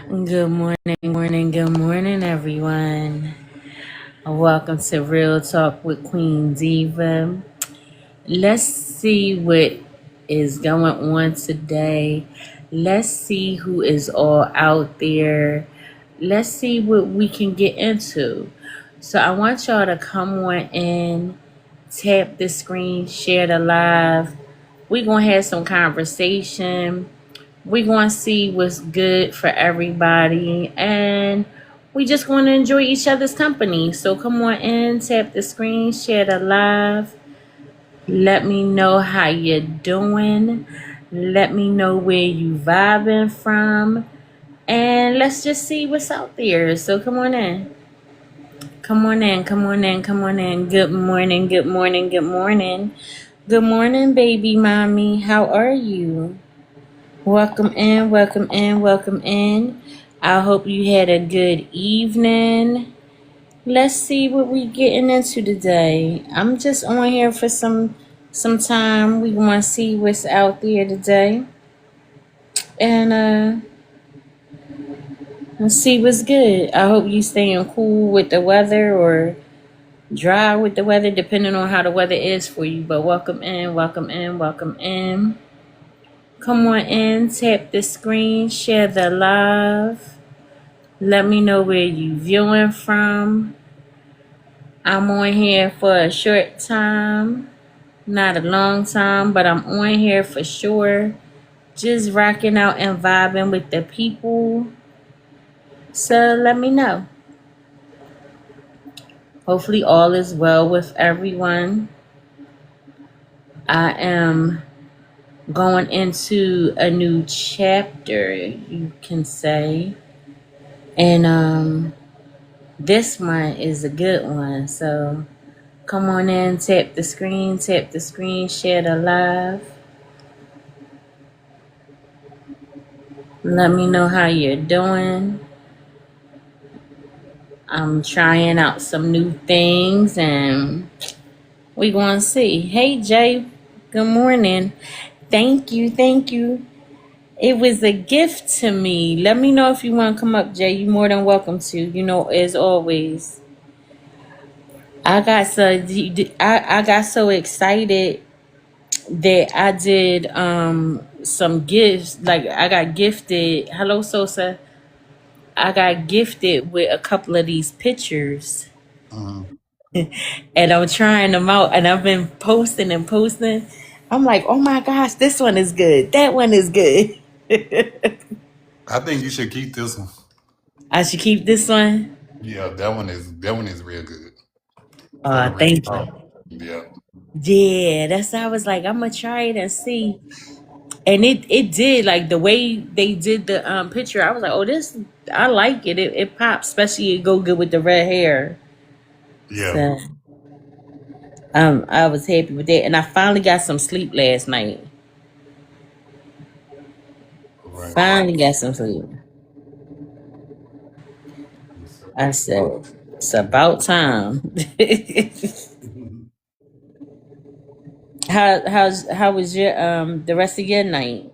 Good morning, everyone. Welcome to Real Talk with Queen Diva. Let's see what is going on today. Let's see who is all out there. Let's see what we can get into. So, I want y'all to come on in, tap the screen, share the live. We're going to have some conversation. We're going to see what's good for everybody, and we just want to enjoy each other's company. So come on in, tap the screen, share the live. Let me know how you're doing. Let me know where you vibing from, and let's just see what's out there. So come on in. Come on in, come on in, come on in. Good morning, good morning, good morning. Good morning, baby mommy. How are you? Welcome in, welcome in, welcome in. I hope you had a good evening. Let's see what we getting into today. I'm just on here for some time. We want to see what's out there today, and let's see what's good. I hope you staying cool with the weather or dry with the weather, depending on how the weather is for you. But welcome in, welcome in, welcome in. Come on in, tap the screen, share the live. Let me know where you viewing from. I'm on here for a short time, not a long time, but I'm on here for sure. Just rocking out and vibing with the people. So let me know. Hopefully all is well with everyone. I am going into a new chapter, you can say. And this one is a good one. So come on in, tap the screen, share the live. Let me know how you're doing. I'm trying out some new things and we going to see. Hey, Jay, good morning. Thank you, thank you. It was a gift to me. Let me know if you want to come up, Jay. You're more than welcome to. You know, as always. I got so excited that I did some gifts. Like I got gifted. Hello, Sosa. I got gifted with a couple of these pictures, and I'm trying them out. And I've been posting and posting. I'm like, oh my gosh, this one is good. That one is good. I think you should keep this one. I should keep this one. Yeah, that one is real good for the real Thank talk. you. Yeah. Yeah, that's how I was like, I'm gonna try it and see. And it did, like the way they did the picture. I was like, oh, this I like it. It pops, especially it go good with the red hair. Yeah. So I was happy with that, and I finally got some sleep last night. Right. Finally got some sleep. I said it's about time. How was your the rest of your night?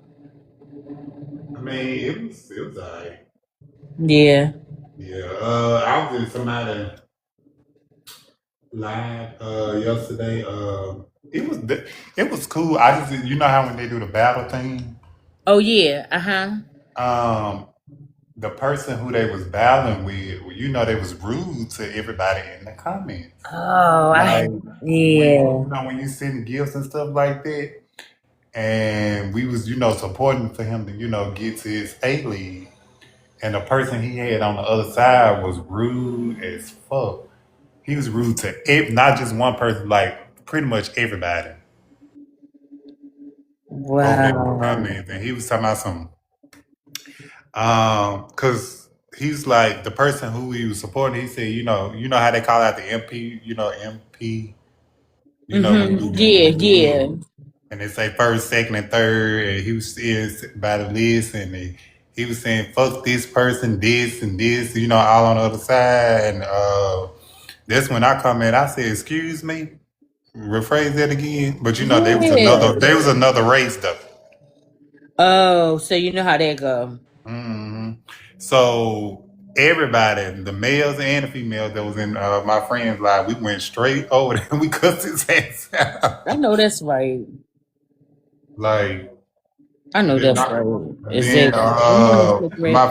I mean, it was alright. Yeah. Yeah. I was in somebody live yesterday. It was cool. I just how when they do the battle thing, Oh yeah. Uh-huh. um, the person who they was battling with, they was rude to everybody in the comments. Oh, Like yeah. when you send gifts and stuff like that. And we was, supporting for him to, get to his A league. And the person he had on the other side was rude as fuck. He was rude to not just one person, like pretty much everybody over there in the Wow. comments. And he was talking about some, cause he's like the person who he was supporting. He said, you know how they call out the MP, MP, Yeah, yeah. and they say first, second, and third, and he was is by the list, and he was saying fuck this person, this and this, all on the other side, and that's when I come in. I said, excuse me, rephrase that again. But Yeah. there was another race though. Oh, so you know how that go. hmm So everybody, the males and the females that was in my friend's life, we went straight over there and we cussed his ass I out. know that's right. Like, I know then, that's right. Is then it? I'm on a my cigarette.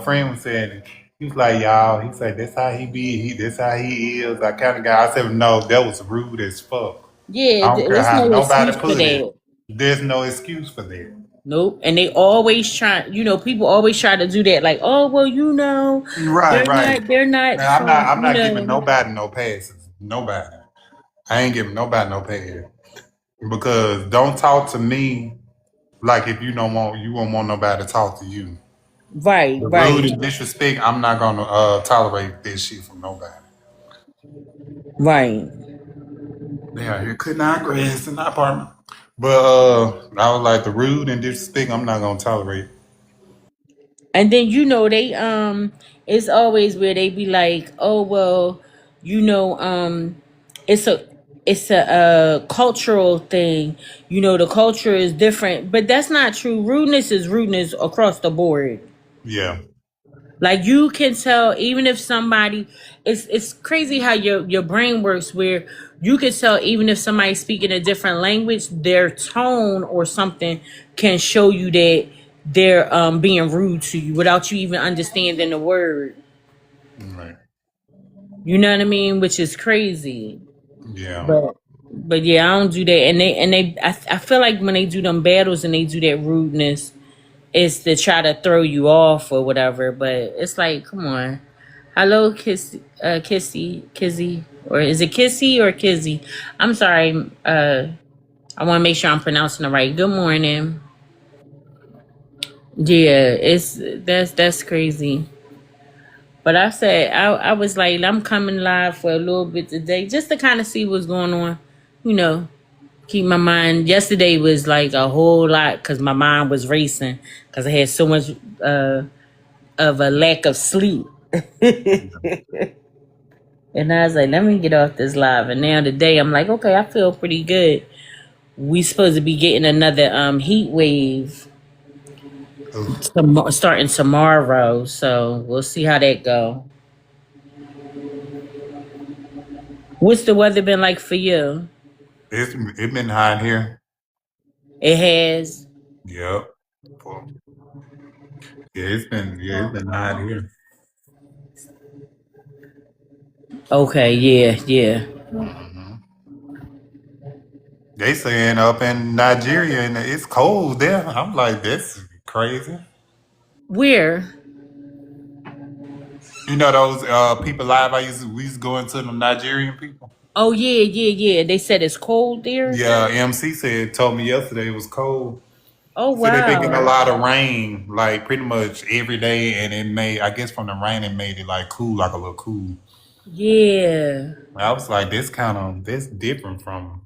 friend was saying, he was like, y'all, he said, this how he be, this how he is. I kind of got, I said, no, that was rude as fuck. Yeah, I don't care there's how no nobody excuse for put it. that. There's no excuse for that. Nope. And they always try. People always try to do that. Like, oh well, Right, right. they're not Man, from. I'm not giving nobody no passes. Nobody. I ain't giving nobody no pass. Because don't talk to me like if you won't want nobody to talk to you. Right, The rude right, and disrespect, I'm not gonna tolerate this shit from nobody. right. They out here cutting our grass in our apartment. But I was like the rude and disrespect, I'm not gonna tolerate. And then they it's always where they be like, oh well, you know it's a cultural thing. The culture is different, but that's not true. Rudeness is rudeness across the board. Yeah. Like you can tell, even if somebody, it's crazy how your brain works. Where you can tell, even if somebody's speaking a different language, their tone or something can show you that they're being rude to you without you even understanding the word. Right. You know what I mean? Which is crazy. Yeah. But yeah, I don't do that. I feel like when they do them battles and they do that rudeness, it's to try to throw you off or whatever. But it's like, come on. Hello, Kizzy, or is it Kissy or Kizzy? I'm sorry. I want to make sure I'm pronouncing it right. Good morning. Yeah, that's crazy. But I said I was like, I'm coming live for a little bit today, just to kind of see what's going on. You know, keep my mind. Yesterday was like a whole lot because my mind was racing because I had so much of a lack of sleep. And I was like, let me get off this live. And now today I'm like, okay, I feel pretty good. We supposed to be getting another heat wave Oof. starting tomorrow. So we'll see how that go. What's the weather been like for you? It been hot here. It has. Yep. For- it's been hot here. Okay, yeah, yeah. hmm They saying up in Nigeria and it's cold there. I'm like, that's crazy. Where? You know those people live we used to go into them Nigerian people. Oh yeah, yeah, yeah. They said it's cold there. Yeah, MC told me yesterday it was cold. Oh So they've been getting a wow. lot of rain, like pretty much every day, and it made I guess from the rain it made it like cool, like a little cool. Yeah. I was like, this different from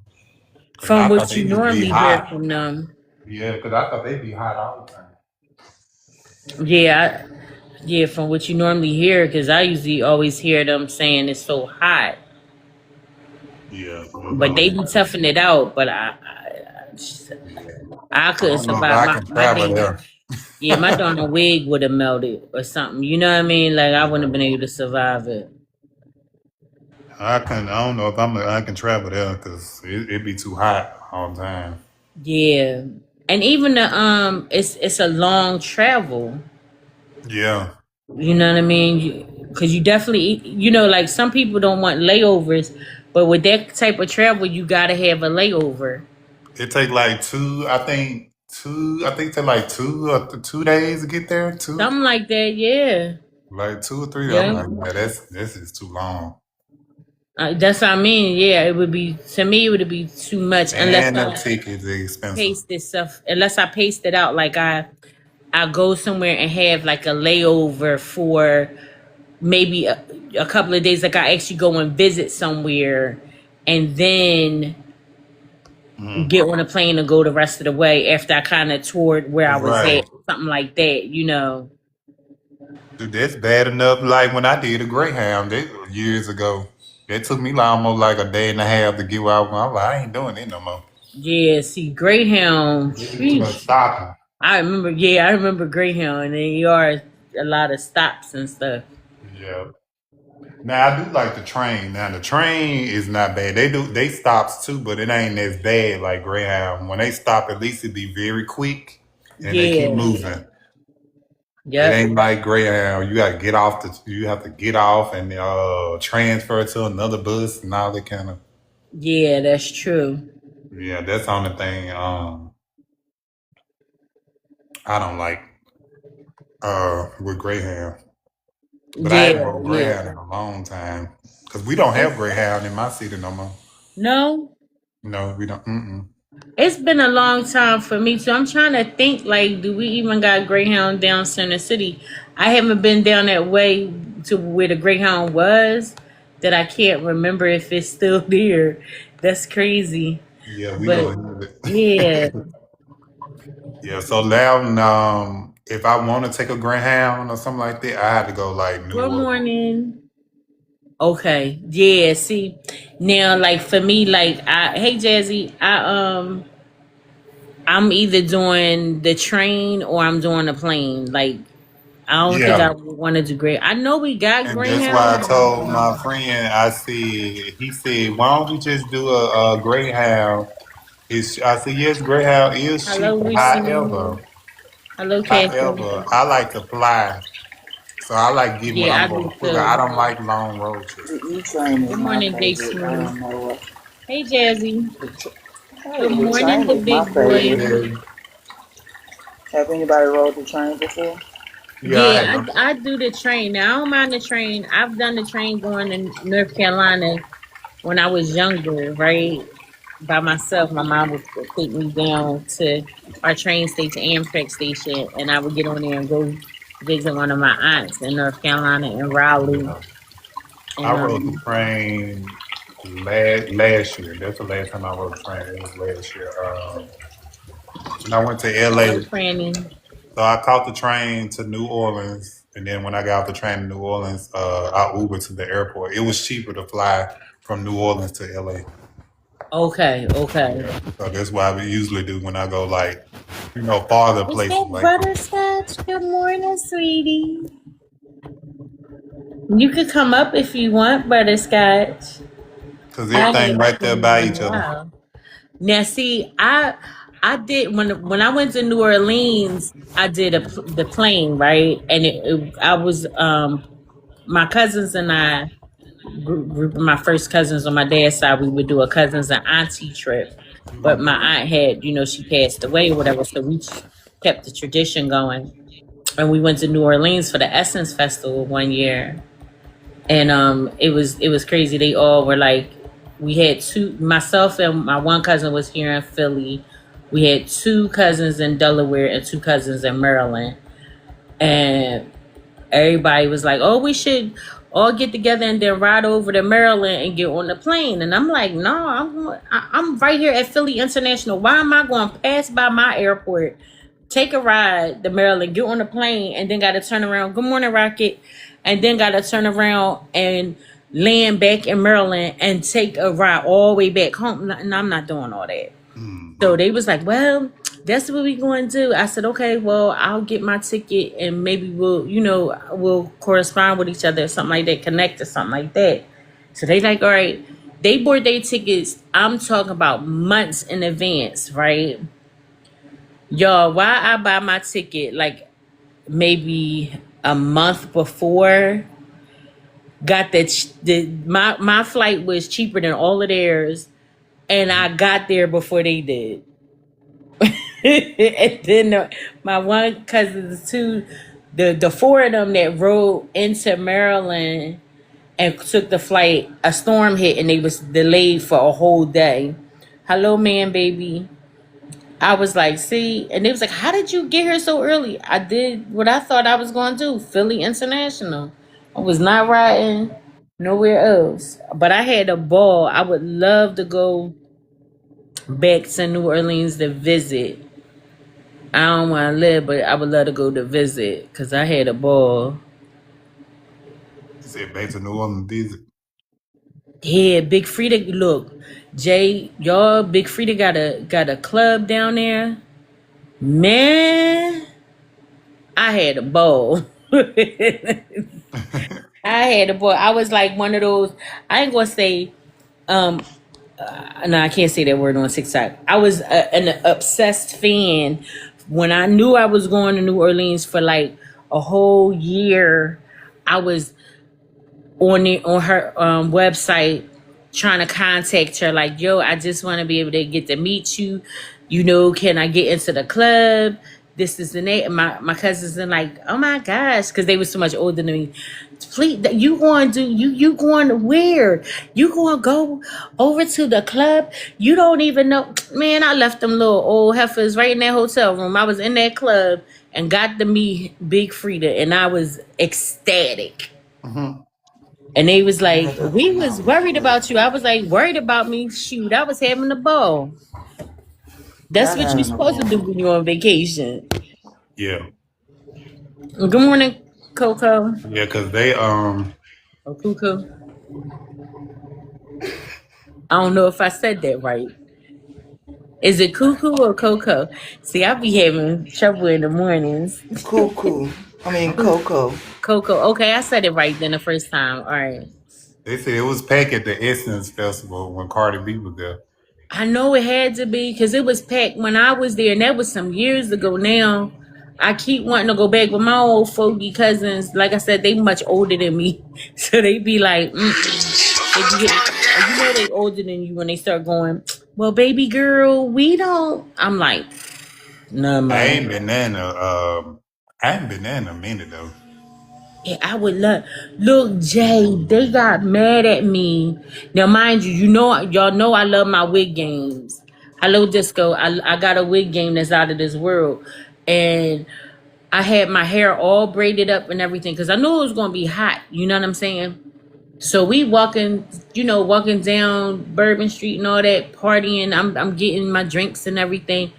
because From I thought what they you used to be normally hear hot. from them. Yeah, because I thought they'd be hot all the time. Yeah, yeah, from what you normally hear, because I usually always hear them saying it's so hot, Yeah, but they be toughing it out. But yeah. I I couldn't don't know if survive. I My can my travel damn there. yeah, my darn wig would have melted or something. You know what I mean? Like I wouldn't have been able to survive it. I don't know if I can travel there because it'd be too hot all the time. Yeah, and even it's a long travel. Yeah. You know what I mean? Because you definitely, like some people don't want layovers, but with that type of travel, you gotta have a layover. It take like I think it take like 2 days to get there. Something like that, yeah. Like 2 or 3. I'm Yeah. like, yeah, this is too long. That's what I mean. Yeah, it would be, to me, it would be too much And the tickets are expensive. unless I paste it out. Like I go somewhere and have like a layover for maybe a couple of days. Like I actually go and visit somewhere and then Mhm. get on a plane and go the rest of the way after I kind of toured where I was Right. at, something like that. Dude, that's bad enough. Like when I did a Greyhound years ago, that took me like almost like a day and a half to get where I was. I'm like, I ain't doing it no more. Yeah, see, Greyhound, It's too much sheesh. stopping. I remember, yeah, I remember Greyhound, and there are a lot of stops and stuff. Yeah. Now I do like the train. Now the train is not bad. They stops too, but it ain't as bad like Greyhound. When they stop, at least it be very quick and they keep Yeah, moving. It yep, ain't like Greyhound. You gotta get off the. You have to get off and transfer to another bus and all that kind of. yeah, that's true. Yeah, that's the only thing. I don't like with Greyhound. But I Yeah, haven't rode yeah. Greyhound in a long time because we don't have It's, Greyhound in my city no more. no, No, we don't. Mm-mm. it's been a long time for me, so I'm trying to think. Like, do we even got Greyhound down Center City? I haven't been down that way to where the Greyhound was. That I can't remember if it's still there. That's crazy. Yeah, we But don't have yeah. it. Yeah, so now if I want to take a Greyhound or something like that, I had to go like New Good Orleans. morning. Okay. Yeah. See, now, like for me, like hey Jazzy, I'm either doing the train or I'm doing the plane. Like I don't think I Yeah, would want to do great. I know we got and that's why I Greyhound. told my friend. He said, why don't we just do a Greyhound? I said, yes, Greyhound is Hello, cheaper. Lucy. Hello, However, Catherine. I like to fly, so I like getting what Yeah, I'm I do going to put. I too. don't like long road trips. The E train is Good my morning, Big favorite. Smooth. Noah. Hey, Jazzy. Hey, Good the morning, train the is my big Hey, favorite. boy. Jerry. Have anybody rode the train before? Yeah, I Yeah, have. I do the train. Now I don't mind the train. I've done the train going to North Carolina when I was younger, right? By myself. My mom would take me down to our train station, Amtrak station, and I would get on there and go visit one of my aunts in North Carolina in Raleigh. Yeah. I And rode the train last year. That's the last time I rode the train. It was last year. When I went to hello, LA, Franny. so I caught the train to New Orleans, and then when I got off the train in New Orleans, I Ubered to the airport. It was cheaper to fly from New Orleans to LA. Okay, okay. Yeah, so that's what I usually do when I go like, farther Is places that like that. butterscotch? Good morning, sweetie. You could come up if you want butterscotch. Cause I everything haven't right there seen you by in a each other. while. Now, see, I did when I went to New Orleans. I did the plane right, and I was my cousins and I group of my first cousins on my dad's side. We would do a cousins and auntie trip, but my aunt had she passed away or whatever, so we kept the tradition going, and we went to New Orleans for the Essence Festival one year, and it was crazy. They all were like, we had two. Myself and my one cousin was here in Philly. We had two cousins in Delaware and two cousins in Maryland, and everybody was like, "Oh, we should all get together and then ride over to Maryland and get on the plane." And I'm like, "No, I'm right here at Philly International. Why am I going to pass by my airport, take a ride to Maryland, get on the plane, and then got to turn around? Good morning, Rocket, and then got to turn around and land back in Maryland and take a ride all the way back home." And I'm not doing all that. So Hmm. they was like, "Well, that's what we going to do." I said, "Okay, well, I'll get my ticket and maybe we'll correspond with each other or something like that, connect or something like that." So they like, "All right." They bought their tickets. I'm talking about months in advance, right? Y'all, why I buy my ticket like maybe a month before? Got my flight was cheaper than all of theirs, and I got there before they did. And then my one cousins too, the four of them that rode into Maryland and took the flight, a storm hit and they was delayed for a whole day. Hello, man, baby. I was like, see, and they was like, how did you get here so early? I did what I thought I was going to do, Philly International. I was not riding nowhere else, but I had a ball. I would love to go back to New Orleans to visit. I don't want to live, but I would love to go to visit because I had a ball. He said back to New Orleans visit. Yeah, Big Frida. Look, Jay, y'all, Big Frida got a club down there. Man, I had a ball. I had a ball. I was like one of those. I ain't gonna say. Um, no, I can't say that word on TikTok. I was an obsessed fan when I knew I was going to New Orleans for like a whole year. I was on her website trying to contact her like, yo, I just want to be able to get to meet you. You know, can I get into the club? This is the name. My cousins are like, oh my gosh, because they were so much older than me. Please, you going to you going to where? You going to go over to the club? You don't even know, man. I left them little old heifers right in that hotel room. I was in that club and got to meet Big Frida, and I was ecstatic. Mhm. And they was Yeah, like, that's we was worried about you. I was like, worried about me? Shoot, I was having a ball. That's Y'all what you having a supposed to do ball. when you're on vacation. yeah, Good morning, Coco. yeah, because they Or Cuckoo. I don't know if I said that right. Is it Cuckoo or Coco? See, I be having trouble in the mornings. Cuckoo. I mean Coco. Coco. Okay, I said it right then the first time. All right. they said it was packed at the Essence Festival when Cardi B was there. I know it had to be because it was packed when I was there, and that was some years ago now. I keep wanting to go back with my old fogey cousins. Like I said, they much older than me. So they be like, mm-mm. They be getting, you know they older than you when they start going, well, baby girl, we don't. I'm like, no, I man. ain't been there in I ain't been there in a minute though. Yeah, I would love. Look, Jay, they got mad at me. Now, mind you, y'all know I love my wig games. Hello, Disco. I got a wig game that's out of this world, and I had my hair all braided up and everything because I knew it was gonna be hot. You know what I'm saying? So we walking down Bourbon Street and all that, partying. I'm getting my drinks and everything.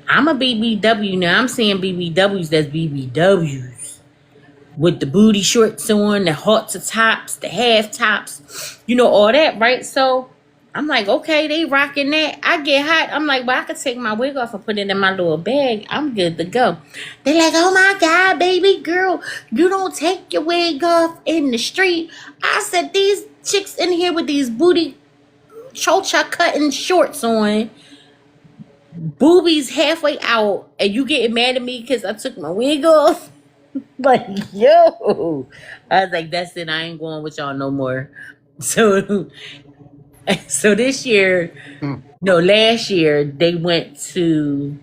I'm a BBW now. I'm saying BBWs. That's BBWs with the booty shorts on, the halter tops, the half tops, all that, right? So I'm like, okay, they rocking that. I get hot. I'm like, well, I could take my wig off and put it in my little bag. I'm good to go. They're like, oh my God, baby girl, you don't take your wig off in the street. I said, these chicks in here with these booty chocha cutting shorts on, boobies halfway out, and you getting mad at me because I took my wig off? Like, yo, I was like, that's it. I ain't going with y'all no more. So, so this year, no, last year they went to.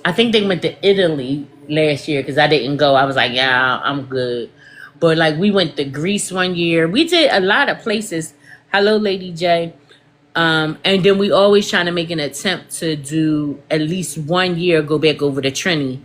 I think they went to Italy last year because I didn't go. I was like, yeah, I'm good. But like, we went to Greece one year. We did a lot of places. Hello, Lady J. And then we always trying to make an attempt to do at least 1 year go back over to Trini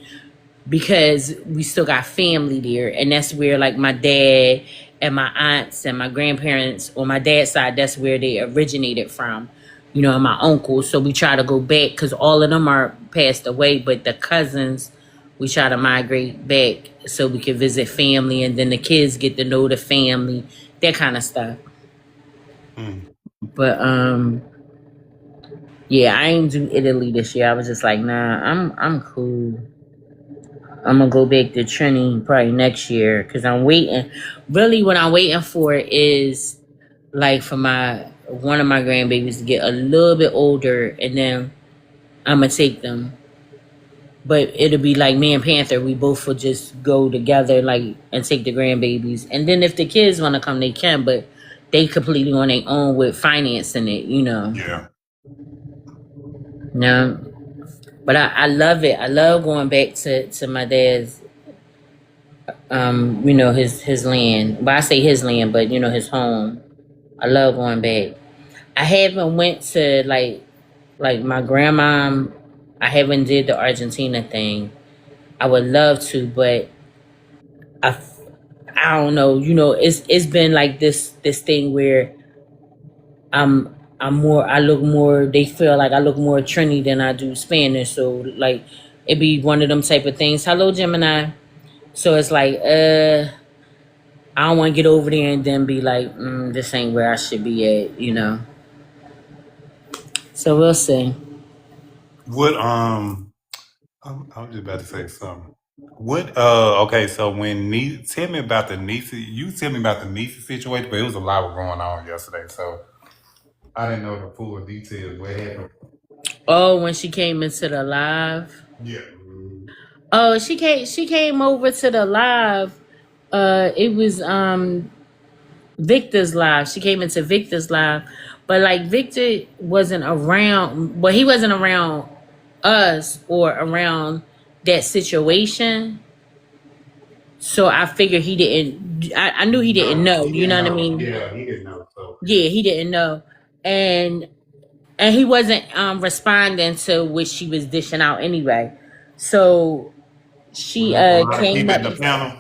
because we still got family there, and that's where like my dad and my aunts and my grandparents on my dad's side, that's where they originated from, and my uncles. So we try to go back because all of them are passed away, but the cousins, we try to migrate back so we can visit family, and then the kids get to know the family, that kind of stuff. But yeah, I ain't do Italy this year. I was just like, nah, I'm cool. I'm gonna go back to Trini probably next year because I'm waiting. Really, what I'm waiting for is like for one of my grandbabies to get a little bit older, and then I'm gonna take them. But it'll be like me and Panther. We both will just go together, like, and take the grandbabies. And then if the kids want to come, they can. But they completely on their own with financing it, Yeah. No. But I love it. I love going back to my dad's, his land. But I say his land, but his home. I love going back. I haven't went to like my grandma. I haven't did the Argentina thing. I would love to, but I, I don't know. It's been like this thing where I look more, they feel like I look more Trini than I do Spanish. So like it be one of them type of things. Hello, Gemini. So it's like, I don't want to get over there and then be like, this ain't where I should be at. So we'll see. What I was just about to say something. What? Okay. So tell me about the Nisa. You tell me about the Nisa situation, but it was a lot going on yesterday, so I didn't know the full details. What happened? Oh, when she came into the live. Yeah. Oh, she came over to the live. It was Victor's live. She came into Victor's live. But like Victor wasn't around, well, he wasn't around us or around that situation. So I figured he didn't. I knew he didn't No, know. he You didn't know what I know. mean? Yeah, he didn't know. So Yeah, he didn't know, and he wasn't responding to what she was dishing out anyway. So was she there a lot of came people up, in the panel?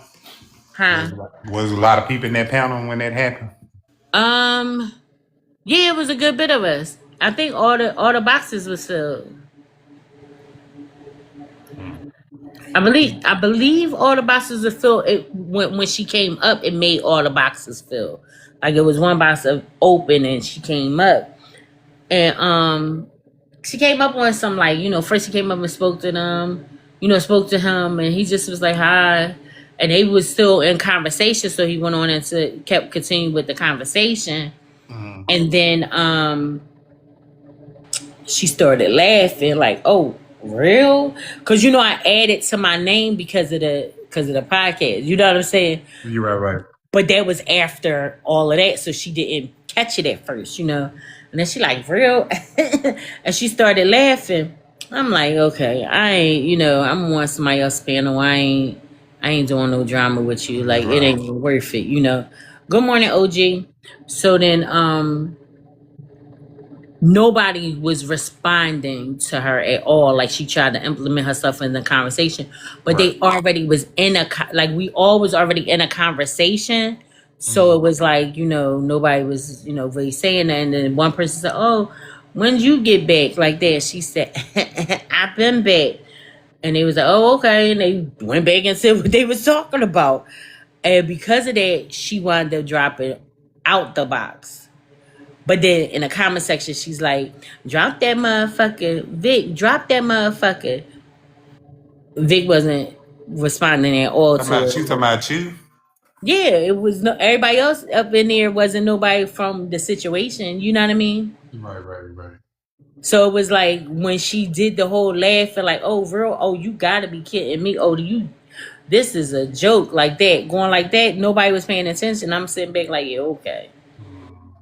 huh? Was a lot of people in that panel when that happened? Um, yeah, it was a good bit of us. I think all the boxes was filled. I believe all the boxes are filled. It when she came up, it made all the boxes fill. Like it was one box of open, and she came up, and she came up on some like first she came up and spoke to them, spoke to him, and he just was like hi, and they was still in conversation, so he went on and kept continuing with the conversation, Mm-hmm. and then she started laughing like, "Oh, real?" Because I added to my name because of the podcast. You know what I'm saying? You're right. But that was after all of that, so she didn't catch it at first. And then she like, "Real?" And she started laughing. I'm like, okay, I ain't, I'm on somebody else's panel. I ain't doing no drama with you. Like, it Right. ain't even worth it. Good morning, OG. So then, nobody was responding to her at all. Like she tried to implement herself in the conversation, but Right. they already was like we all was already in a conversation. So Mm-hmm. it was like, nobody was, really saying that. And then one person said, "Oh, when did you get back?" Like that. She said, "I've been back." And they was like, "Oh, okay." And they went back and said what they was talking about. And because of that, she wound up dropping out the box. But then in the comment section, she's like, "Drop that motherfucker. Vic, drop that motherfucker." Vic wasn't responding at all to She it. talking about you? Yeah, it was no everybody else up in there wasn't nobody from the situation. You know what I mean? Right. So it was like when she did the whole laugh and like, "Oh, real? Oh, you gotta be kidding me. Oh, this is a joke," like that, going like that. Nobody was paying attention. I'm sitting back like, "Yeah, okay."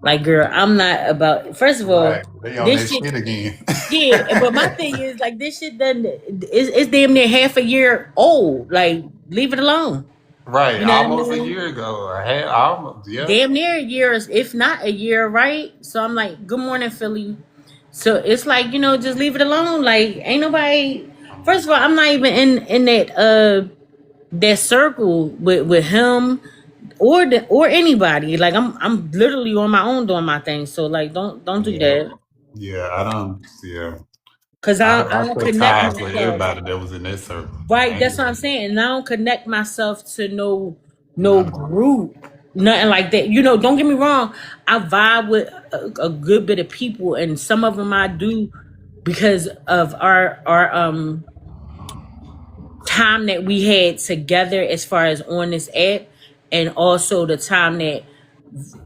Like, girl, I'm not about. First of all, Right. They on that this shit. shit again. Yeah, but my thing is like this shit done. It's damn near half a year old. Like, leave it alone. Right. You know what I Almost a mean? year ago. I had almost, yeah. Damn near a year, if not a year, right? So I'm like, good morning, Philly. So it's like just leave it alone. Like, ain't nobody. First of all, I'm not even in that circle with him or anybody. Like, I'm literally on my own doing my thing. So like, don't do Yeah. that. Yeah. I don't. Yeah. Cause I I don't cut connect ties with myself. everybody that was in that circle. Right, And that's what I'm saying. And I don't connect myself to no group, nothing like that. Don't get me wrong. I vibe with a good bit of people, and some of them I do because of our time that we had together as far as on this app, and also the time that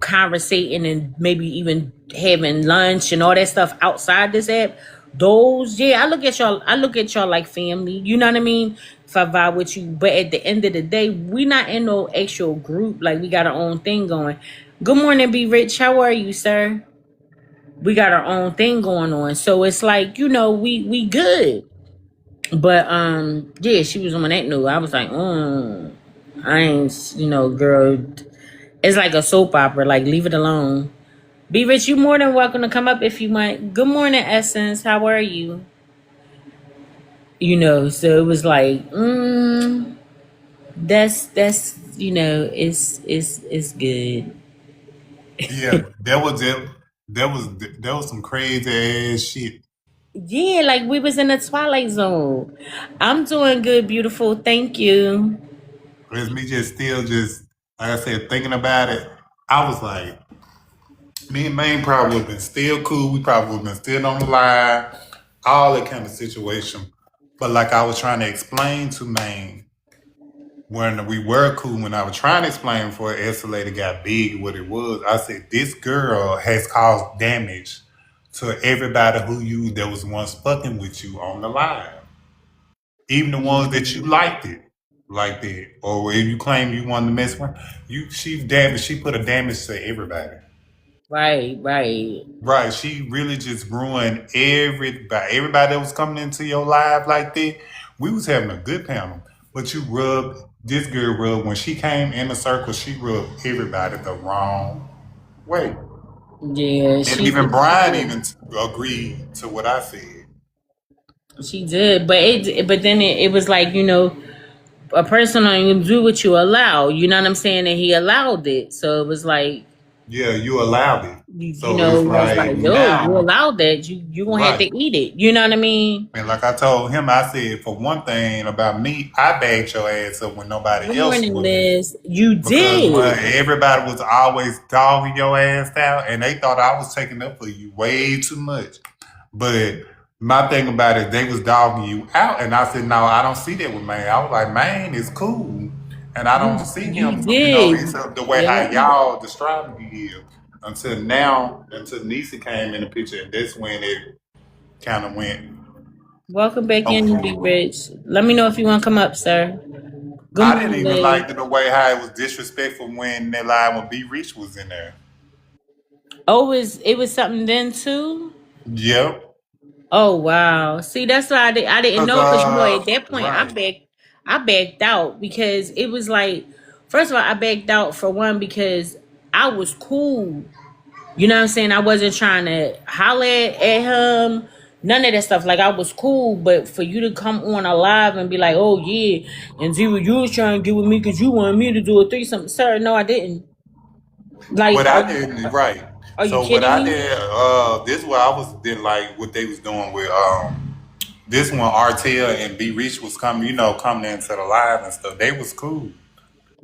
conversating and maybe even having lunch and all that stuff outside this app. Those, yeah, I look at y'all like family. You know what I mean? If I vibe with you. But at the end of the day, we not in no actual group. Like, we got our own thing going. Good morning, Be Rich. How are you, sir? We got our own thing going on. So it's like, we good. But yeah, she was on that note. I was like, I ain't, girl. It's like a soap opera. Like, leave it alone. Be Rich, you more than welcome to come up if you want. Good morning, Essence. How are you? So it was like, that's it's good. yeah, that was some crazy ass shit. Yeah, like we was in the Twilight Zone. I'm doing good, beautiful. Thank you. It's me just still just like I said, thinking about it. I was like, me and Maine probably would have been still cool. We probably would have been still on the line, all that kind of situation. But like I was trying to explain to Maine, when we were cool, when I was trying to explain before it escalated, got big, what it was, I said, this girl has caused damage to everybody that was once fucking with you on the live. Even the ones that you liked it like that. Or if you claim you wanted to mess with, she put a damage to everybody. Right, right. Right. She really just ruined everybody. Everybody that was coming into your live like that, we was having a good panel. But this girl rubbed, when she came in the circle, she rubbed everybody the wrong way. Yeah, And she even for Brian sure. even agreed to what I said. She did, but then it was like, a person only do what you allow. You know what I'm saying? And he allowed it, so it was like, Yeah, you allowed it. So it's I was like like, yo, you now, allowed that. You gonna have right. to eat it. You know what I mean? And like I told him, I said, for one thing about me, I bagged your ass up when Good nobody else morning, would. Liz. You Because when did. everybody was always dogging your ass out, and they thought I was taking up for you way too much. But my thing about it, they was dogging you out, and I said, no, I don't see that with Maine. I was like, Maine is cool, and I don't see You him, did. it's the way how Yeah. y'all describe me is. Until Nisa came in the picture, and that's when it kind of went. Welcome back in, Big Oh, Rich. Let me know if you want to come up, sir. Good I didn't morning, even Liz. like the way how it was disrespectful when that line when B Rich was in there. Oh, it was something then too? Yep. Oh wow. See, that's why I didn't Cause know, because at that point right. I backed out, because it was like, first of all, I backed out for one because I was cool. You know what I'm saying? I wasn't trying to holler at him, none of that stuff. Like, I was cool, but for you to come on a live and be like, "Oh yeah," and see what you was trying to get with me because you wanted me to do a threesome, sir. No, I didn't. Like, What I did right. are you So what kidding I me? did, this what I was did like what they was doing with this one Artel and B Rich was coming, coming into the live and stuff. They was cool.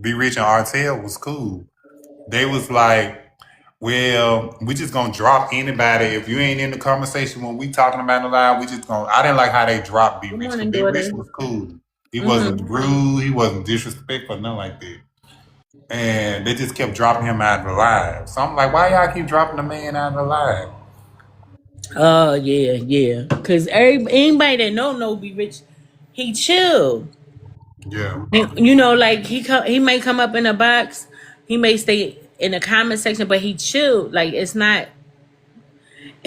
B Rich and Artel was cool. They was like, well, we just gonna drop anybody. If you ain't in the conversation when we talking about the live, we just gonna I didn't like how they dropped B Good Rich, because morning, B Rich daughter. was cool. He wasn't Mm-hmm. rude, he wasn't disrespectful, nothing like that. And they just kept dropping him out of the live. So I'm like, why y'all keep dropping the man out of the live? Oh yeah, yeah. Cause anybody that know be rich, he chill. Yeah. Like he may come up in a box, he may stay in the comment section, but he chill. Like, it's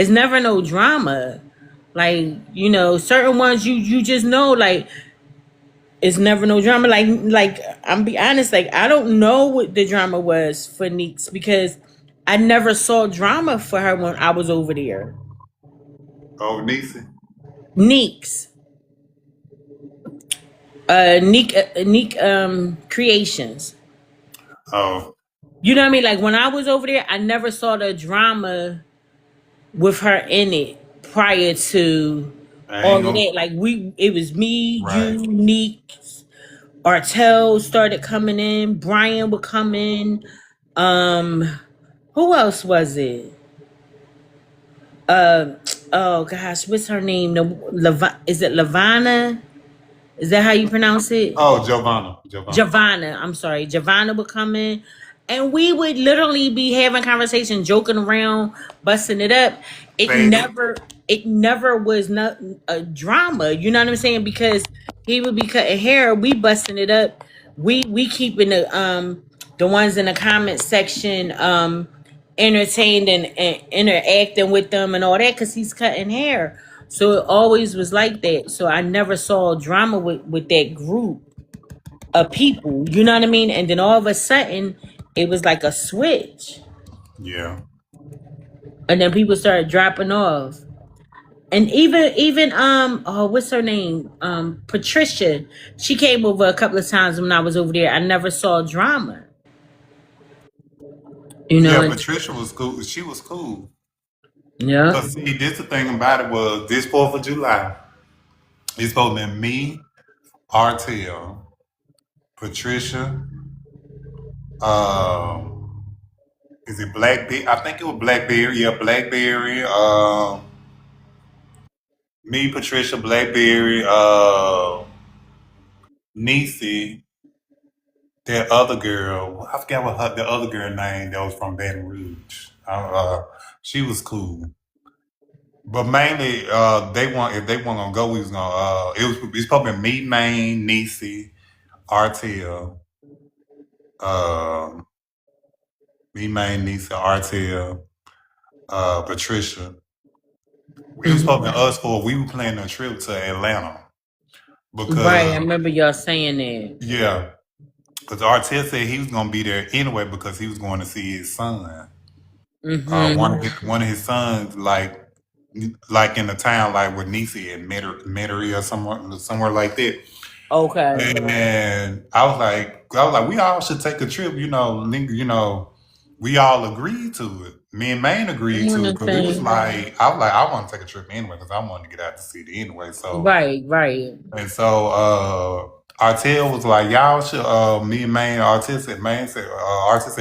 never no drama. Like, certain ones you just know, like, it's never no drama. Like I'm be honest, like, I don't know what the drama was for Neeks, because I never saw drama for her when I was over there. Oh, Nisi. Neeks. Neek Creations. Oh, You know what I mean? Like, when I was over there, I never saw the drama with her in it prior to I ain't all of gonna. that. Like, it was me, Right. you, Neek, Artel started coming in, Brian would come in. Um, who else was it? Uh, oh gosh, what's her name? Is it Lavana? Is that how you pronounce it? Oh, Giovanna. Giovanna. Javana, I'm sorry. Javana would come in, and we would literally be having conversation, joking around, busting it up. It Baby. never it never was not a drama. You know what I'm saying? Because he would be cutting hair, we busting it up. We keeping the ones in the comment section entertained and interacting with them and all that, because he's cutting hair. So it always was like that. So I never saw drama with that group of people, you know what I mean? And then all of a sudden, it was like a switch, Yeah. and then people started dropping off. And even oh, what's her name? Patricia. She came over a couple of times when I was over there. I never saw drama, Yeah, and Patricia was cool. She was cool. yeah. Cause see, this the thing about it was this 4th of July. It's supposed to be me, Artel, Patricia. Is it Blackberry? I think it was Blackberry. Yeah, Blackberry. Me, Patricia, Blackberry, Nisi, that other girl, I forgot what the other girl name that was from Baton Rouge. She was cool. But mainly, they want if they weren't gonna go, we was gonna. It's probably me, Maine, Niecy, Artel, uh, me, Maine, Niecy, Artel, Patricia. It was supposed to be Hmm. us for. We were planning a trip to Atlanta Right, I because remember y'all saying that. yeah, because Artel said he was gonna be there anyway because he was going to see his son. Hmm. One of his sons, like in the town, like with Nisi and Metairie or somewhere like that. Okay. And I was like, we all should take a trip. We all agreed to it. Me and Maine I'm agreed on to it the because it was thing. like I was like, I want to take a trip anyway because I wanted to get out the city anyway. So Right, right. and so Artel was like, y'all should. Me and Maine, Artel said,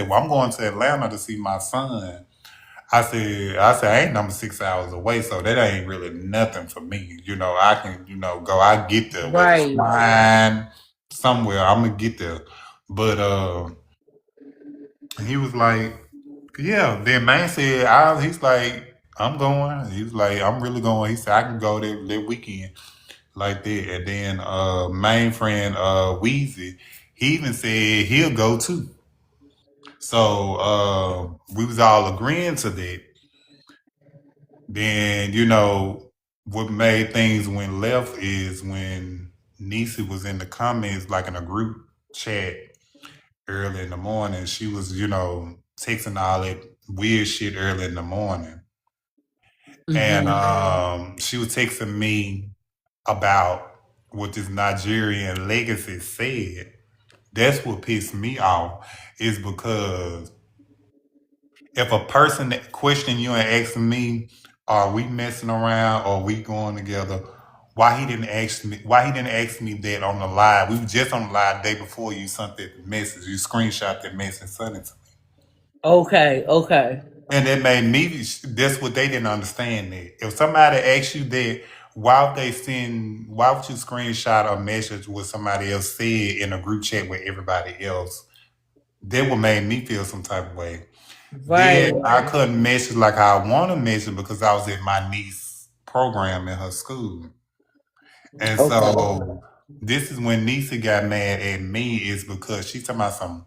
well, I'm going to Atlanta to see my son. I ain't number 6 hours away, so that ain't really nothing for me. I can, go. I get there, whether it's Right. flying somewhere, I'm gonna get there. But he was like, yeah. Then man said, he's like, I'm going. He was like, I'm really going. He said, I can go there that weekend like that. And then main friend Weezy, he even said he'll go too. So we was all agreeing to that. Then, what made things went left is when Nisi was in the comments, like in a group chat early in the morning. She was, texting all that weird shit early in the morning. And Hmm. she was texting me about what this Nigerian legacy said. That's what pissed me off, is because if a person question you and asking me, are we messing around or we going together? Why he didn't ask me that on the live? We were just on the live the day before you sent that message. You screenshot that message and sent it to me. Okay, okay. And it made me, that's what they didn't understand that. If somebody asks you that, why would you screenshot a message what somebody else said in a group chat with everybody else? That would make me feel some type of way. Right. Then I couldn't message like I want to message because I was at my niece's program in her school. And Okay. so this is when Nisa got mad at me, is because she talking about something.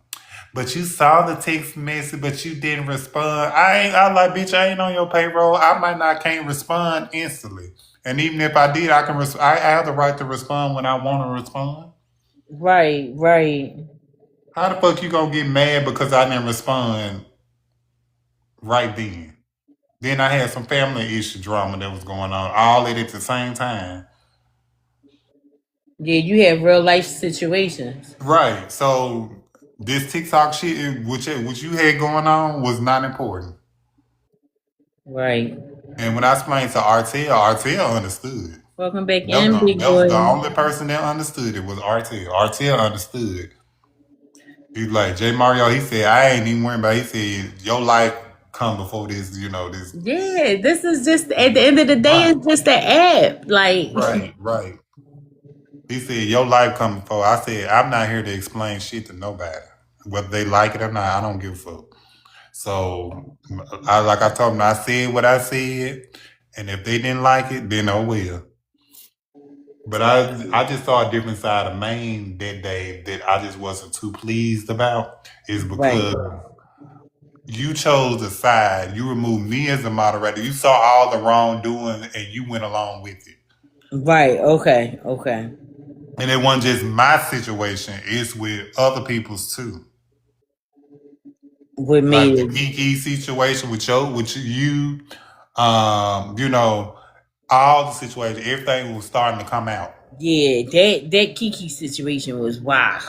But you saw the text message, but you didn't respond. I like, bitch, I ain't on your payroll. I might not can't respond instantly. And even if I did, I have the right to respond when I want to respond. Right, right. How the fuck you gonna get mad because I didn't respond right then? Then I had some family issue drama that was going on, all at the same time. Yeah, you have real life situations. Right. So this TikTok shit, which you had going on, was not important. Right. And when I explained to RTL understood. Welcome back That was, in, the, big that was the boy. only person that understood it was RTL. RTL understood. He was like, J Mario, he said, I ain't even worrying about it. He said, your life come before this, this. Yeah, this is just at the end of the day, Right. it's just an app. Like, Right. Right. He said, your life come before. I said, I'm not here to explain shit to nobody. Whether they like it or not, I don't give a fuck. So, like I told them, I said what I said, and if they didn't like it, then oh well. But I just saw a different side of Maine that day that I just wasn't too pleased about, is right, because you chose a side. You removed me as a moderator. You saw all the wrongdoing and you went along with it. right. Okay, okay. And it wasn't just my situation; it's with other people's too. What Like made the it? Kiki situation with you, you know, all the situations, everything was starting to come out. Yeah, that Kiki situation was wow.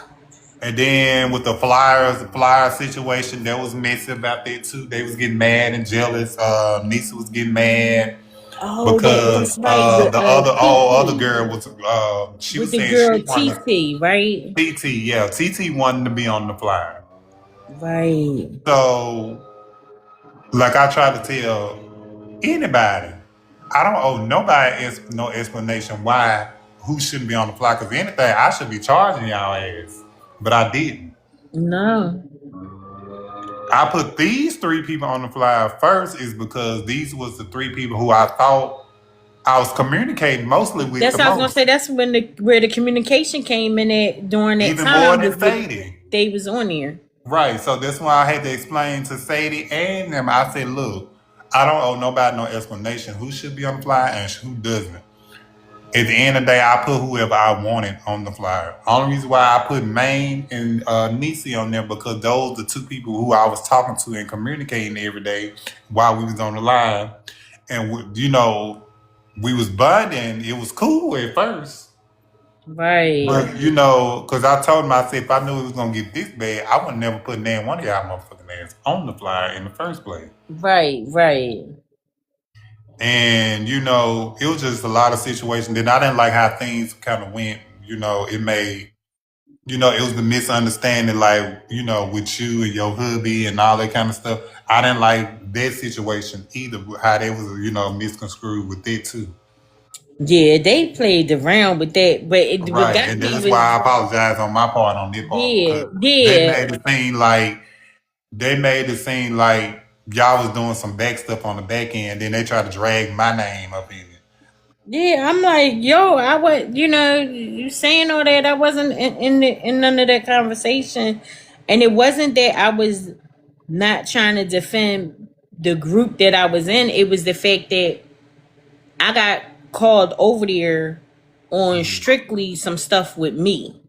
And then with the flyer situation, that was messy about that too. They was getting mad and jealous. Nisa was getting mad Oh, that's because right. The other TT girl was she with was the saying girl she wanted TT, right? TT, yeah, TT wanted to be on the flyer. Right, So like I try to tell anybody, I don't owe nobody no explanation who shouldn't be on the fly. Because anything, I should be charging y'all ass, but I didn't. No. I put these 3 people on the flyer first is because these was the 3 people who I thought I was communicating mostly with That's the what I was gonna most, say. That's when where the communication came in at during that even more time than was what Sadie. they was on there. Right. So that's why I had to explain to Sadie and them. I said, look, I don't owe nobody no explanation who should be on the flyer and who doesn't. At the end of the day, I put whoever I wanted on the flyer. Only reason why I put Maine and Nisi on there because those are 2 people who I was talking to and communicating every day while we was on the line. And we was bonding. It was cool at first. Right. But because I told him, I said, if I knew it was gonna get this bad, I would never put name one of y'all motherfucking ass on the flyer in the first place. Right. Right. And it was just a lot of situations. Then I didn't like how things kind of went. It made it was the misunderstanding, like with you and your hubby and all that kind of stuff. I didn't like that situation either. How they was misconstrued with it too. Yeah, they played around with that, but what Right, got and me that's was why I apologize on my part on this part yeah, because they yeah, made it seem like they made it seem like y'all was doing some back stuff on the back end. Then they tried to drag my name up in it. yeah. I'm like, yo, I was, you saying all that. I wasn't in none of that conversation, and it wasn't that I was not trying to defend the group that I was in. It was the fact that I got called over there on Mhm. strictly some stuff with me.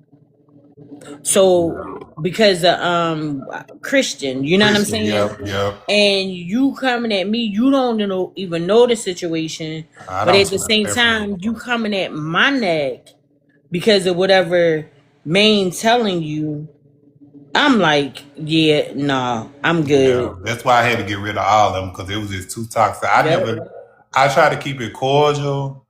So because Christian, you know what I'm Christian, saying? yep, yep. And you coming at me, you don't even know the situation, I but don't at the see same that from time, you you. coming at my neck because of whatever Maine telling you. I'm like, yeah, nah, I'm Yeah, good. that's why I had to get rid of all of them because it was just too toxic. Yep. I try to keep it cordial,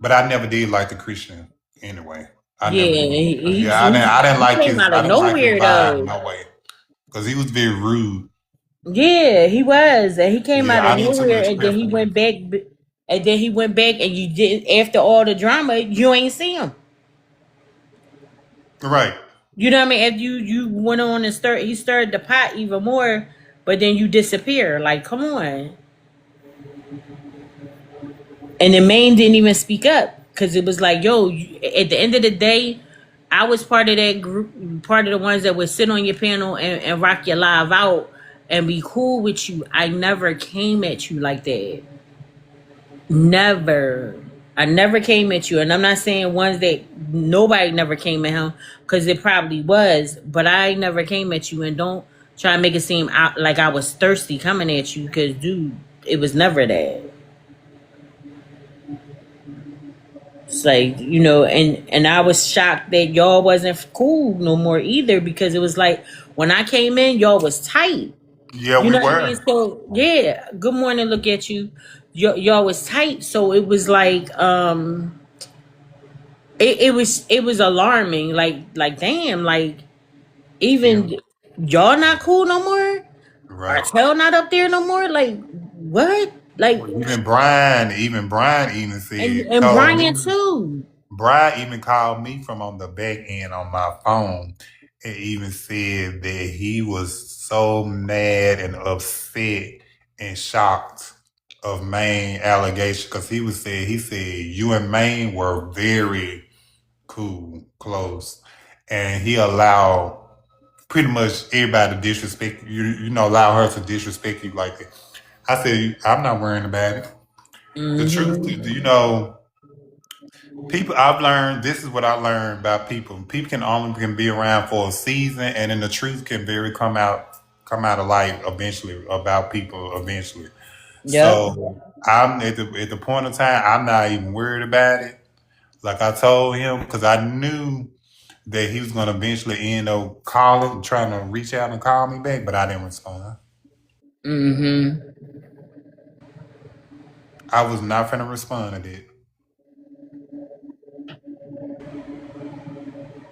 but I never did like the Christian anyway. I Yeah, never did. Yeah, he came out I of didn't like his nowhere vibe though. no way because he was very rude. Yeah, he was, and he came Yeah, out of I need too nowhere, much and then respect he for him. went back, and you did after all the drama, you ain't see him. Right. You know what I mean? If you went on and he stirred the pot even more, but then you disappear. Like, come on. And the main didn't even speak up because it was like, yo, at the end of the day, I was part of that group, part of the ones that would sit on your panel and rock your live out and be cool with you. I never came at you like that. Never. I never came at you. And I'm not saying ones that nobody never came at him because it probably was, but I never came at you. And don't try to make it seem like I was thirsty coming at you because, dude, it was never that. It's like, and I was shocked that y'all wasn't cool no more either because it was like when I came in, y'all was tight. Yeah, You we know what I mean? were. So yeah, good morning, look at you. Y'all was tight. So it was like it was alarming. Like damn, like Yeah. even y'all not cool no more? Right. Artel not up there no more? Like what? Like Well, even Brian even said and told Brian me. too. Brian even called me from on the back end on my phone and even said that he was so mad and upset and shocked of Maine allegation because he said you and Maine were very cool, close, and he allowed pretty much everybody to disrespect you, allow her to disrespect you like that. I said, I'm not worrying about it. The truth, Hmm. people, I've learned, this is what I learned about people. People can be around for a season, and then the truth can come out of light eventually about people eventually. Yep. So I'm at the point of time, I'm not even worried about it. Like I told him, because I knew that he was going to eventually end up calling, trying to reach out and call me back, but I didn't respond. Hmm. I was not going to respond to that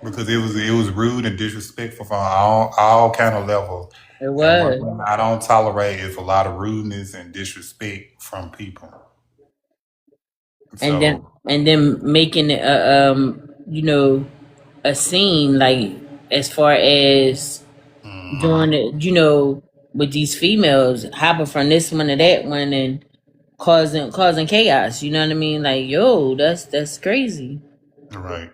because it was rude and disrespectful from all kind of levels. It And one was. thing I don't tolerate is a lot of rudeness and disrespect from people. and then So and then making it a scene like as far as doing it, with these females, hopping from this one to that one and causing chaos. You know what I mean? Like, yo, that's crazy. Right.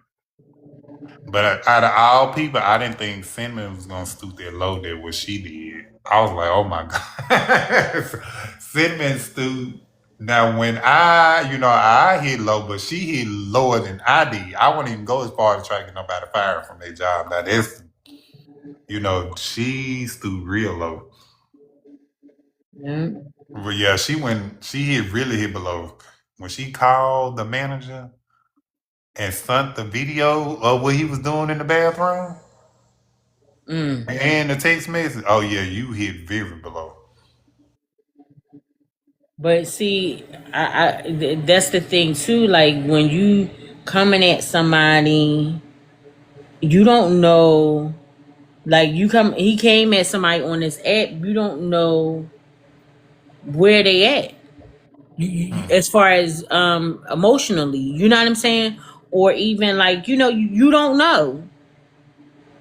But out of all people, I didn't think Cinnamon was gonna stoop that low there what she did. I was like, oh my god, Cinnamon stooped. Now when I hit low, but she hit lower than I did. I wouldn't even go as far as try to get nobody fired from their job. Now that's she stooped real low. Yeah. But yeah, she really hit below. When she called the manager and sent the video of what he was doing in the bathroom. Mm. And the text message, oh yeah, you hit very below. But see, that's the thing too. Like when you coming at somebody, you don't know. Like he came at somebody on this app. You don't know where they at. Mm. As far as emotionally, you know what I'm saying, or even like you don't know.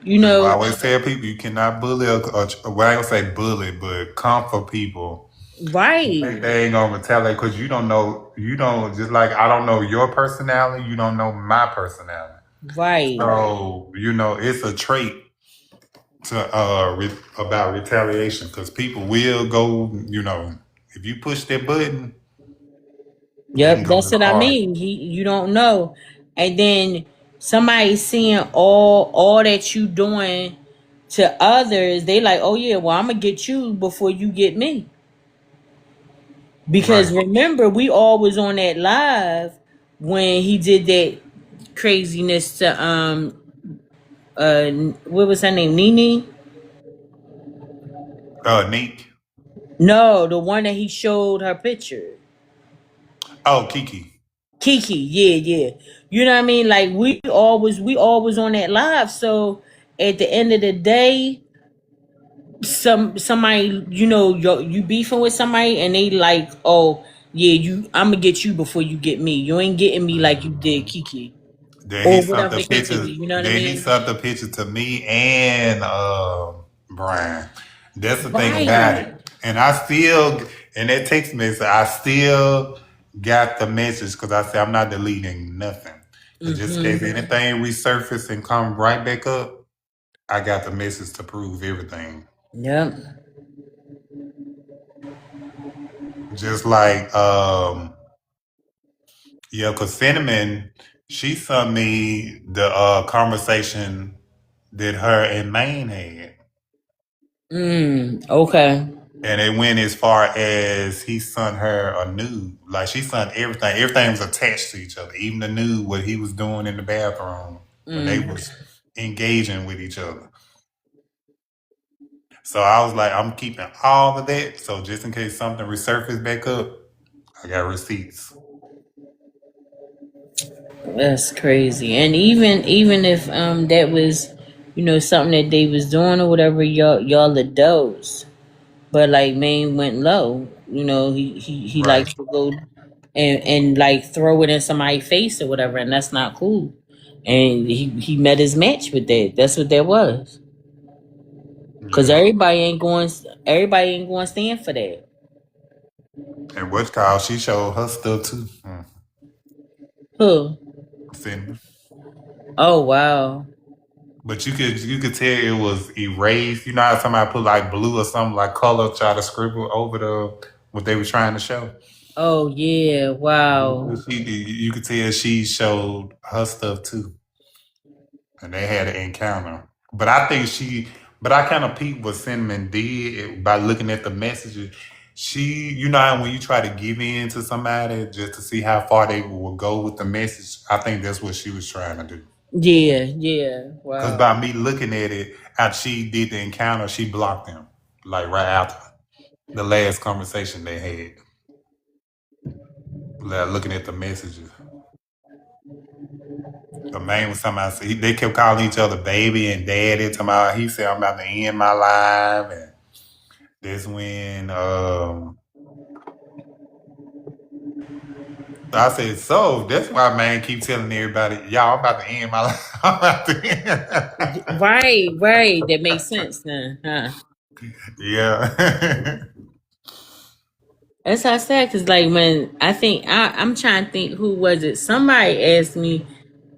You That's why I know, always tell people you cannot bully well, I ain't gonna say bully, but comfort people. right, They ain't gonna retaliate because you don't just like I don't know your personality, you don't know my personality. right. So, it's a trait to about retaliation because people will go, if you push that button, they can Yep, go that's real what I hard. mean. You don't know, and then somebody seeing all that you doing to others, they like, oh yeah, well I'm gonna get you before you get me. Because Right. remember, we all was on that live when he did that craziness to what was her name, Nene? Neek. No, the one that he showed her picture. Oh, Kiki. Kiki, yeah, yeah. You know what I mean? Like we always on that live. So at the end of the day, somebody, you beefing with somebody and they like, oh yeah, I'm gonna get you before you get me. You ain't getting me like you did Kiki. Then he Or sent whatever the the case may be, picture. you know what I Then he mean? sent the picture to me and Brian. That's the thing about Right. it. And I still, in that text message, I still got the message because I said I'm not deleting nothing. Because just in case Mm-hmm. anything resurface and come right back up, I got the message to prove everything. Yep. Just like, yeah, because Cinnamon, she sent me the conversation that her and Maine had. Okay. And it went as far as he sent her a nude. Like she sent everything. Everything was attached to each other. Even the nude, what he was doing in the bathroom when they Mm. was engaging with each other. So I was like, I'm keeping all of that. So just in case something resurfaced back up, I got receipts. That's crazy. And even if that was, something that they was doing or whatever, y'all adults. But like Maine went low. He Right. likes to go and like throw it in somebody's face or whatever, and that's not cool. And he met his match with that. That's what that was. Cause Yeah. everybody ain't going to stand for that. And what's called, she showed her stuff too. Who? Cinnamon. Oh wow. But you could tell it was erased. You know how somebody put like blue or something like color, try to scribble over the what they were trying to show. Oh yeah. Wow. You could tell she showed her stuff too, and they had an encounter. But I kind of peeped what Cinnamon did by looking at the messages. You know, how when you try to give in to somebody just to see how far they will go with the message, I think that's what she was trying to do. Yeah. Yeah. Because Wow. by me looking at it, after she did the encounter, she blocked him, like right after the last conversation they had. Like, looking at the messages. The man was talking about they kept calling each other baby and daddy. Talking about he said I'm about to end my life, and that's when I said, so that's why man keep telling everybody, y'all, I'm about to end my life. I'm about to end. Right, right. That makes sense then, huh? Yeah. That's how I said, cause like when I think I'm trying to think who was it? Somebody asked me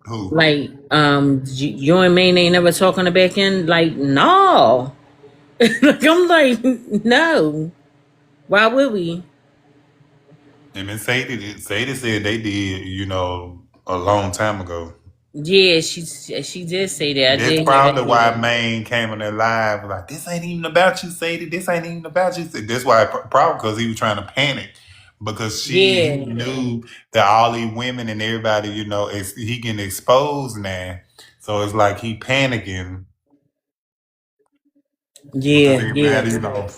Who? like, you and Maine ain't never talking to back end. Like, no. Like I'm like, no. Why would we? And then Sadie said they did, a long time ago. Yeah, she did say that. I That's did hear probably why that. Maine came on that live like, this ain't even about you, Sadie. This ain't even about you. That's why, probably because he was trying to panic because he Yeah, knew that all these women and everybody, he getting exposed now. So it's like he panicking because yeah, everybody, yeah.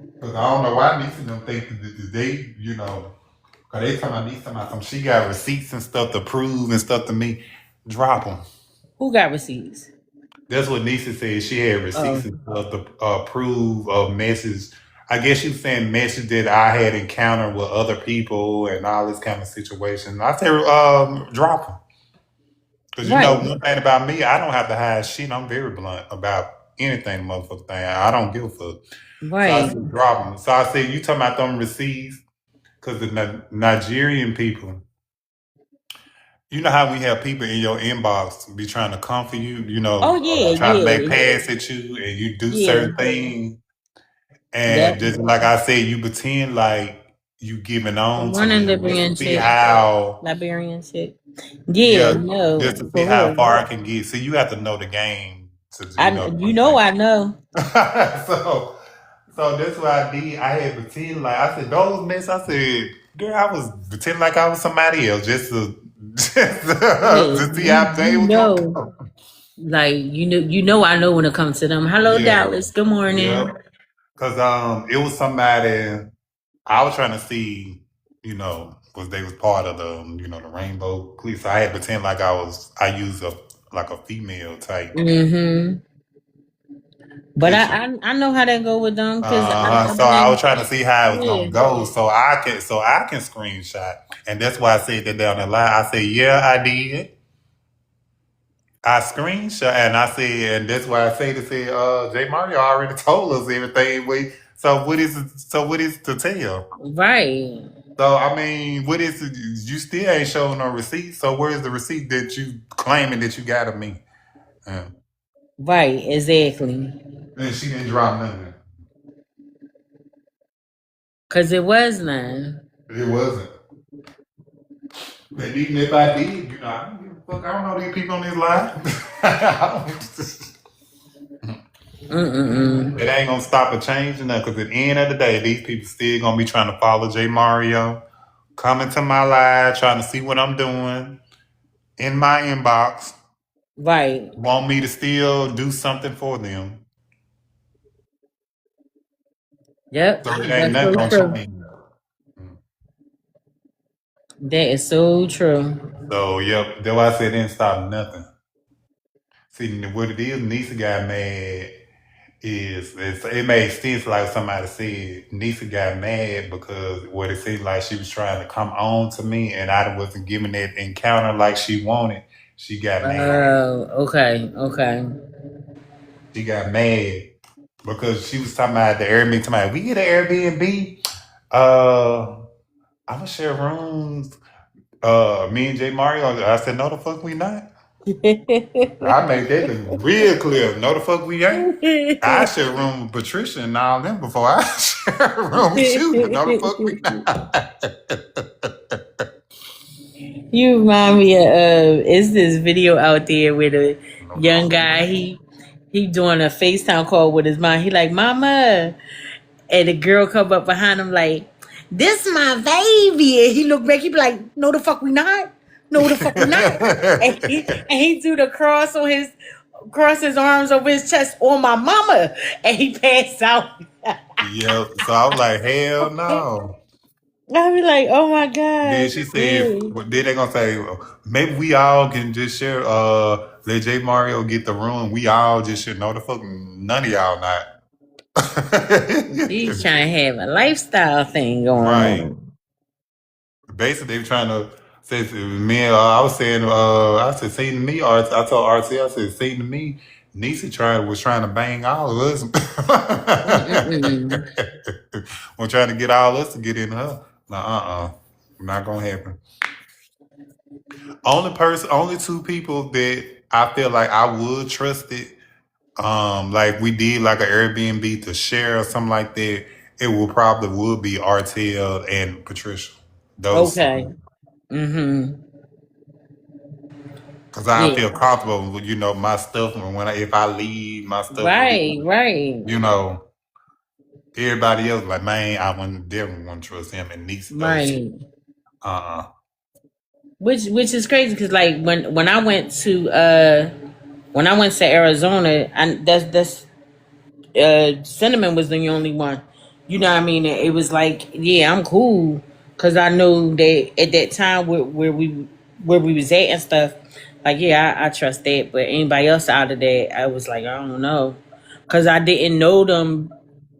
because I don't know why Nisa them think that they, because they talking about Nisa, some she got receipts and stuff to prove and stuff to me. Drop them. Who got receipts? That's what Nisa said. She had Oh, receipts and stuff to prove of messages. I guess she was saying messages that I had encountered with other people and all this kind of situation. I said, drop them. Because right, one thing about me, I don't have to hide shit. I'm very blunt about anything, motherfucker thing. I don't give a fuck. So I right. said, drop them. So I said, you talking about them receipts? Because the Nigerian people, you know how we have people in your inbox be trying to comfort you, Oh yeah, trying to make yeah, pass at you and you do yeah. certain things. And Yep. just like I said, you pretend like you giving on to One in them just Liberian to see chick, how, Liberian chick. Yeah, yeah, just no, to see for how real. far I can get. See, you have to know the game to, to You know, play. I know. so, so that's what I did. I had pretend like I said those mess. I said, girl, I was pretending like I was somebody else just to Hey, to see how they you was gonna know, go. like you know, I know when it comes to them. Hello, Yeah, Dallas. Good yeah. morning. Cause it was somebody I was trying to see, was they was part of the the rainbow clique. So I had to pretend like I used a female type Mm-hmm. But picture. I know how that go with them because I've So I was been trying to see how it was yeah. gonna go, so I can screenshot, and that's why I said that down the line. I said, yeah, I did. I screenshot, and I said, and that's why I say to say, Jay Mario already told us everything. So what is to tell? Right, So I mean, what is it? You still ain't showing no receipt. So where's the receipt that you claiming that you got of me? Yeah. right, exactly. And she didn't drop nothing. Cause it was none. It wasn't. And even if I did, I don't give a fuck. I don't know these people on this line. Mm-mm. It ain't gonna stop a change or nothing. Cause at the end of the day, these people still gonna be trying to follow J Mario, coming to my live, trying to see what I'm doing in my inbox, Right. want me to still do something for them. Yep. So it ain't That's nothing so gonna true. change. That is so true. So yep, that's why I said it didn't stop nothing. See what it is, Nisa got mad it made sense like somebody said. Nisa got mad because what it seemed like she was trying to come on to me and I wasn't giving that encounter like she wanted. She got mad. Oh, okay, okay. She got mad because she was talking about the Airbnb. Talking about, we get an Airbnb. I'm gonna share rooms. Me and Jay Mario. I said, no, the fuck we not. I made that real clear. No, the fuck we ain't. I share a room with Patricia and all them before I share a room with you. No, the fuck we not. You remind me of is this video out there with a No, the young fuck we guy, not. he doing a FaceTime call with his mom. He like, Mama, and the girl come up behind him like, this my baby. And he look back, he be like, no the fuck we not. No the fuck we not. And he do the cross his arms over his chest on my mama. And he passed out. Yeah, so I was like, hell no. I be like, oh my Then God. she said, Yeah. then they gonna say, maybe we all can just share, let J Mario get the room. We all just share. No, the fuck, none of y'all not. She's trying to have a lifestyle thing going Right. on. basically they were trying to say to me. I was saying, I said, seem to me, I told RC, I said, seem to me, Nisa was trying to bang all of us. Mm-mm-mm. Was trying to get all us to get in her. Not gonna happen. Only two people that I feel like I would trust it. Like we did like an Airbnb to share or something like that. It would be RTL and Patricia. Those Okay. two. Mm-hmm. Cause I Yeah. feel comfortable with my stuff and if I leave my stuff with Right, right, you know everybody else like man I wouldn't definitely want to trust him and Nisa those two. right. Uh Which is crazy because like when I went to Arizona, and that's Cinnamon was the only one. You know what I mean? It was like, yeah, I'm cool because I know that at that time where we was at and stuff. Like, yeah, I trust that, but anybody else out of that, I was like, I don't know, because I didn't know them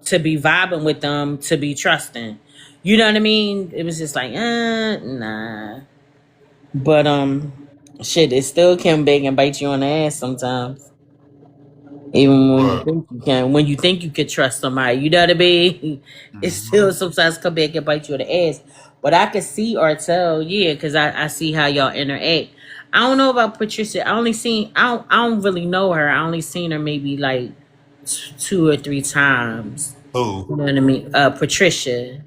to be vibing with them to be trusting. You know what I mean? It was just like, nah. But shit, it still can beg and bite you on the ass sometimes. Even when you but think you can, when you think you can trust somebody, you know what I mean? It mhm. still sometimes come back and bite you in the ass. But I can see or tell, yeah, because I see how y'all interact. I don't know about Patricia. I don't really know her. I only seen her maybe like two or three times. You Who? know what I mean? Patricia.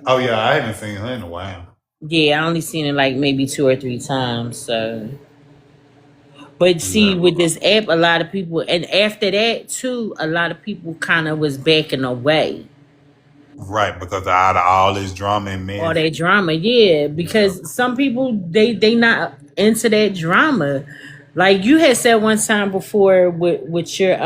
Oh yeah, I haven't seen her in a while. Yeah, I only seen her like maybe two or three times. So, but see, Yeah. with this app, a lot of people, and after that too, a lot of people kind of was backing away. Right, because out of all this drama and All mess. that drama, yeah, Yeah. because some people they not into that drama. Like you had said one time before with your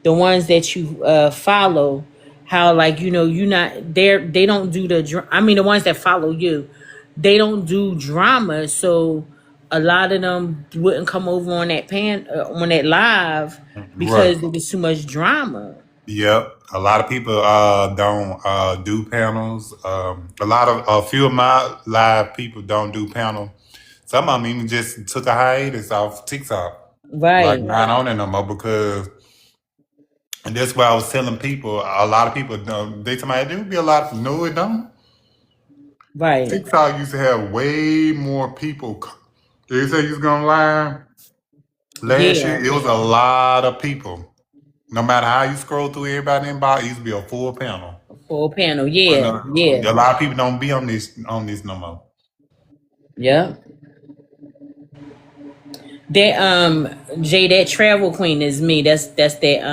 the ones that you follow, how like you not they don't do I mean the ones that follow you, they don't do drama, so a lot of them wouldn't come over on on that live Right. because there was too much drama. Yep. A lot of people don't do panels. A few of my live people don't do panel. Some of them even just took a hiatus off TikTok. Like Right, not on it no more because and that's why I was telling people a lot of people don't they tell me there would be a lot of no it don't. right, TikTok used to have way more people. They say you was going live last yeah, year. It was a lot of people. No matter how you scroll through everybody inbox, it used to be a full panel. full panel, But yeah, yeah. a lot of people don't be on this no more. Yeah. That Jay, that travel queen is me. That's that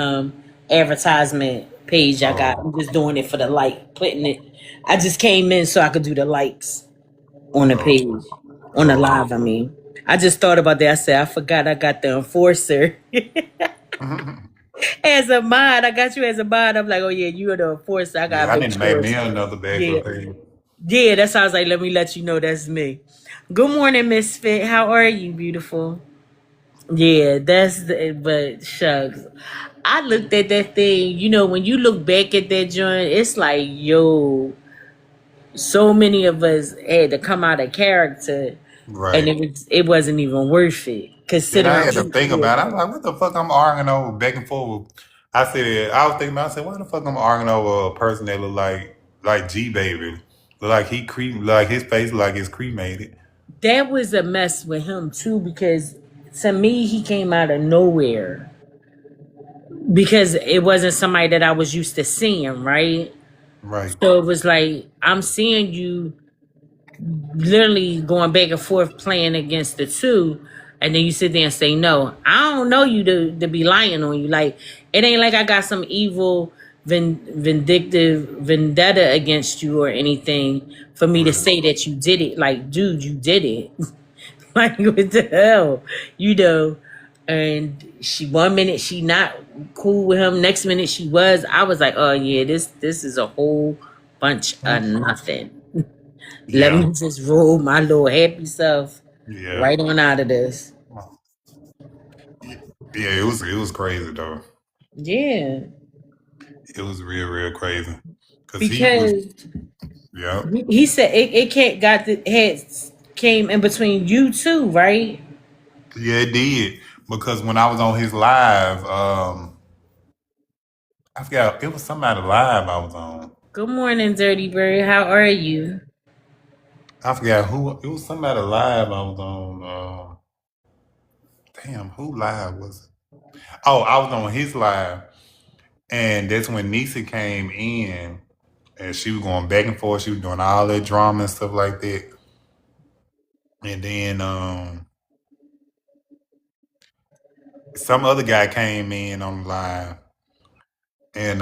advertisement page I got. Oh, I'm just doing it for the like, putting it. I just came in so I could do the likes on the oh, page. On the oh. live, I mean. I just thought about that. I said, I forgot I got the enforcer. As a mod, I got you as a mod. I'm like, oh yeah, you are the enforcer. I Yeah, gotta I make need to make sure. me another backup Yeah. page. Yeah, that's how I was like, let me let you know that's me. Good morning, Misfit. How are you, beautiful? Yeah, but shucks. I looked at that thing, when you look back at that joint, it's like, yo, so many of us had to come out of character and Right. it wasn't even worth it. Then I Considering had to think about it. I was like, what the fuck I'm arguing over back and forth. I was thinking about I said, why the fuck I'm arguing over a person that look like G Baby. Look like like his face look like it's cremated. that was a mess with him too, because to me he came out of nowhere. Because it wasn't somebody that I was used to seeing, right? Right. So it was like I'm seeing you literally going back and forth playing against the two, and then you sit there and say no. I don't know you to be lying on you. Like it ain't like I got some evil vindictive vendetta against you or anything for me to Right. say that you did it. Like dude, you did it. Like what the hell, you know? And she, one minute she not cool with him, next minute she was. I was like, oh yeah, this is a whole bunch of nothing. Let Yeah. me just roll my little happy self Yeah. right on out of this. Yeah, it was crazy though. Yeah, It was real, real crazy. Cause he was because Yep. He said it can't got the heads came in between you two, right? Yeah, it did. Because when I was on his live, I forgot it was somebody live I was on. Good morning, Dirty Bird. How are you? I forgot who it was. Somebody live I was on. Damn, who live was it? Oh, I was on his live, and that's when Nisa came in, and she was going back and forth. She was doing all that drama and stuff like that. And then some other guy came in on the live, and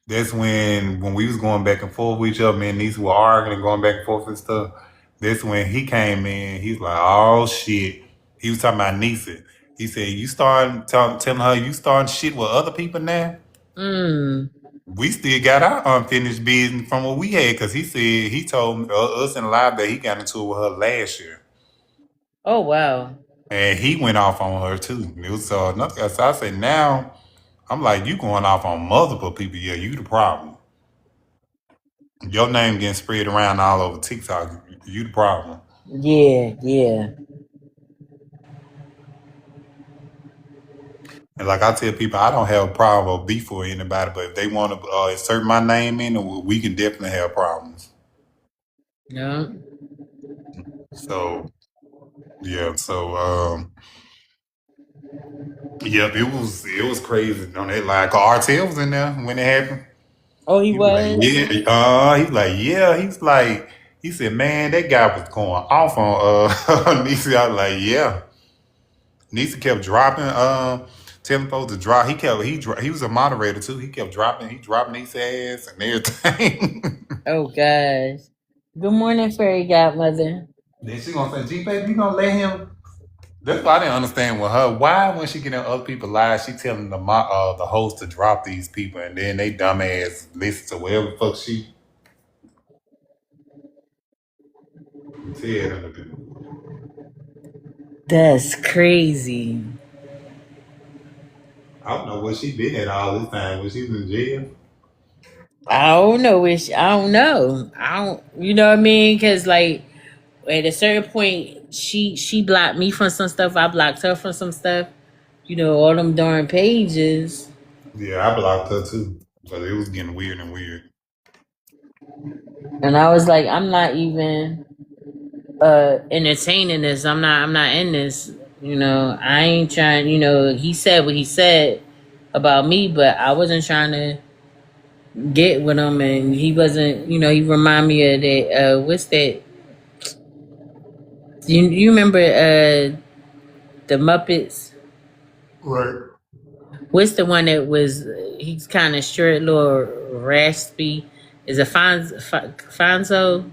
that's when we was going back and forth with each other. Me and Nisa were arguing and going back and forth and stuff. That's when he came in. He's like, "Oh shit!" He was talking about Nisa. He said, "You starting telling her you starting shit with other people now?" Mm. We still got our unfinished business from what we had, because he said he told us in live that he got into it with her last year, Oh wow. and he went off on her too. It was nothing. So I said, now I'm like, you going off on multiple people? Yeah, you the problem. Your name getting spread around all over TikTok. You the problem. Yeah, yeah. And like I tell people, I don't have a problem or beef with anybody, but if they want to insert my name in, we can definitely have problems. Yeah. So yeah, yep, it was crazy on that line. Cause RTL was in there when it happened. Oh, he He was like, was? yeah, he's like, yeah, he said, man, that guy was going off on Nisi. I was like, yeah. Nisi kept dropping, telling folks to drop. He was a moderator too. He kept dropping Nisi ass and everything. Oh gosh. Good morning, fairy godmother. Then she gonna say, G baby, you gonna let him? That's why I didn't understand with her. Why, when she get in other people's lives, she telling the host to drop these people, and then they dumbass listen to whatever the fuck she said. That's crazy. I don't know what she been at all this time. Was she in jail? I don't know which I don't know. I don't you know what I mean? Cause like at a certain point she blocked me from some stuff, I blocked her from some stuff. You know, all them darn pages. Yeah, I blocked her too, but it was getting weird and weird. And I was like, I'm not even entertaining this. I'm not in this. You know, I ain't trying, he said what he said about me, but I wasn't trying to get with him, and he wasn't, he remind me of that what's that? You remember the Muppets? Right. What's the one that was he's kind of short, little raspy? Is it Fonzo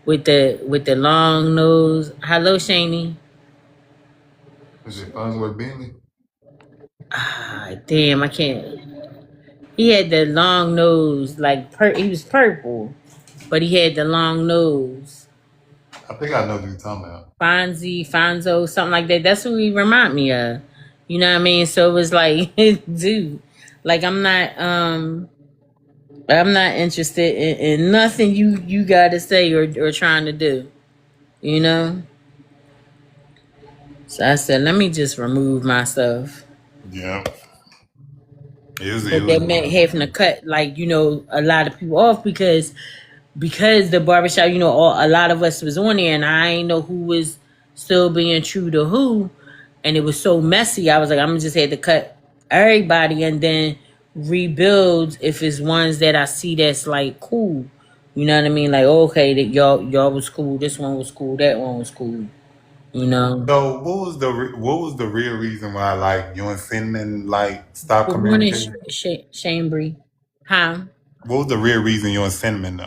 with the long nose? Hello, Shaney. Is it Farnsworth Bentley? Ah, damn, I can't. He had the long nose, like he was purple, but he had the long nose. I think I know what you're talking about. Fonzo, something like that. That's what he remind me of. You know what I mean? So it was like, dude, like I'm not interested in nothing you gotta say or trying to do. You know? So I said, let me just remove myself. Yeah. It But was that meant having to cut like, a lot of people off because the barbershop, a lot of us was on there, and I ain't know who was still being true to who, and it was so messy. I was like, I'm just had to cut everybody and then rebuild if it's ones that I see that's like cool. You know what I mean? Like, okay, that y'all was cool. This one was cool. That one was cool. You know. So what was the real reason why like you and Cinnamon like stopped Good morning, communicating? Chambry. Huh? What was the real reason you and Cinnamon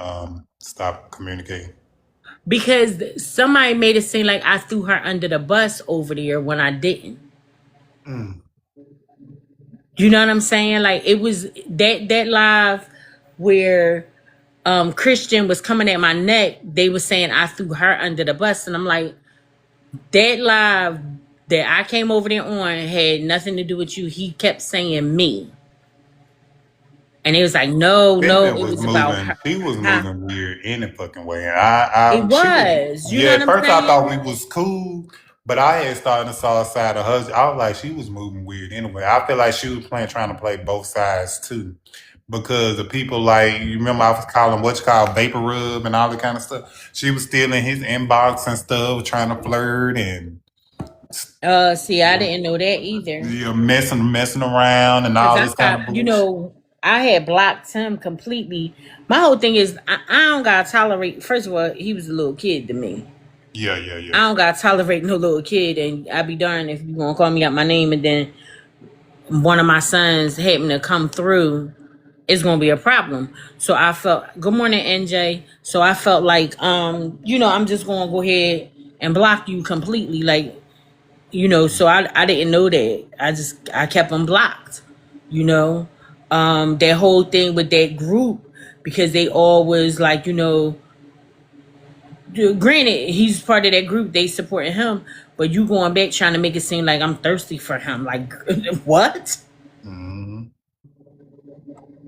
stopped communicating? Because somebody made it seem like I threw her under the bus over there when I didn't. Mm. You know what I'm saying? Like it was that live where Christian was coming at my neck, they were saying I threw her under the bus. And I'm like, that live that I came over there on had nothing to do with you. He kept saying me. And it was like, no, Pimpin it was was about moving. her. He was Huh? moving weird any fucking way. And It she was. was. You know Yeah, what at I'm first I thought we saying? was cool, but I had started to saw a side of her. I was like, she was moving weird anyway. I feel like she was trying to play both sides too, because the people like you remember I was calling what you call vapor rub and all that kind of stuff. She was still in his inbox and stuff, trying to flirt and See, I didn't know that either. yeah, messing around and Cause all I this kind of stopped, bullshit. I had blocked him completely. My whole thing is I don't gotta tolerate. First of all, he was a little kid to me. Yeah, yeah, yeah. I don't gotta tolerate no little kid, and I'd be darned if you gonna call me out my name, and then one of my sons happen to come through. It's gonna be a problem. So I felt. Good morning, NJ. So I felt like, I'm just gonna go ahead and block you completely, like. So I didn't know that. I kept them blocked. You know, that whole thing with that group because they always like granted he's part of that group. They supporting him, but you going back trying to make it seem like I'm thirsty for him. Like what? Mm-hmm.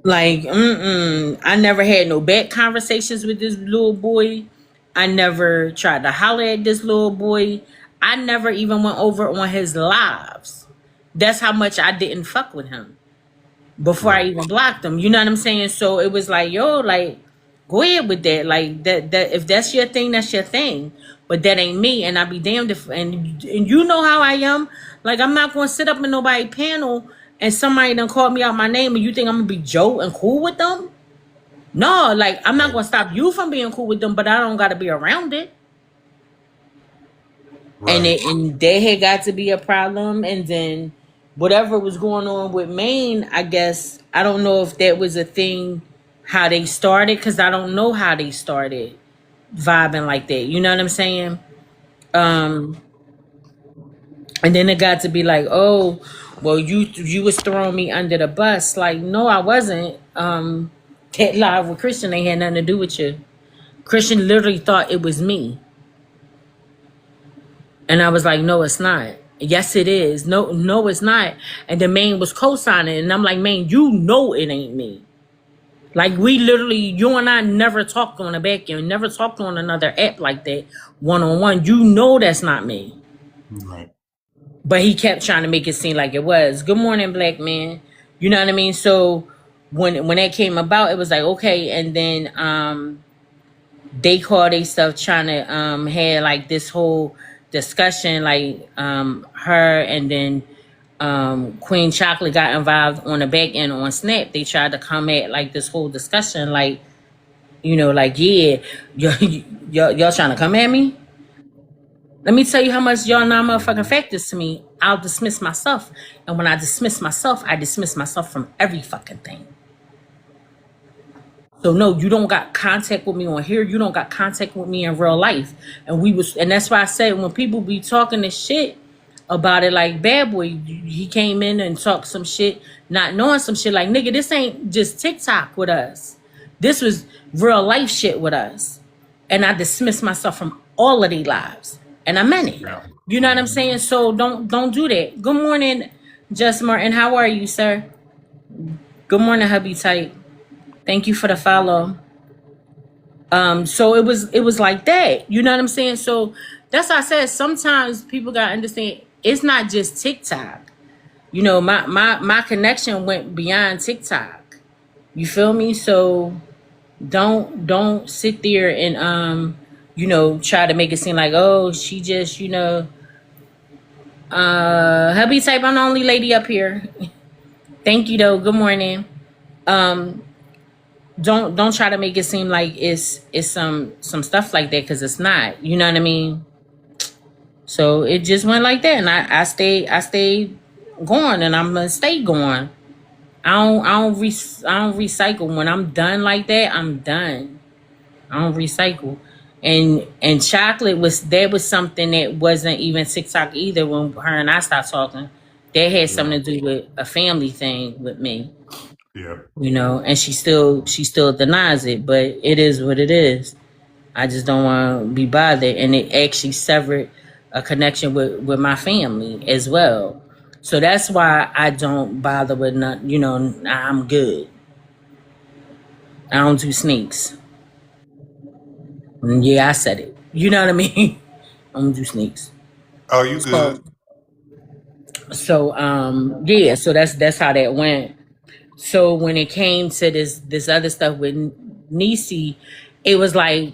Like I never had no bad conversations with this little boy. I never tried to holler at this little boy. I never even went over on his lives. That's how much I didn't fuck with him before I Right. even blocked him. You know what I'm saying? So it was like, yo, like, go ahead with that. Like that if that's your thing, that's your thing. But that ain't me. And I be damned if and you know how I am. Like I'm not gonna sit up in nobody panel and somebody done called me out my name and you think I'm gonna be Joe and cool with them? No, like I'm not Right. gonna stop you from being cool with them, but I don't gotta be around it. Right. And there had got to be a problem, and then whatever was going on with Maine, I guess I don't know if that was a thing how they started, because I don't know how they started vibing like that. You know what I'm saying? Um, and then it got to be like, oh, well, you was throwing me under the bus. Like, no, I wasn't. That live with Christian ain't had nothing to do with you. Christian literally thought it was me. And I was like, no, it's not. Yes, it is. No, it's not. And the man was co-signing. And I'm like, man, you know it ain't me. Like we literally, you and I never talked on the back end, never talked on another app like that, one-on-one. You know that's not me. Right. But he kept trying to make it seem like it was. Good morning, black man. You know what I mean? So when that came about, it was like, okay. And then they called they stuff trying to had like this whole discussion, like her and then Queen Chocolate got involved on the back end on Snap. They tried to come at like this whole discussion, like, like, yeah, y'all trying to come at me? Let me tell you how much y'all not motherfucking factors to me. I'll dismiss myself. And when I dismiss myself from every fucking thing. So no, you don't got contact with me on here. You don't got contact with me in real life. And that's why I said when people be talking this shit about it, like Bad Boy, he came in and talked some shit, not knowing some shit. Like, nigga, this ain't just TikTok with us. This was real life shit with us. And I dismissed myself from all of these lives. And I meant it. Yeah. You know what I'm saying? So don't do that. Good morning, Just Martin. How are you, sir? Good morning, hubby tight. Thank you for the follow. So it was like that. You know what I'm saying? So that's why I said sometimes people gotta understand it's not just TikTok. My connection went beyond TikTok. You feel me? So don't sit there and try to make it seem like, oh, she just, hubby type, I'm the only lady up here. Thank you though. Good morning. Don't try to make it seem like it's some stuff like that, because it's not. You know what I mean? So it just went like that, and I stayed going, and I'm gonna stay going. I don't recycle. When I'm done like that, I'm done. I don't recycle. And Chocolate was something that wasn't even TikTok either. When her and I stopped talking, that had something to do with a family thing with me. Yeah. And she still denies it, but it is what it is. I just don't want to be bothered, and it actually severed a connection with my family as well. So that's why I don't bother with nothing. I'm good. I don't do snakes. Yeah, I said it. You know what I mean? I don't do snakes. Oh, you good? So yeah, so that's how that went. So when it came to this other stuff with Nisi, it was like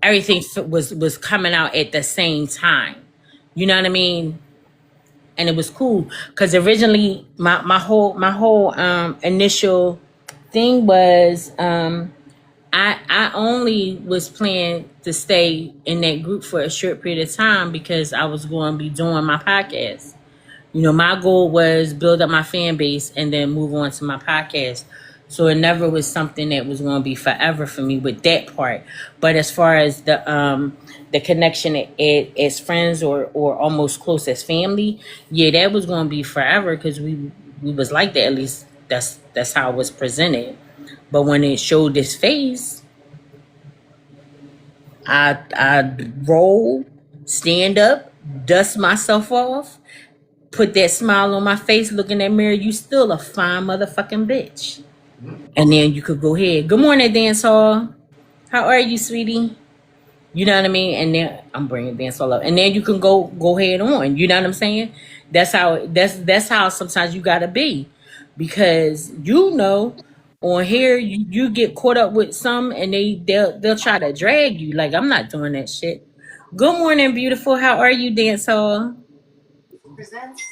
everything was coming out at the same time. You know what I mean? And it was cool because originally my whole initial thing was I only was planning to stay in that group for a short period of time because I was going to be doing my podcast. You know, my goal was build up my fan base and then move on to my podcast. So it never was something that was going to be forever for me with that part. But as far as the connection as friends or almost close as family, yeah, that was going to be forever because we was like that. At least that's how it was presented. But when it showed this face, I roll, stand up, dust myself off, put that smile on my face, look in that mirror, you still a fine motherfucking bitch. And then you could go ahead. Good morning, dance hall. How are you, sweetie? You know what I mean? And then I'm bringing dance hall up. And then you can go ahead on. You know what I'm saying? That's how sometimes you gotta be, because on here you get caught up with some and they'll try to drag you. Like, I'm not doing that shit. Good morning, beautiful. How are you, dance hall? Presents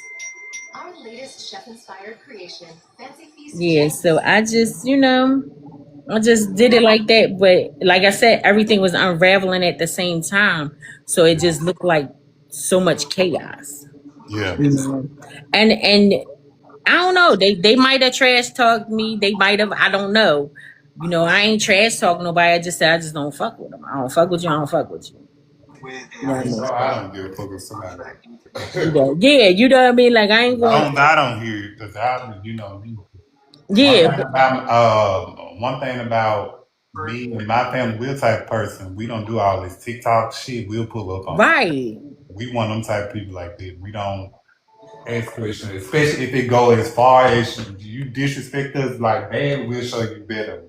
our latest chef-inspired creation, Fancy Feast. Yeah, so I just did it like that. But like I said, everything was unraveling at the same time. So it just looked like so much chaos. Yeah. You know? And I don't know. They might have trash talked me. They might have, I don't know. You know, I ain't trash talking nobody. I just said I just don't fuck with them. I don't fuck with you, I don't fuck with you. You know what I mean? I don't give a fuck with somebody. Yeah, you know what I mean? Like, I ain't going. I don't hear it because you know me. Yeah, One thing about me and my family, we're the type of person, we don't do all this TikTok shit. We'll pull up on it. right. We want them type of people like that. We don't ask questions, especially if it go as far as you disrespect us like bad. We'll show you better.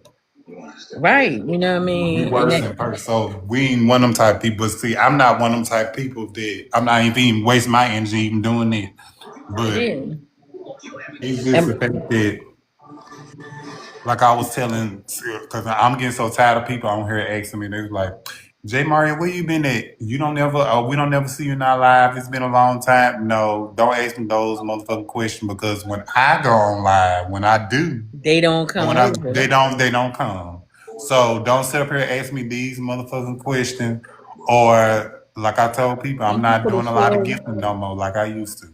Right. You know what I mean? We worse in person. So we ain't one of them type of people. See, I'm not one of them type of people that I'm not even waste my energy even doing it. But Yeah. it's just the fact that, like I was telling, because I'm getting so tired of people on here asking me, they're like, J Mario, where you been at? We don't never see you in our live. It's been a long time. No, don't ask me those motherfucking questions, because when I go on live, when I do, They don't come over. they don't come. So don't sit up here and ask me these motherfucking questions. Or like I told people, I'm not doing a lot of gifting no more like I used to.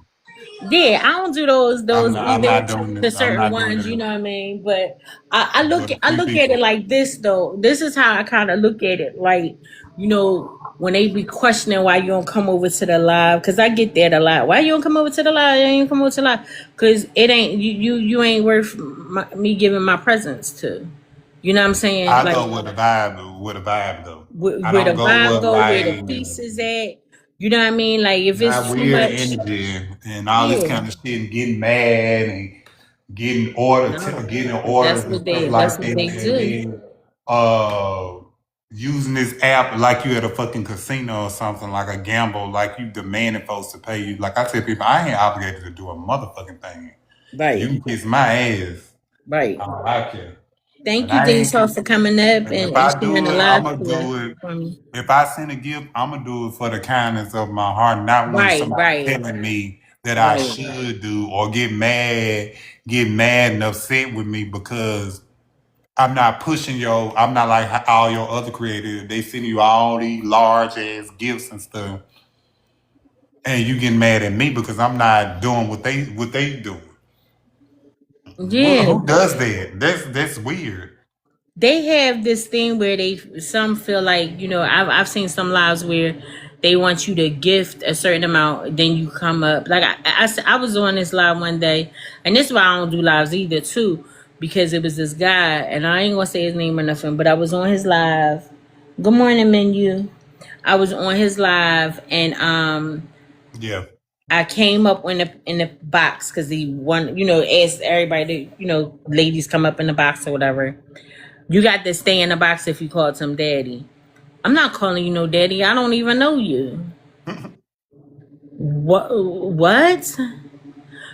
Yeah, I don't do those I'm either not doing to it. I'm certain not doing ones, you it. know what I mean? But I look But I look at it like this though. This is how I kind of look at it. Like, when they be questioning why you don't come over to the live, because I get that a lot. Why you don't come over to the live? You ain't come over to the live because it ain't you ain't worth me giving my presence to. You know what I'm saying? I Like, go with a vibe though. I where the don't go vibe with go, where the like peace is at. You know what I mean? Like, if it's not too weird much, energy and all this yeah. kind of shit, and getting mad and getting orders, No, getting orders and stuff that's like what that, they and do. then uh using this app like you at a fucking casino or something, like a gamble, like you demanding folks to pay you. Like I tell people, I ain't obligated to do a motherfucking thing. You Right, can kiss my ass. right. I care. Thank And you, I ain't Dayshaw, for coming up and if and I sharing do the it, live I'm gonna do it. for me. If I send a gift, I'm gonna do it for the kindness of my heart, not when Right, somebody right, telling me that I right. should do, or get mad and upset with me because I'm not pushing I'm not like all your other creators. They send you all these large ass gifts and stuff, and you get mad at me because I'm not doing what they do. Yeah, Who does that? That's weird. they have this thing where some feel like, I've seen some lives where they want you to gift a certain amount, then you come up. Like, I was on this live one day, and this is why I don't do lives either too, because it was this guy, and I ain't gonna say his name or nothing, but I was on his live. Good morning, menu. I was on his live, and Yeah. I came up in the box because he asked everybody to, ladies come up in the box or whatever. You got to stay in the box if you called him daddy. I'm not calling you no daddy. I don't even know you. What?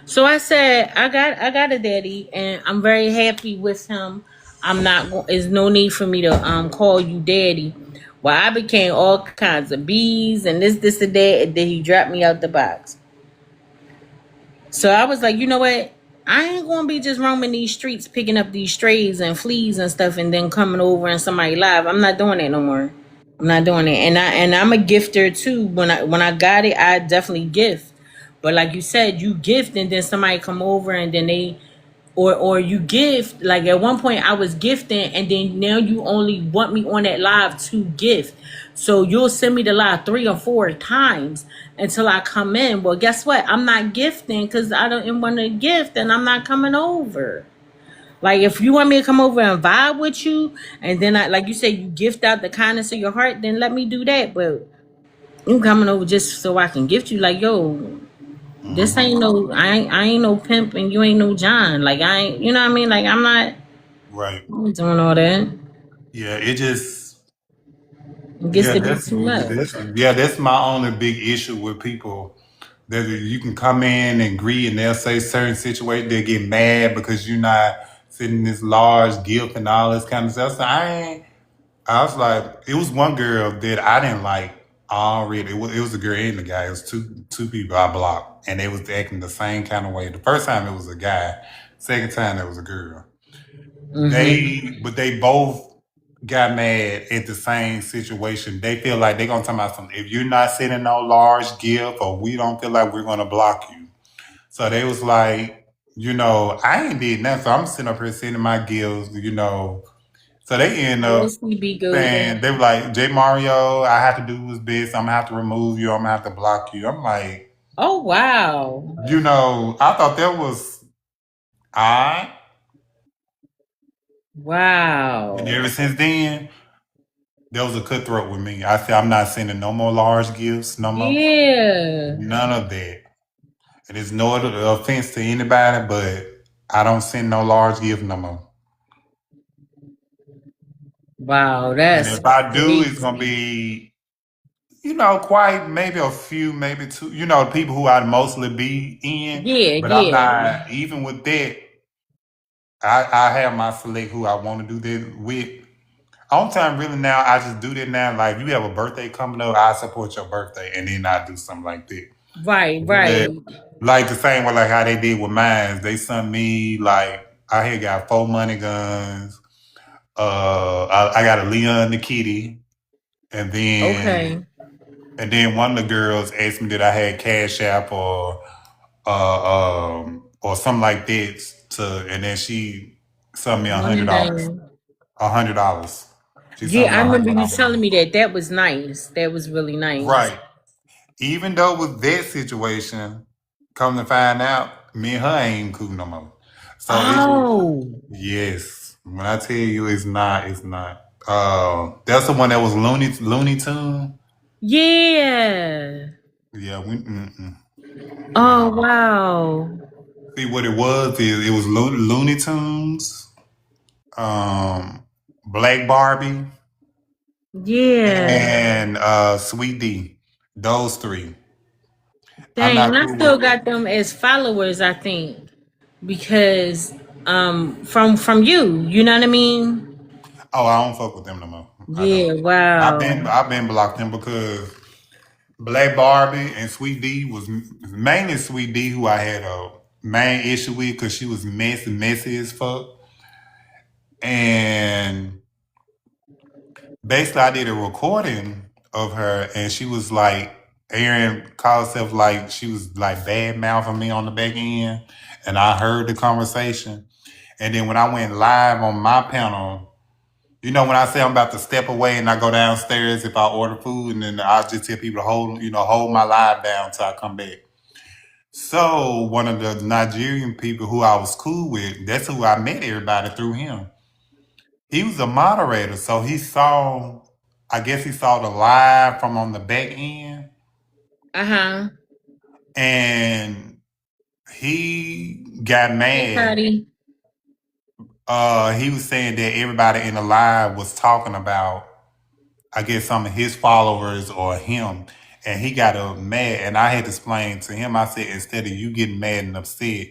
So I said I got a daddy, and I'm very happy with him. I'm not. There's no need for me to call you daddy. Well, I became all kinds of bees and this and that, and then he dropped me out the box. So I was like, you know what? I ain't gonna be just roaming these streets picking up these strays and fleas and stuff, and then coming over in somebody live. I'm not doing that no more. I'm not doing it. And I'm a gifter too. When I got it, I definitely gift. But like you said, you gift and then somebody come over and then they or you gift. Like at one point I was gifting and then now you only want me on that live to gift. So you'll send me the live 3 or 4 times until I come in. Well, guess what? I'm not gifting because I don't want to gift and I'm not coming over. Like if you want me to come over and vibe with you, and then I, like you said, you gift out the kindness of your heart, then let me do that. But you coming over just so I can gift you, like yo, this ain't no, I ain't no pimp, and you ain't no John. Like I ain't, you know what I mean? Like I'm not Right. doing all that. Yeah, it just It gets yeah, to be too much. that's my only big issue with people. That you can come in and greet and they'll say certain situations, they'll get mad because you're not sending this large gift and all this kind of stuff. So I was like, it was one girl that I didn't like already. It was a girl and a guy. It was two people I blocked, and they was acting the same kind of way. The first time it was a guy. Second time it was a girl. But they both got mad at the same situation. They feel like they're gonna talk about something. If you're not sending no large gift, or we don't feel like we're gonna block you. So they was like, I ain't did nothing. So I'm sitting up here sending my gifts. So they end up Mostly be saying, golden. they were like, J Mario, I have to do this best. I'm gonna have to remove you. I'm gonna have to block you. I'm like, Oh wow, I thought that was odd. And wow, ever since then, there was a cutthroat with me. I said, I'm not sending no more large gifts, no more. yeah, None of that. And it's no other offense to anybody, but I don't send no large gifts no more. wow. And That's if I do, it's gonna crazy. be, quite maybe a few, maybe two, people who I'd mostly be in. Yeah, But I'm yeah. not, even with that, I have my select who I want to do that with. On time, really now, I just do that now. Like, if you have a birthday coming up, I support your birthday, and then I do something like that. Right, But right. like the same way, like how they did with mine, they sent me like I had got 4 money guns. I got a Leon the Kitty, and then Okay. and then one of the girls asked me that I had Cash App or something like that and then she sent me a One hundred and dollars. done. $100. She sent Yeah, me I a hundred remember you dollars. telling me that. That was nice. That was really nice. Right. Even though with that situation, come to find out, me and her ain't cool no more. So it's Oh, yes. When I tell you it's not. That's the one that was Looney Tune. yeah. Yeah, Oh, no. wow. See what it was is it was Looney Tunes, um, Black Barbie, Yeah. and Sweet D. Those three. I'm Dang, and not I cool still with. got them as followers, I think. Because from you, you know what I mean? Oh, I don't fuck with them no more. I don't. Yeah, I've wow. been I've been blocked them because Black Barbie and Sweet D was mainly Sweet D who I had a main issue with because she was messy as fuck. And basically, I did a recording of her, and she was like, Aaron called herself like she was like bad mouthing me on the back end, and I heard the conversation. And then when I went live on my panel, when I say I'm about to step away and I go downstairs if I order food, and then I just tell people to hold my live down till I come back. So one of the Nigerian people who I was cool with, that's who I met everybody through him. He was a moderator, so I guess he saw the live from on the back end, Uh-huh. and he got Hey, mad. Cuddy. He was saying that everybody in the live was talking about, I guess, some of his followers or him, and he got mad. And I had to explain to him. I said, instead of you getting mad and upset,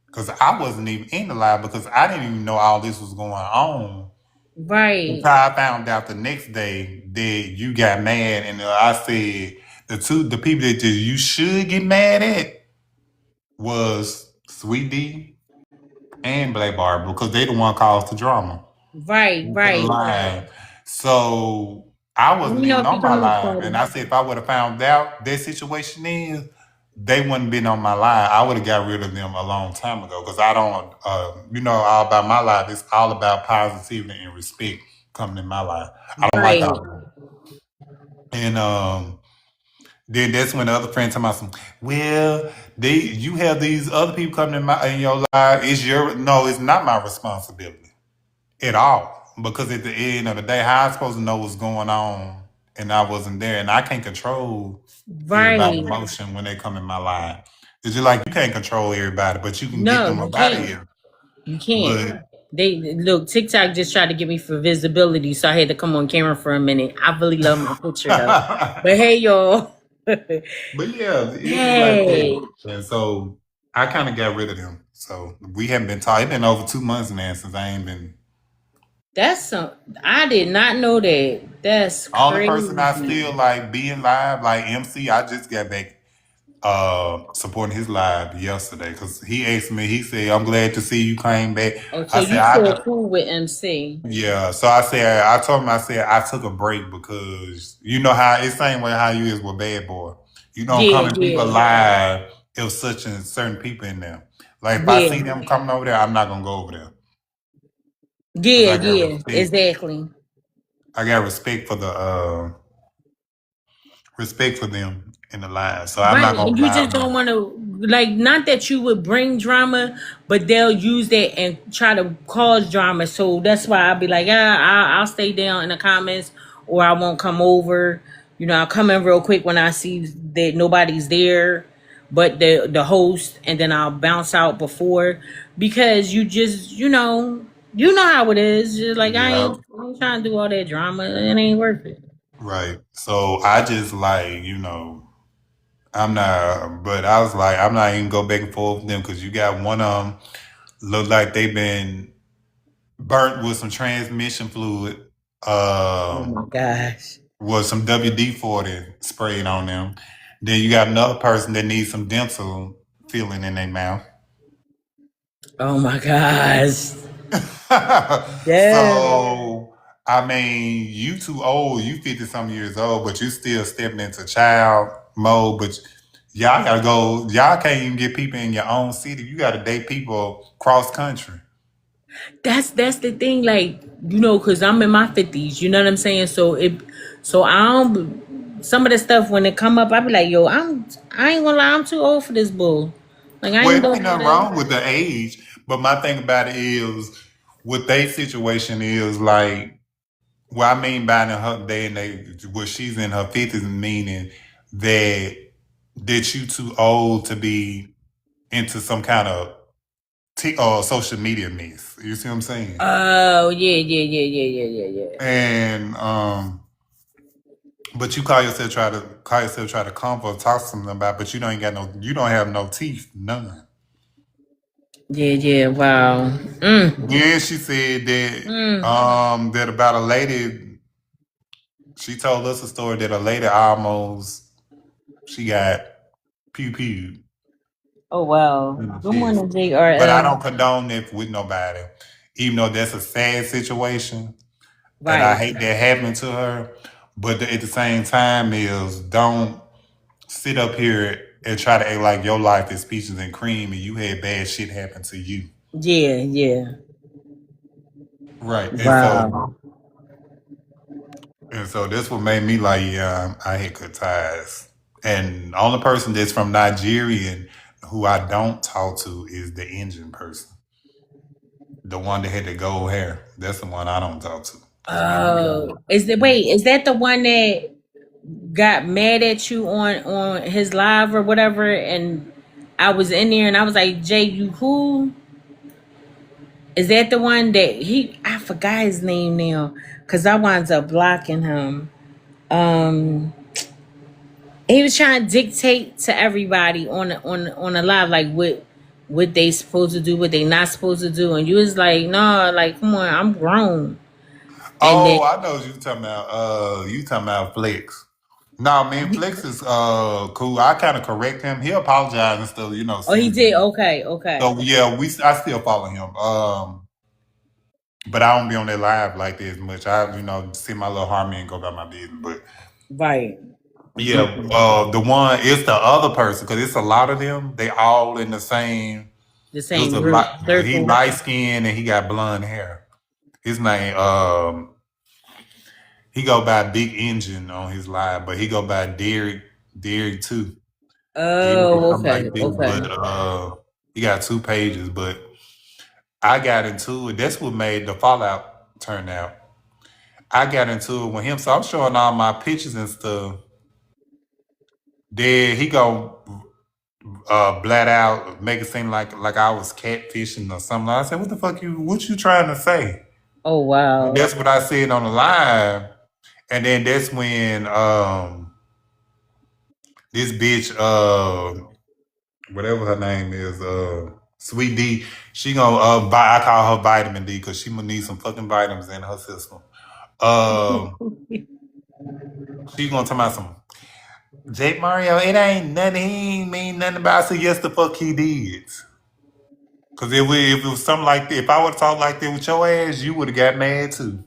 because I wasn't even in the live because I didn't even know all this was going on. Right. Until I found out the next day that you got mad, and I said the people that you should get mad at was Sweet D and Black Barb because they the one caused the drama. Right. To the Right. live. So I Let wasn't me know even if you on my come live. recording. And I said if I would have found out their situation is, they wouldn't been on my live. I would have got rid of them a long time ago. Because I don't all about my life. It's all about positivity and respect coming in my life. I don't like Right. all. And then that's when the other friend told me, some, well, you have these other people coming in your life. It's not my responsibility at all. Because at the end of the day, how I supposed to know what's going on and I wasn't there, and I can't control everybody's Right. emotion when they come in my life. It's just like you can't control everybody, but you can get No, them you up out of can't. here. You can't. But They look, TikTok just tried to get me for visibility, so I had to come on camera for a minute. I really love my picture though. But hey, y'all. but yeah, it was like Hey, that. And so I kind of got rid of them. So we haven't been talking. It's been over 2 months now since I ain't been. that's some. I did not know that. That's Only person I crazy. still like being live, like MC, I just got back supporting his live yesterday because he asked me, he said, I'm glad to see you came back. Oh, so I said, you still cool with MC? yeah. So I said, I told him, I said, I took a break because you know how it's same way how you is with Bad Boy. You don't Yeah, come in people yeah, live if such and certain people in there. Like if I see yeah, them coming over there, I'm not gonna go over there. 'Cause yeah, I got yeah. respect. Exactly. I got respect for the respect for them in the live. So I'm Right, not gonna and you just allow don't them. want to, like, not that you would bring drama, but they'll use that and try to cause drama. So that's why I'll be like, yeah, I'll stay down in the comments, or I won't come over. You know, I'll come in real quick when I see that nobody's there, but the host, and then I'll bounce out before, because you know how it is. Just like Yeah. I ain't trying to do all that drama. It ain't worth it. Right. So I just like, I'm not, but I was like, I'm not even go back and forth with them because you got one of them look like they've been burnt with some transmission fluid, Oh my um, gosh. with some WD-40 sprayed on them. Then you got another person that needs some dental filling in their mouth. Oh my gosh. Yeah. So, I mean, you too old, you 50 some years old, but you still stepping into child mode. But y'all gotta go, y'all can't even get people in your own city. You gotta date people cross country. That's the thing, like, because I'm in my 50s, you know what I'm saying? So I don't, some of the stuff when it come up, I be like, yo, I ain't gonna lie, I'm too old for this bull. Like, I ain't Well, it doing ain't all nothing that. wrong with the age, but my thing about it is what their situation is like. What I mean by in her day and age, what she's in her 50s, meaning that you too old to be into some kind of social media mess. You see what I'm saying? Oh, yeah, yeah, yeah, yeah, yeah, yeah, yeah. And but you call yourself try to comfort, talk to something about, but you don't have no teeth, none. Yeah, yeah, wow. Then she said that Mm. that about a lady. She told us a story that a lady almost she got pew pew Oh, wow. in the Good chest. morning, But I JRL. don't condone it with nobody, even though that's a sad situation. And I Right. hate that happening to her. But at the same time, is don't sit up here and try to act like your life is peaches and cream and you had bad shit happen to you. Yeah, yeah. Right. Wow. And so that's what made me like, yeah, I hate good ties. And the only person that's from Nigeria who I don't talk to is the Indian person. The one that had the gold hair. That's the one I don't talk to. Cause me and Oh, is that the one that got mad at you on his live or whatever, and I was in there and I was like, Jay, you who? Is that the one that I forgot his name now, cause I winds up blocking him. Um, he was trying to dictate to everybody on the live, like what they supposed to do, what they not supposed to do, and you was like, no, like come on, I'm grown. And then Oh, I know what you talking about. You talking about Flex. No, man, Flex is cool. I kind of correct him. He apologized and stuff, oh, he since did. then. Okay, okay, So yeah, I still follow him. But I don't be on that live like this much. I, see my little harmony and go about my business. But right. yeah, the one it's the other person because it's a lot of them. They all in the same. The It was same a group lot. He circle. light skinned and he got blonde hair. His name, he go by Big Engine on his live, but he go by Derek too. Derek or Oh, something okay, like this. okay. But he got 2 pages. But I got into it. That's what made the Fallout turn out. I got into it with him, so I'm showing all my pictures and stuff. Then he go blat out, make it seem like I was catfishing or something. I said, what you trying to say? Oh wow. That's what I said on the live. And then that's when this bitch, whatever her name is, Sweet D, she gonna buy. I call her Vitamin D because she gonna need some fucking vitamins in her system. She gonna talk about some Jake Mario. It ain't nothing. He ain't mean nothing about. I said yes, the fuck he did. Cause if it was something like that, if I would talk like that with your ass, you would have got mad too.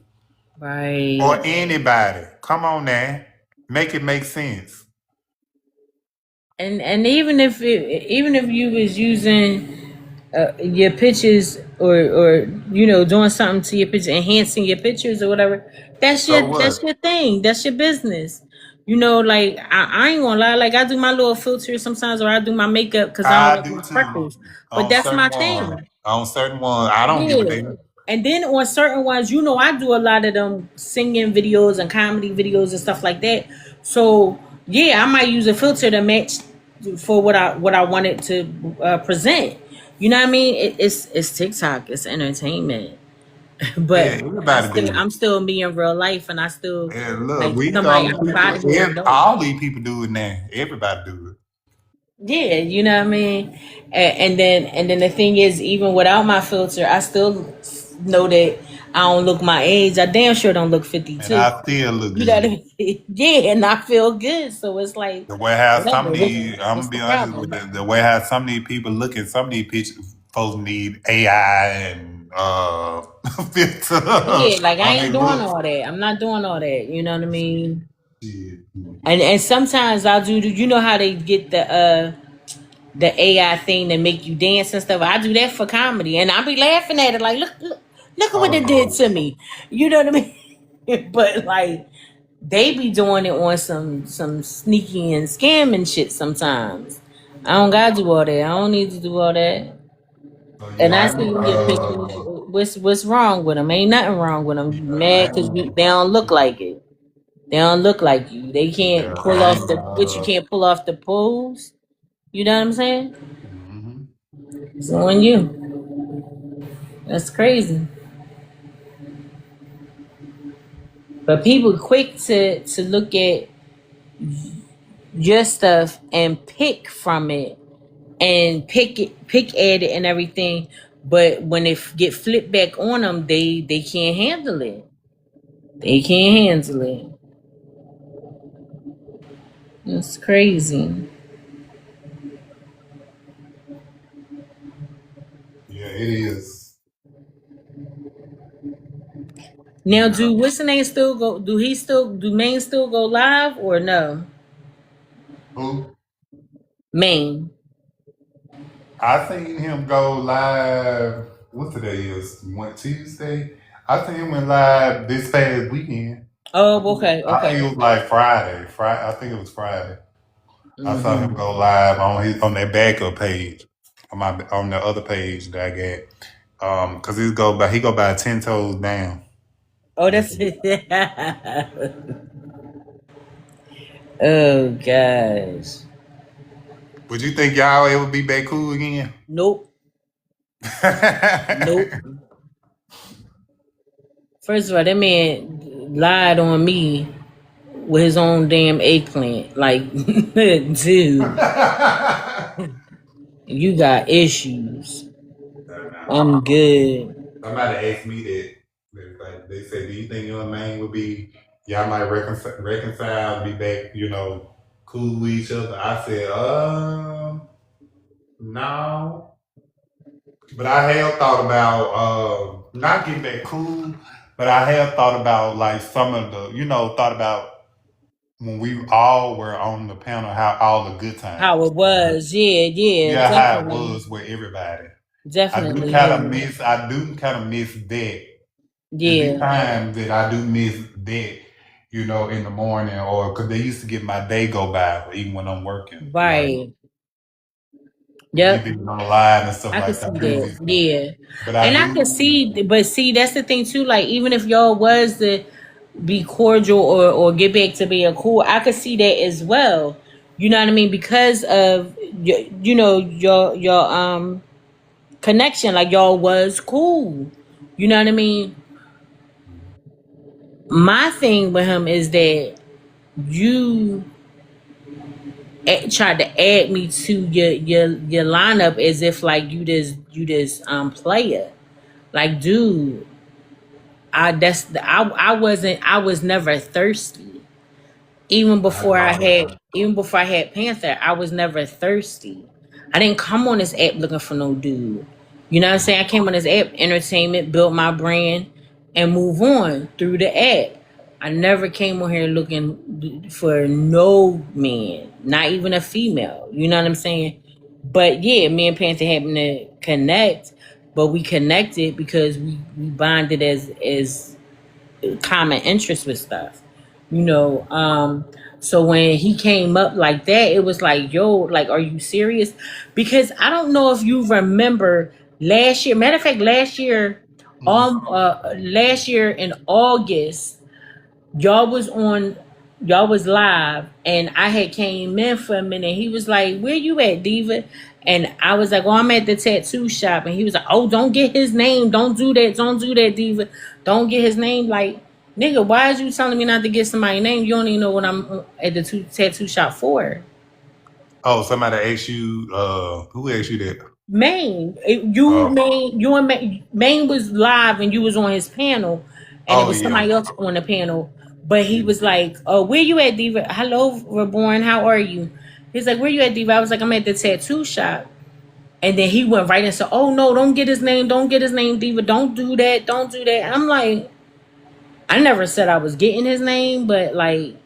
Or Right. anybody. Come on now, make it make sense. And even if you was using your pictures or doing something to your picture, enhancing your pictures or whatever, So that's what? your thing. That's your business. Like I ain't gonna lie, like I do my little filters sometimes, or I do my makeup because I don't I want do my too. freckles. But that's my thing. On certain one, I don't give a Yeah. damn. And then on certain ones, I do a lot of them singing videos and comedy videos and stuff like that. So yeah, I might use a filter to match for what I wanted to present. You know what I mean? It's TikTok, it's entertainment. Yeah, But everybody do it. I'm still me in real life, and I still And look, like we the somebody only outside people. of me to know. All these people do it now. Everybody do it. Yeah, you know what I mean? And then the thing is, even without my filter, I still know that I don't look my age. I damn sure don't look And 52. I still look You know what good. I mean? Yeah, and I feel good. So it's like, The way how some whatever. of these, I'm What's gonna the be honest with problem? the way how some of these people look at some of these pictures, folks need AI and filter Yeah, like I on ain't their doing looks. all that. I'm not doing all that. You know what I mean? Shit. And sometimes I'll do. You know how they get the AI thing that make you dance and stuff. I do that for comedy, and I be laughing at it like, look at what Oh it did Lord. to me. You know what I mean? But like they be doing it on some sneaky and scamming shit sometimes. I don't gotta do all that. I don't need to do all that. So And yeah, I I see your pictures. What's wrong with them? Ain't nothing wrong with them. You mad because they don't look like it. They don't look like you. They can't pull off the what you can't pull off the pose. You know what I'm saying? mm-hmm. It's on you. That's crazy. But people quick to look at your stuff and pick from it and pick at it and everything. But when it get flipped back on them, they can't handle it. They can't handle it. It's crazy. Yeah, it is. Now, Yeah. do what's the name still go? Do Maine still go live or no? Who? Maine. I seen him go live. What today is? One Tuesday. I seen him went live this past weekend. Oh, okay, I think okay. it was like Friday. Friday. I think it was Friday. I saw him Hmm. go live on that backup page on the other page that I got. Cause he go by 10 toes down. Oh, That's that's it. Oh gosh. Would you think y'all ever be back cool again? Nope. Nope. First of all, that man lied on me with his own damn eggplant. Like, dude, you got issues. I'm good. Somebody asked me that. Like, they said, "Do you think your name would be? Y'all might reconcile, be back, cool with each other." I said, no. But I have thought about not getting back cool. But I have thought about like some of the, thought about when we all were on the panel, how all the good times. How it was, yeah, Yeah, how it definitely, was with everybody. definitely, yeah, I do kind of miss that. There's be yeah, times that I do miss that, in the morning, or because they used to get my day go by, even when I'm working, like right, me yep. being on the line and stuff I could like see that. that, yeah, But I and I could do. see, but see, that's the thing too. Like, even if y'all was to be cordial or get back to being cool, I could see that as well. You know what I mean? Because of your connection, like y'all was cool. You know what I mean? My thing with him is that you tried to add me to your lineup as if like you this player. Like, dude, I was never thirsty. I know. Even before I had Panther, I was never thirsty. I didn't come on this app looking for no dude. You know what I'm saying? I came on this app, entertainment, built my brand, and move on through the app. I never came on here looking for no man, not even a female. You know what I'm saying? But yeah, me and Panther happened to connect, but we connected because we bonded as common interest with stuff, you know. So when he came up like that, it was like, yo, like, are you serious? Because I don't know if you remember last year. Matter of fact, last year in August, y'all was on y'all was live and I had came in for a minute. He was like, where you at, Diva? And I was like, oh, I'm at the tattoo shop. And he was like, oh, don't get his name, don't do that, Diva, don't get his name. Like, nigga, why is you telling me not to get somebody's name? You don't even know what I'm at the tattoo shop for. Oh, somebody asked you. Who asked you that? Maine, Oh, you and Maine was live and you was on his panel, and it oh was yeah. somebody else on the panel. But he was like, "Oh, where you at, Diva? Hello, Reborn. How are you?" He's like, "Where you at, Diva?" I was like, "I'm at the tattoo shop." And then he went right and said, "Oh no, don't get his name, Diva. Don't do that, don't do that." And I'm like, I never said I was getting his name, but like,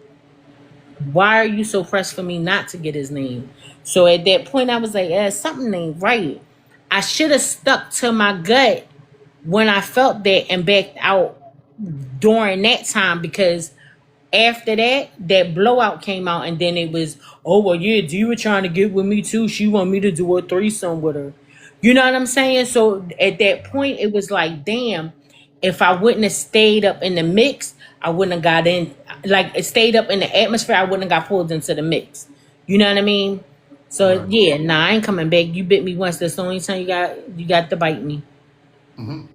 why are you so pressed for me not to get his name? So at that point, I was like, something ain't right. I should have stuck to my gut when I felt that and backed out during that time, because after that blowout came out, and then it was, oh well, yeah, Diva trying to get with me too. She want me to do a threesome with her. You know what I'm saying? So at that point, it was like, damn, if I wouldn't have stayed up in the mix, I wouldn't have got in. Like, it stayed up in the atmosphere, I wouldn't have got pulled into the mix. You know what I mean? So Right. yeah, nah, I ain't coming back. You bit me once. That's the only time you got to bite me. Mm-hmm.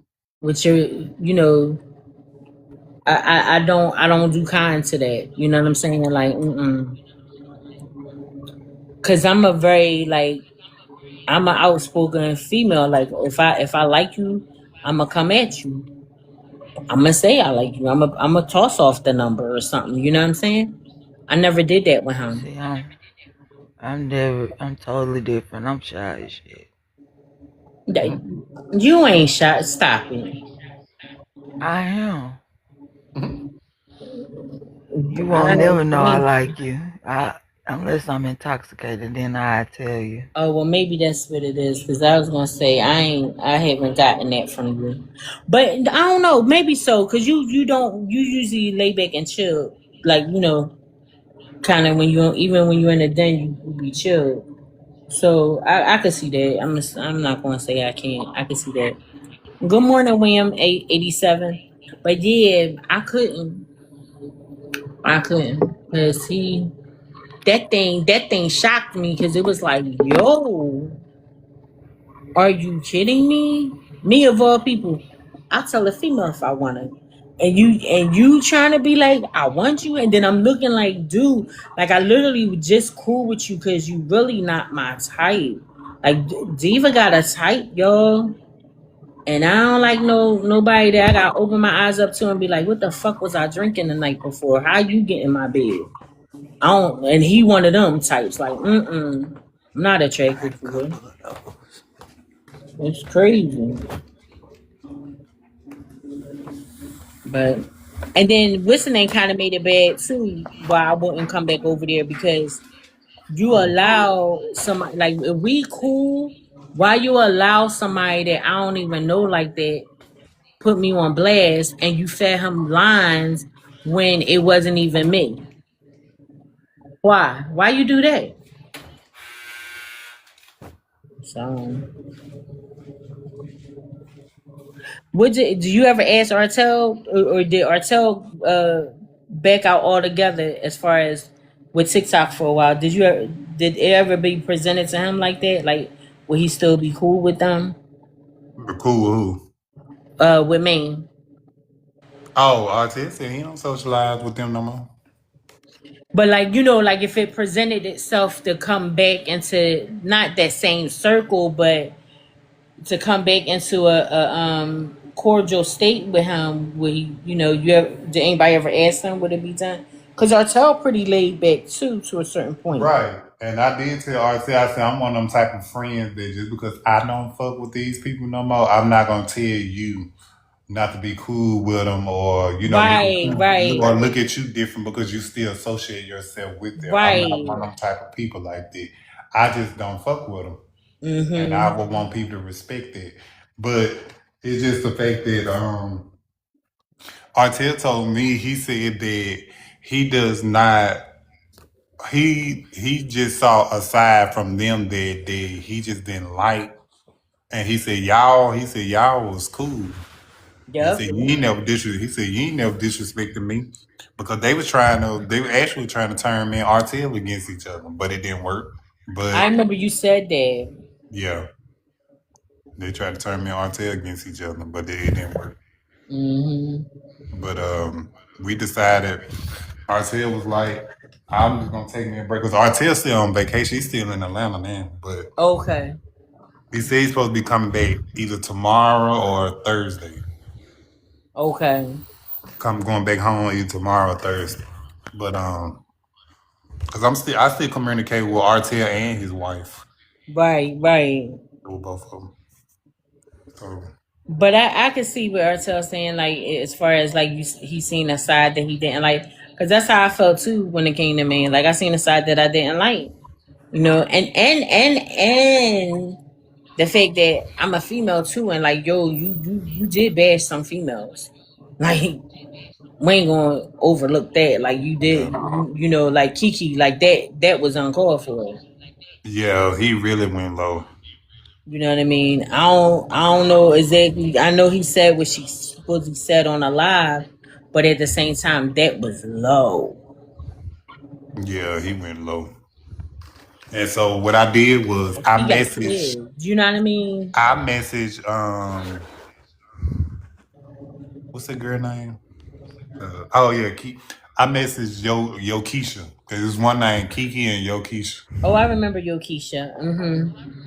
With your, I don't do kind to that. You know what I'm saying? Like, cause I'm a very like I'm an outspoken female. Like, if I like you, I'ma come at you. I'ma say I like you. I'm a toss off the number or something. You know what I'm saying? I never did that with him. See, I'm totally different. I'm shy as shit. That- You ain't shot. Stop it. I am. Mm-hmm. You I won't never know I ain't. like you. Unless I'm intoxicated, then I tell you. Oh well, maybe that's what it is. Cause I was gonna say I haven't gotten that from you, but I don't know. Maybe so. Cause you usually lay back and chill. Like, kind of when you even when you're in the den, you be chill. So I could see that. I'm not gonna say I can't. I could see that. Good morning, William 87. But yeah, I couldn't because that thing shocked me because it was like, yo, are you kidding me? Me of all people, I'll tell a female if I want to. and you trying to be like, I want you, and then I'm looking like, dude, like I literally just cool with you because you really not my type. Like Diva got a type, y'all. And I don't like nobody that I gotta open my eyes up to and be like, what the fuck was I drinking the night before? How you get in my bed? I don't. And he one of them types. Like, I'm not attracted to her. It's crazy. But and then Whistling kind of made it bad too. Why I wouldn't come back over there because you allow somebody like if we cool. Why you allow somebody that I don't even know like that put me on blast and you fed him lines when it wasn't even me? Why? Why you do that? So, do you ever ask Artel or did Artel back out altogether as far as with TikTok for a while? Did it ever be presented to him like that? Like, will he still be cool with them? Cool who? With me. Oh, Artist said he don't socialize with them no more. But like like if it presented itself to come back into not that same circle, but to come back into a cordial state with him, where he, did anybody ever ask him would it be done? Because Artel pretty laid back too, to a certain point. Right. And I did tell RC, I said I'm one of them type of friends that just because I don't fuck with these people no more, I'm not gonna tell you not to be cool with them or Right. or look at you different because you still associate yourself with them. I'm not Right. one of them type of people like that. I just don't fuck with them, and I Mm-hmm. would want people to respect it. But it's just the fact that Artel told me he said that he does not. He just saw aside from them that he just didn't like, and he said y'all was cool. He Yep. said he said you ain't never disrespected me because they were actually trying to turn me and RTL against each other, but it didn't work. I But remember you said that. yeah, they tried to turn me and RTL against each other, but it didn't work. Mm-hmm. But we decided RTL was like, I'm just gonna take me a break because RTL's still on vacation. He's still in Atlanta now, but Okay. he said he's supposed to be coming back either tomorrow or Thursday. Okay. Going back home either tomorrow or Thursday. But cause I still communicate with RTL and his wife. Right. With both of them. So But I could see what Artel saying, like as far as like he seen a side that he didn't like, because that's how I felt too when it came to me. Like I seen a side that I didn't like, and the fact that I'm a female too, and like yo, you did bash some females, like we ain't gonna overlook that. Like you yeah. did, like Kiki, like that was uncalled for. Yeah, he really went low. You know what I mean? I don't know exactly. I know he said what she supposedly said on a live, but at the same time, that was low. Yeah, he went low. And so what I did was And she got kids. You know what I mean? I messaged what's that girl name? Oh yeah, I messaged Yo Keisha. There's one name, Kiki and Yo Keisha. Oh, I remember Yokisha. Mm-hmm.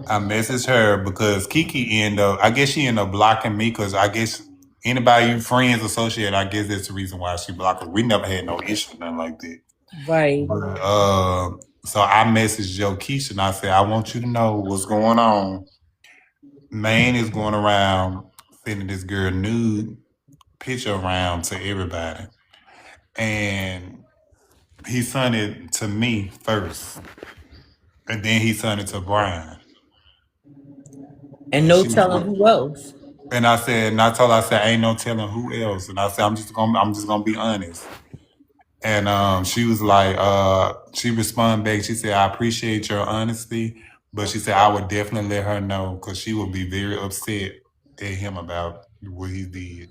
I messaged her because I guess she ended up blocking me because I guess anybody you friends associated, I guess that's the reason why she blocked us. We never had no issue, nothing like that. Right. But so I messaged Joe Keisha and I said, I want you to know what's going on. Maine is going around sending this girl nude picture around to everybody. And he sent it to me first. And then he sent it to Brian. And And no she was telling who else. and I said, and I told her, I said, ain't no telling who else. And I said, I'm just gonna be honest. And she was like, she responded back. She said, I appreciate your honesty, but she said I would definitely let her know because she would be very upset at him about what he did.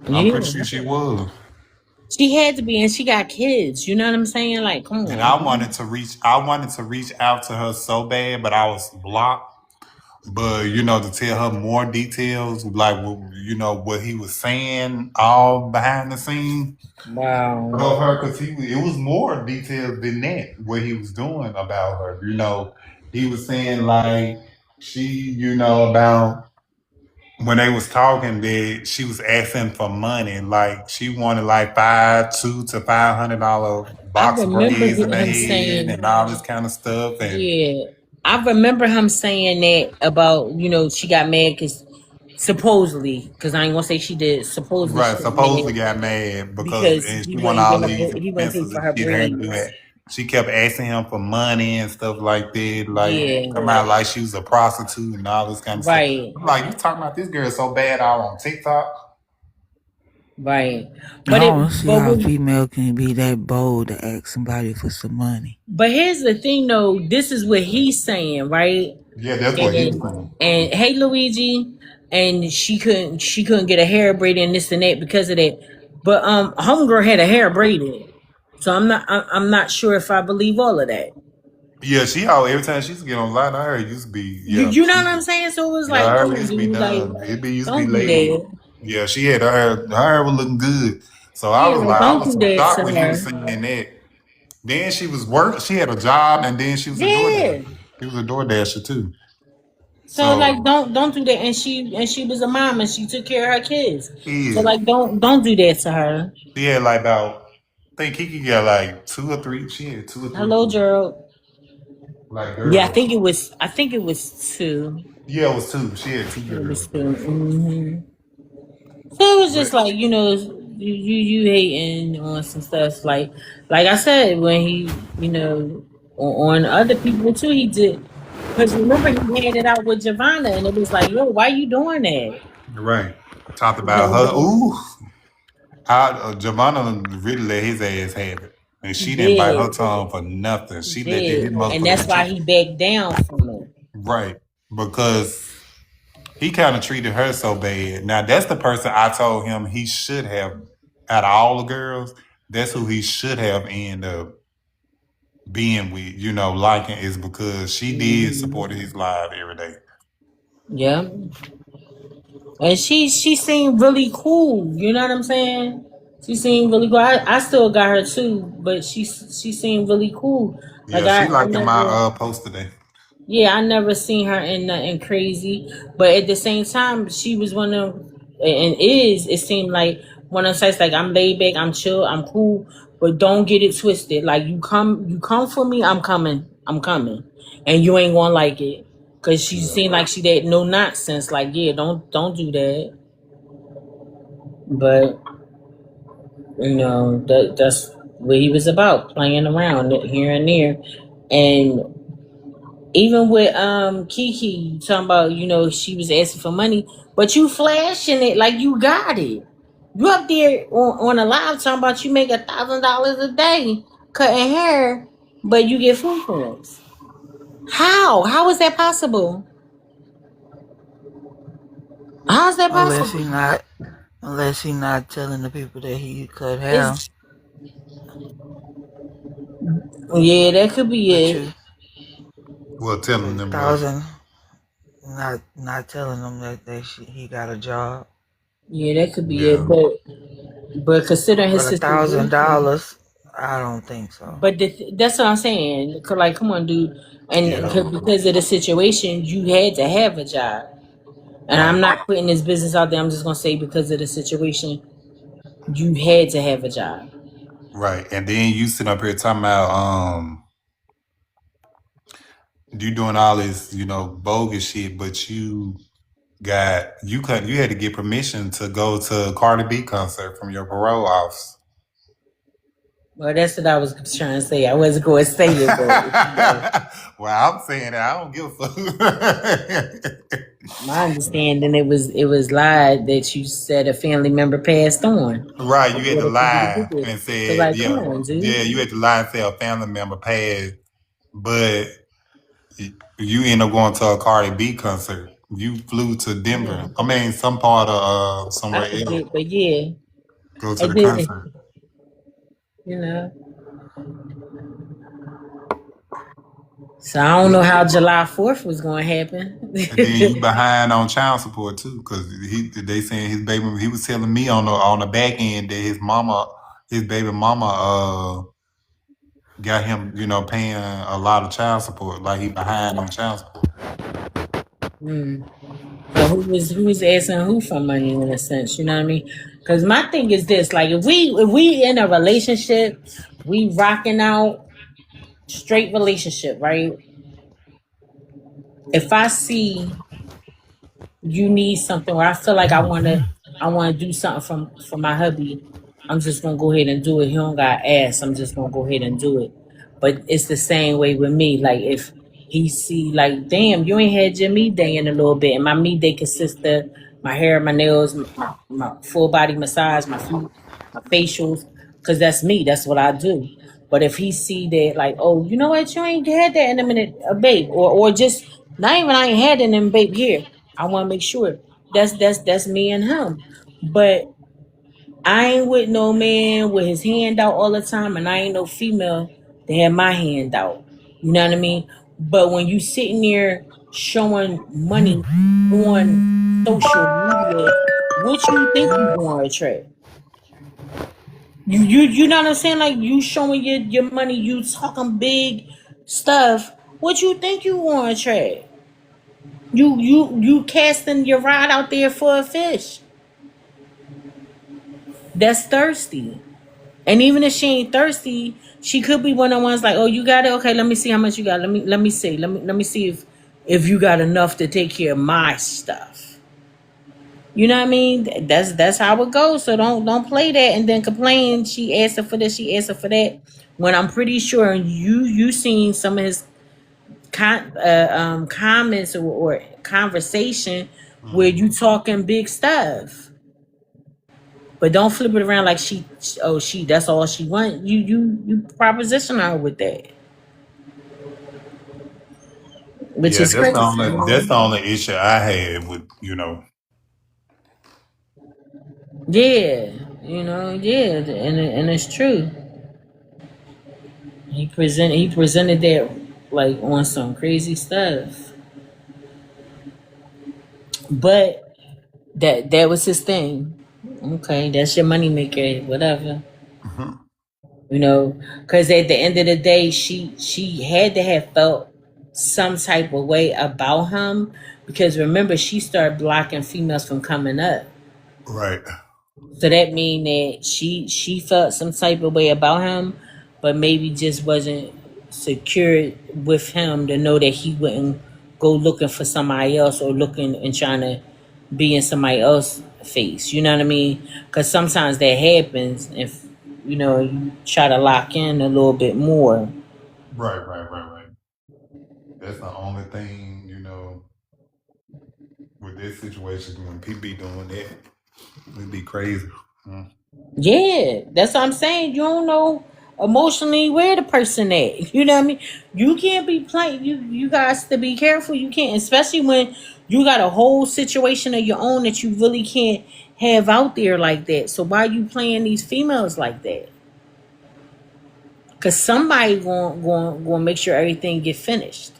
And I'm pretty Yeah. sure she was. She had to be, and she got kids. You know what I'm saying? Like, come And on. I wanted to reach out to her so bad, but I was blocked. But to tell her more details, like what he was saying, all behind the scene Wow. of her, because it was more details than that what he was doing about her. He was saying like she, about when they was talking that she was asking for money, like she wanted like $200 to $500 I box remember braids in her him head saying, and all this kind of stuff, and yeah. I remember him saying that about, she got mad because supposedly, because I ain't gonna say she did, supposedly she right, got supposedly mad got mad because because and he she wanted wouldn't all get her, these he wouldn't pay expenses for and her shit. Her doing braids. that. She kept asking him for money and stuff like that, like Yeah, come out like she was a prostitute and all this kind of stuff. right, I'm like, you talking about this girl so bad all on TikTok? right. I But don't see but how a when, female can be that bold to ask somebody for some money. but here's the thing though, this is what he's saying, right? Yeah, that's what he was And saying. hey Luigi, and she couldn't get a hair braided and this and that because of that. But homegirl had a hair braided. So I'm not sure if I believe all of that. Yeah, every time she used to get online, I heard it used to be You know what I'm saying? So it was yeah, I like, heard come it on, used to be dude, like done. It used to be don't do lady. that. Yeah, she had her hair was looking good. So I Yeah, was like like, I don't was do so that shocked to when he was her. saying that. Then she was she had a job and then she was a Yeah. DoorDasher. She was a DoorDasher too. So like So don't do that. And she was a mom and she took care of her kids. So yeah. like don't do that to her. She had like about I think Kiki got like two or three. She had two or three Hello, kids. Gerald. Like Yeah, I girls. think it was. I think it was two. Yeah, it was two. She had two It girls. was two. So it was But just like you hating on some stuff like I said when he on other people too he did because remember he had it out with Giovanna and it was like yo why you doing that? right. Talked about her. He Ooh. How Giovanna really let his ass have it. And she didn't bite her did tongue for nothing. he She let his did and that's motherfucking why cheek. he backed down from it. Right. Because he kind of treated her so bad. Now, that's the person I told him he should have, out of all the girls, that's who he should have ended up being with, liking, is because she did support his live every day. Yeah, and she seemed really cool. You know what I'm saying? She seemed really cool. I still got her too, but she seemed really cool. Like Yeah, she I liked my never, post today. yeah, I never seen her in nothing crazy. But at the same time, she was one of and is it seemed like one of the sites like I'm laid back, I'm chill, I'm cool, but don't get it twisted. Like you come for me, I'm coming, and you ain't gonna like it. Cause she Yeah. seemed like she that no nonsense. Like yeah, don't do that. But that's what he was about, playing around here and there. And even with Kiki talking about, she was asking for money, but you flashing it like you got it. You up there on a live talking about you make $1,000 a day cutting hair, but you get food points. How? How is that possible? How is that Unless he possible? not unless he not telling the people that he cut hair. It's yeah, that could be But it. you Well, telling but them what? thousand not telling them that he got a job. Yeah, that could be it. Yeah. But considering his But situation. $1,000, I don't think so. But that's what I'm saying. Like, come on, dude. Yeah, And that was because of the situation, you had to have a job. And I'm right. not putting this business out there. I'm just gonna say because of the situation, you had to have a job. Right. And then you sitting up here talking about you doing all this, bogus shit, but you had to get permission to go to a Cardi B concert from your parole office. Well, that's what I was trying to say. I wasn't going to say it, but Well, I'm saying that I don't give a fuck. my understanding it was lied that you said a family member passed on. Right, you had to Before the people lie did it. and So said, like, come yeah, on, yeah, dude. you had to lie and say a family member passed, but you end up going to a Cardi B concert. You flew to Yeah, Denver. I mean, some part of I somewhere else. forget, but yeah, Go to I the did. concert. You know, So I don't know how July 4th was going to happen. And then he behind on child support too, because they saying his baby. He was telling me on the back end that his baby mama, got him, paying a lot of child support. Like he behind on child support. Hmm. So who's asking who for money in a sense? You know what I mean? Because my thing is this: like if we in a relationship, we rocking out straight relationship, right? If I see you need something, or I feel like I wanna do something for my hubby, I'm just gonna go ahead and do it. He don't got ass. I'm just gonna go ahead and do it. But it's the same way with me. Like if he see like, damn, you ain't had your me day in a little bit, and my me day consists of my hair, my nails, my full body massage, my feet, my facials, because that's me. That's what I do. But if he see that, like, oh, you know what, you ain't had that in a minute, babe, or just not even I ain't had it in babe here. I want to make sure that's me and him. But I ain't with no man with his hand out all the time, and I ain't no female that have my hand out. You know what I mean? But when you sitting there showing money on social media, what you think you going to attract? You know what I'm saying? Like you showing your money, you talking big stuff. What you think you want to attract? You casting your rod out there for a fish that's thirsty. And even if she ain't thirsty, she could be one of the ones like, oh, you got it? Okay, let me see how much you got. Let me see. Let me see if you got enough to take care of my stuff. You know what I mean? That's how it goes. So don't play that and then complain. She asked her for this, she asked her for that. When I'm pretty sure you seen some of his comments or conversation where you talking big stuff. But don't flip it around like she that's all she want. You proposition her with that, which Yeah, is crazy. that's the only issue I had with Yeah, yeah, and it's true. He presented that like on some crazy stuff, but that was his thing. Okay, that's your money maker, whatever. Because at the end of the day, she had to have felt some type of way about him, because remember she started blocking females from coming up. right. So that mean that she felt some type of way about him, but maybe just wasn't secure with him to know that he wouldn't go looking for somebody else or looking and trying to be in somebody else's face. You know what I mean? Because sometimes that happens if you try to lock in a little bit more. Right. That's the only thing, with this situation when people be doing that, it'd be crazy. Yeah, that's what I'm saying. You don't know emotionally where the person at. You know what I mean? You can't be playing. You guys to be careful. You can't, especially when you got a whole situation of your own that you really can't have out there like that. So why you playing these females like that? Cause somebody going make sure everything get finished.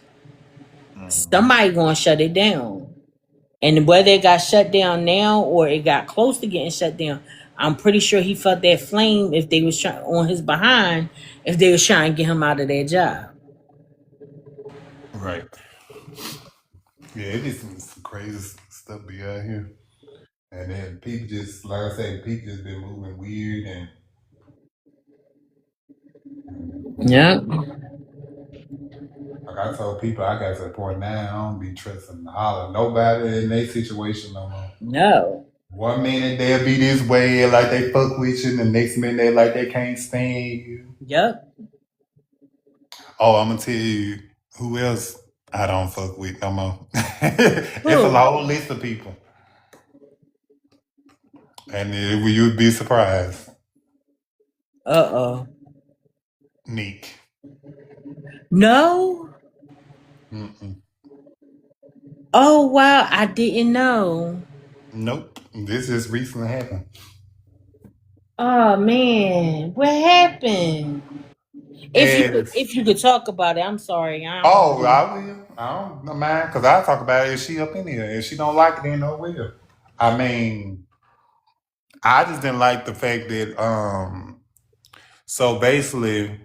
Somebody going to shut it down. And whether it got shut down now or it got close to getting shut down, I'm pretty sure he felt that flame if they was on his behind, if they was trying to get him out of that job. Right. Yeah, it is some crazy stuff be out here. And then people just, like I say, people just been moving weird and Yep. like I told people, I got to the point now, I don't be trusting nobody in their situation no more. No. One minute they'll be this way, like they fuck with you, and the next minute they like they can't stand you. Yep. Oh, I'm gonna tell you who else I don't fuck with no more. It's a Who? long list of people, and you'd be surprised. Uh-oh. Neek. No? Mm-mm. Oh, wow. I didn't know. Nope. This just recently happened. Oh, man. What happened? And If you could talk about it, I'm sorry. I don't oh, know. I will. I don't mind because I talk about it if she up in here. If she don't like it, then no will. I mean, I just didn't like the fact that so basically,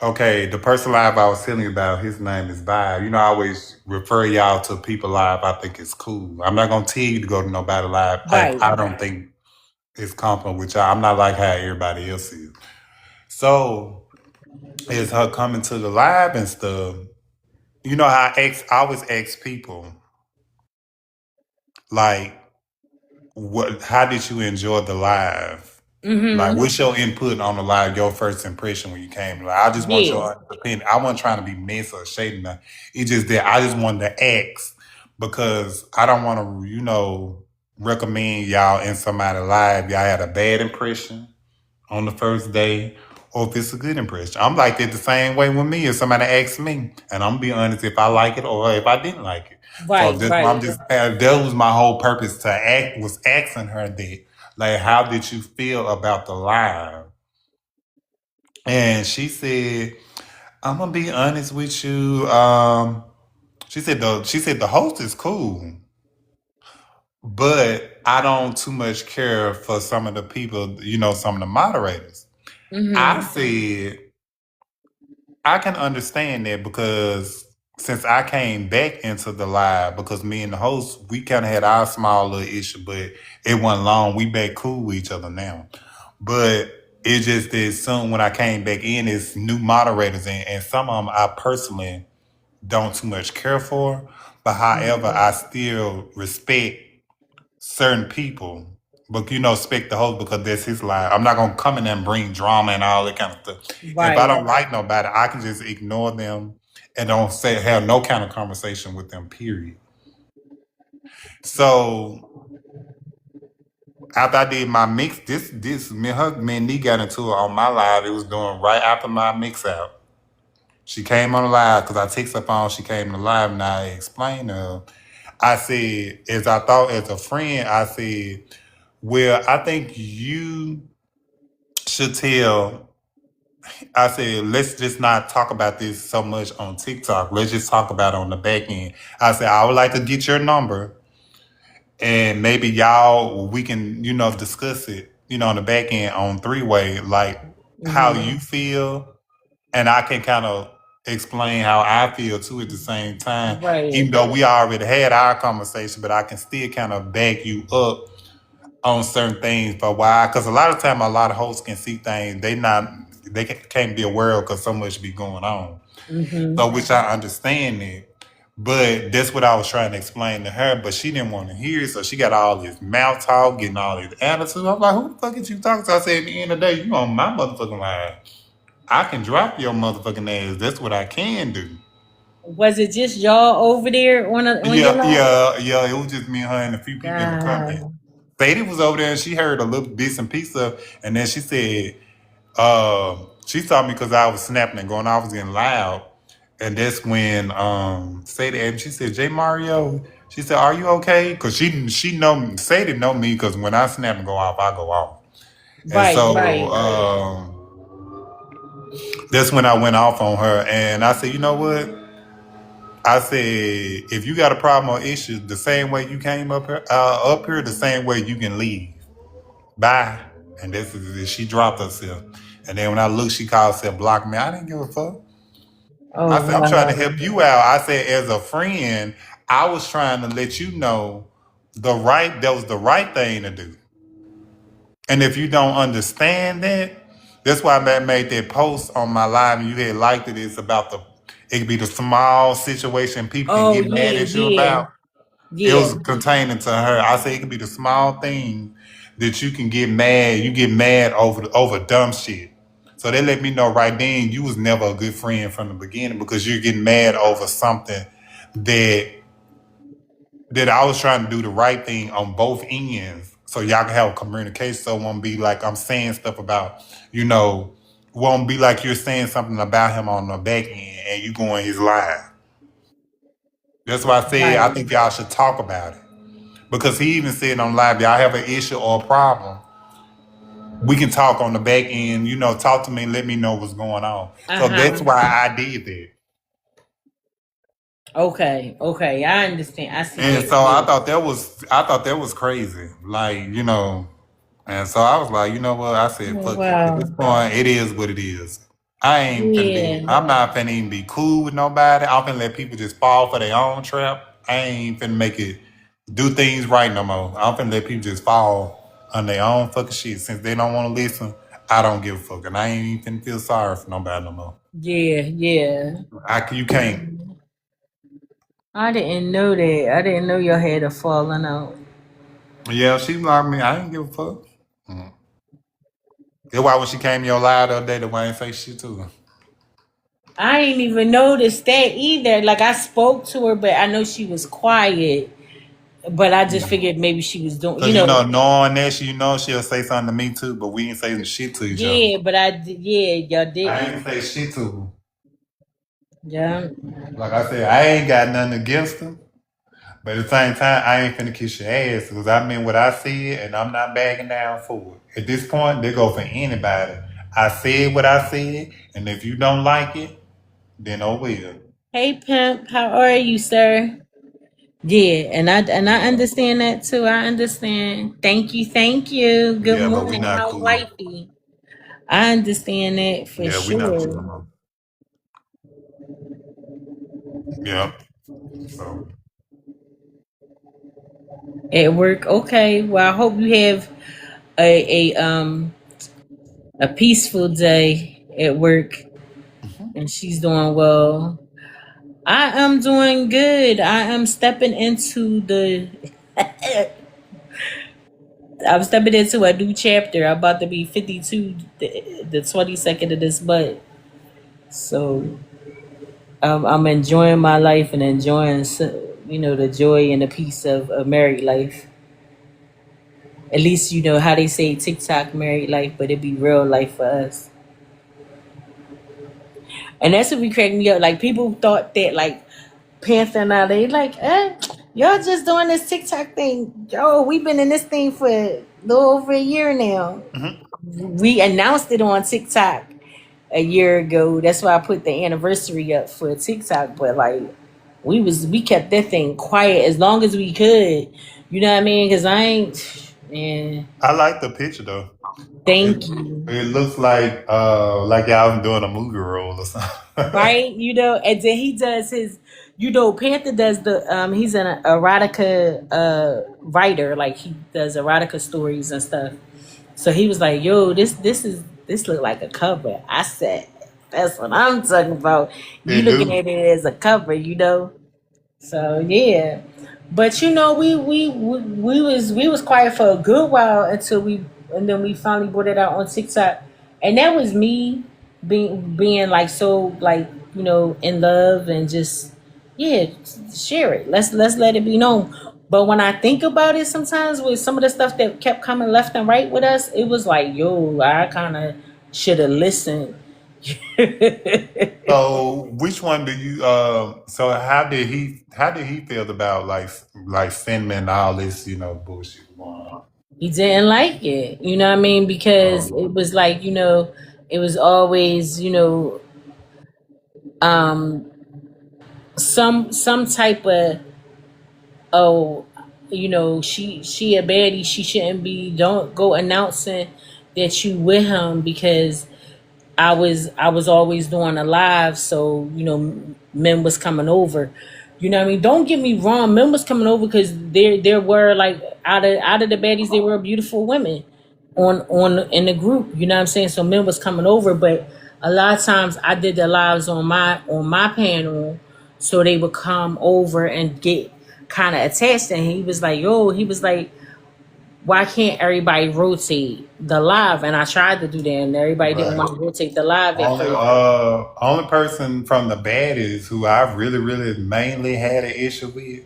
okay, the person live I was telling you about, his name is Vibe. You know, I always refer y'all to people live. I think it's cool. I'm not gonna tell you to go to nobody live. Right. I don't think it's comfortable with y'all. I'm not like how everybody else is. So it's her coming to the live and stuff. You know how I always ask people like, what? How did you enjoy the live? Like, Mm-hmm. what's your input on the live? Your first impression when you came? Like, I just want Yeah. your opinion. I wasn't trying to be messy or shady. Nothing. It's just that I just wanted to ask because I don't want to, recommend y'all in somebody live. Y'all had a bad impression on the first day, or if it's a good impression. I'm like that the same way with me. If somebody asks me, and I'm gonna be honest if I like it or if I didn't like it. So Right. that's why Right. I'm just that was my whole purpose to act was asking her that. Like, how did you feel about the live? And she said, I'm gonna be honest with you. She said the host is cool, but I don't too much care for some of the people, some of the moderators. I Mm-hmm. said, I can understand that because since I came back into the live, because me and the host, we kind of had our small little issue, but it wasn't long. We back cool with each other now. But it just that soon when I came back in, it's new moderators, and some of them I personally don't too much care for. But however, I still respect certain people. But respect the host because that's his life. I'm not gonna come in there and bring drama and all that kind of stuff. If I Right. don't like nobody, I can just ignore them and don't say have no kind of conversation with them. Period. So after I did my mix, this me and Nee got into it on my live. It was doing right after my mix out. She came on the live because I text her phone. She came to live and I explained to her. I said, as I thought as a friend, I said, well, I think you should tell. I said, let's just not talk about this so much on TikTok. Let's just talk about it on the back end. I said, I would like to get your number and maybe y'all, we can, discuss it, on the back end on three-way, like how Mm-hmm. you feel. And I can kind of explain how I feel too at the same time, Right. even though we already had our conversation, but I can still kind of back you up on certain things for why. Because a lot of time, a lot of hosts can see things they can't be aware of because so much be going on. Mm-hmm. So, which I understand it. But that's what I was trying to explain to her, but she didn't want to hear it. So she got all this mouth talk, getting all this attitude. I'm like, who the fuck is you talking to? I said, at the end of the day, you on my motherfucking line. I can drop your motherfucking ass. That's what I can do. Was it just y'all over there on your Yeah, live? yeah, yeah. It was just me and her and a few people in the comments. God. Sadie was over there and she heard a little bits and pieces of, and then she said, she saw me because I was snapping and going off, was getting loud. And that's when Sadie and she said, J Mario, she said, are you okay? Because she know me, Sadie know me because when I snap and go off, I go off. And Right. so Right. that's when I went off on her. And I said, you know what? I said, if you got a problem or issue, the same way you came up here, the same way you can leave. Bye. And this is she dropped herself. And then when I looked, she called herself block me. I didn't give a fuck. I Oh said, I'm trying to wow. help you out. I said, as a friend, I was trying to let you know that was the right thing to do. And if you don't understand that, that's why I made that post on my live and you had liked it. It's about it could be the small situation people can Oh get mad yeah. at you Yeah. about. It Yeah. was containing to her. I say it could be the small thing that you can get mad. You get mad over dumb shit. So they let me know right then you was never a good friend from the beginning because you're getting mad over something that I was trying to do the right thing on both ends. So y'all can have communication. So it won't be like I'm saying stuff about, won't be like you're saying something about him on the back end and you going his line. That's why I said I Right. think y'all should talk about it. Because he even said on live, y'all have an issue or a problem. we can talk on the back end, talk to me and let me know what's going on. So that's Uh-huh. why I did that. Okay, okay, I understand. I see And that. so Yeah. I thought that was crazy. And so I was like, you know what? I said, Oh, fuck it. At this wow. point, it is what it is. Yeah. I'm not finna even be cool with nobody. I'm finna let people just fall for their own trap. I ain't finna make it do things right no more. I'm finna let people just fall on their own fucking shit. Since they don't want to listen, I don't give a fuck. And I ain't even finna feel sorry for nobody no more. Yeah, yeah. You can't. I didn't know that. I didn't know your head had fallen out. Yeah, she like me. I ain't give a fuck. Mm. That's why when she came in your live the other day, the way I ain't say shit to her. I ain't even noticed that either. Like I spoke to her, but I know she was quiet. But I just figured maybe she was doing, Cause knowing that she'll say something to me too, but we ain't saying shit to each other. Yeah, but yeah, y'all I did. ain't say shit to her. Yeah. Like I said, I ain't got nothing against her, but at the same time, I ain't finna kiss your ass because I mean what I said, and I'm not backing down for it. At this point, they go for anybody. I said what I said, and if you don't like it, then oh well. Hey Pimp, how are you, sir? Yeah, and I understand that too. I understand. Thank you, thank you. Good Yeah, but we morning. not How's cool. wifey? I understand that for Yeah, we not cool no sure. more. Yeah. So At work, okay. Well, I hope you have a peaceful day at work, and she's doing well. I am doing good. I am stepping into the. I'm stepping into a new chapter. I'm about to be 52 the 22nd of this month. So I'm enjoying my life and enjoying, the joy and the peace of a married life. At least you know how they say TikTok married life, but it be real life for us. And that's what be cracking me up. Like people thought that like Panther and I, they like, y'all just doing this TikTok thing. Yo, we've been in this thing for a little over a year now. We announced it on TikTok a year ago. That's why I put the anniversary up for TikTok. But like, we kept that thing quiet as long as we could. You know what I mean? Because I ain't. Man, I like the picture though. It thank you. it looks like y'all doing a movie role or something. Right? And then he does his. Panther does he's an erotica writer. Like he does erotica stories and stuff. So he was like, "Yo, this look like a cover." I said, "That's what I'm talking about. You It looking do. at it as a cover." So yeah, but we was quiet for a good while and then we finally brought it out on TikTok, and that was me being like so like in love and just yeah share it. Let's let it be known. But when I think about it, sometimes with some of the stuff that kept coming left and right with us, it was like yo, I kind of should have listened. So which one do you so how did he feel about like cinnamon and all this, bullshit going on? He didn't like it, you know what I mean? Because Um, it was like, it was always, um, some type of oh, she a baddie, she shouldn't be. Don't go announcing that you with him because I was always doing a live, so men was coming over. You know what I mean? Don't get me wrong, men was coming over because there were like out of the baddies, there were beautiful women on in the group. You know what I'm saying? So men was coming over, but a lot of times I did the lives on my panel, so they would come over and get kind of attached. And he was like, "Yo," he was like, why can't everybody rotate the live? And I tried to do that, and everybody didn't right. want to rotate the live at Only first. only person from the baddies who I really, really mainly had an issue with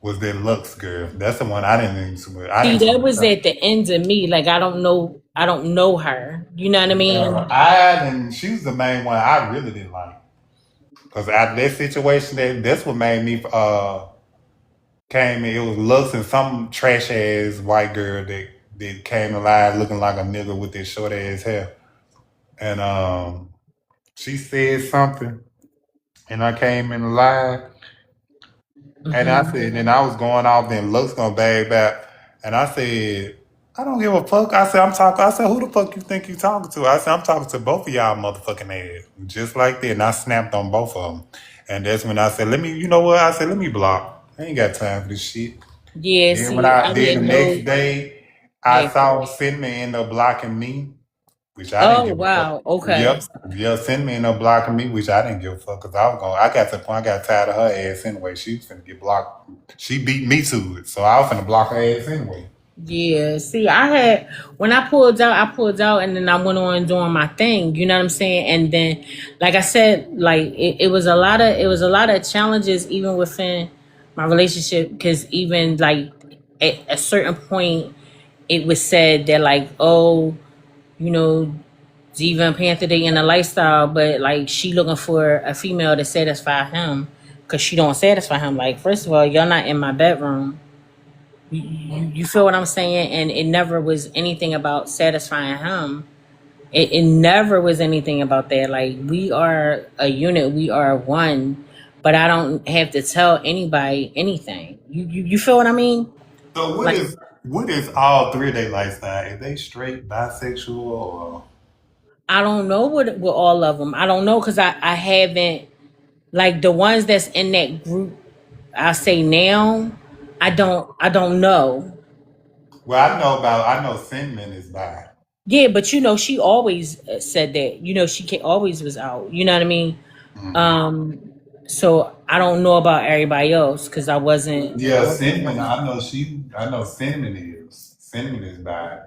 was that Lux girl. That's the one I didn't even I See, didn't that even was at the end of me. Like I don't know her. You know what I mean? she was the main one I really didn't like. Cause out of that situation that's what made me came in. It was Lux and some trash ass white girl that that came alive looking like a nigga with that short ass hair. And she said something, and I came in live, and I Mm-hmm. said, and I was going off, then Lux gonna bag back, and I said, I don't give a fuck. I said, I'm talking. I said, who the fuck you think you talking to? I said, I'm talking to both of y'all motherfucking ass, just like that. And I snapped on both of them, and that's when I said, let me, you know what? I said, let me block. I ain't got time for this shit. Yeah, Then when see, I then didn't the know. next day, I Yeah. saw Cinnamon end up blocking me, which I didn't Oh give a fuck. wow. Okay. Yep, yeah, Cinnamon ended up blocking me, which I didn't give a fuck because I was going. I got to the point I got tired of her ass anyway. She was finna get blocked. She beat me to it, so I was finna block her ass anyway. Yeah. See, I had when I pulled out, and then I went on doing my thing. You know what I'm saying? And then, like I said, like it was a lot of challenges even within my relationship because even like at a certain point, it was said that like, oh, you know, Diva and Panther they in a lifestyle, but like she looking for a female to satisfy him because she don't satisfy him. Like, first of all, y'all not in my bedroom. You feel what I'm saying? And it never was anything about satisfying him. It never was anything about that. Like, we are a unit, we are one, but I don't have to tell anybody anything. You feel what I mean? So Like, what is all three of their lifestyle? Is they straight, bisexual, or I don't know what with all of them. I don't know because I haven't like the ones that's in that group. I say now, I don't know. well, I know Cinnamon is bi. Yeah, but she always said that. She always was out. You know what I mean? Hmm. Um, so I don't know about everybody else because I Yeah, wasn't Cinnamon. around. I know Cinnamon is bi.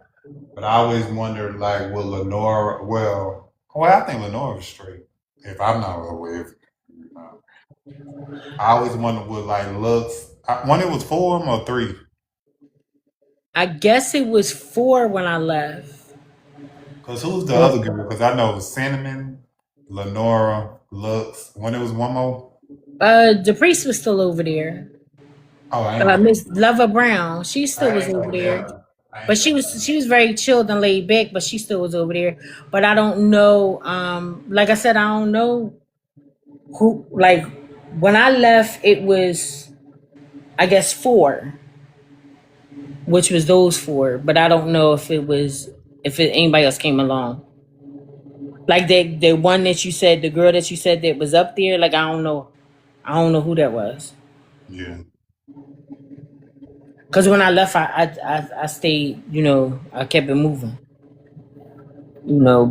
But I always wondered, like, will Lenora? Well, I think Lenora is straight. If I'm not aware, I always wondered would like Lux. When it was 4 or 3. I guess it was 4 when I left. Cause who's the other girl? Cause I know it was Cinnamon, Lenora, Lux. When it was one more. The priest was still over there. Oh, I ain't know. Miss Lover Brown, she still I was ain't over know there. that. I But ain't she know was she was very chilled and laid back, but she still was over there. But I don't know. Like I said, I don't know who. Like when I left, it was I guess 4, which was those 4. But I don't know if anybody else came along. Like the one that you said, the girl that you said that was up there. Like I don't know who that was. that. Yeah. Cause when I left, I stayed. I kept it moving.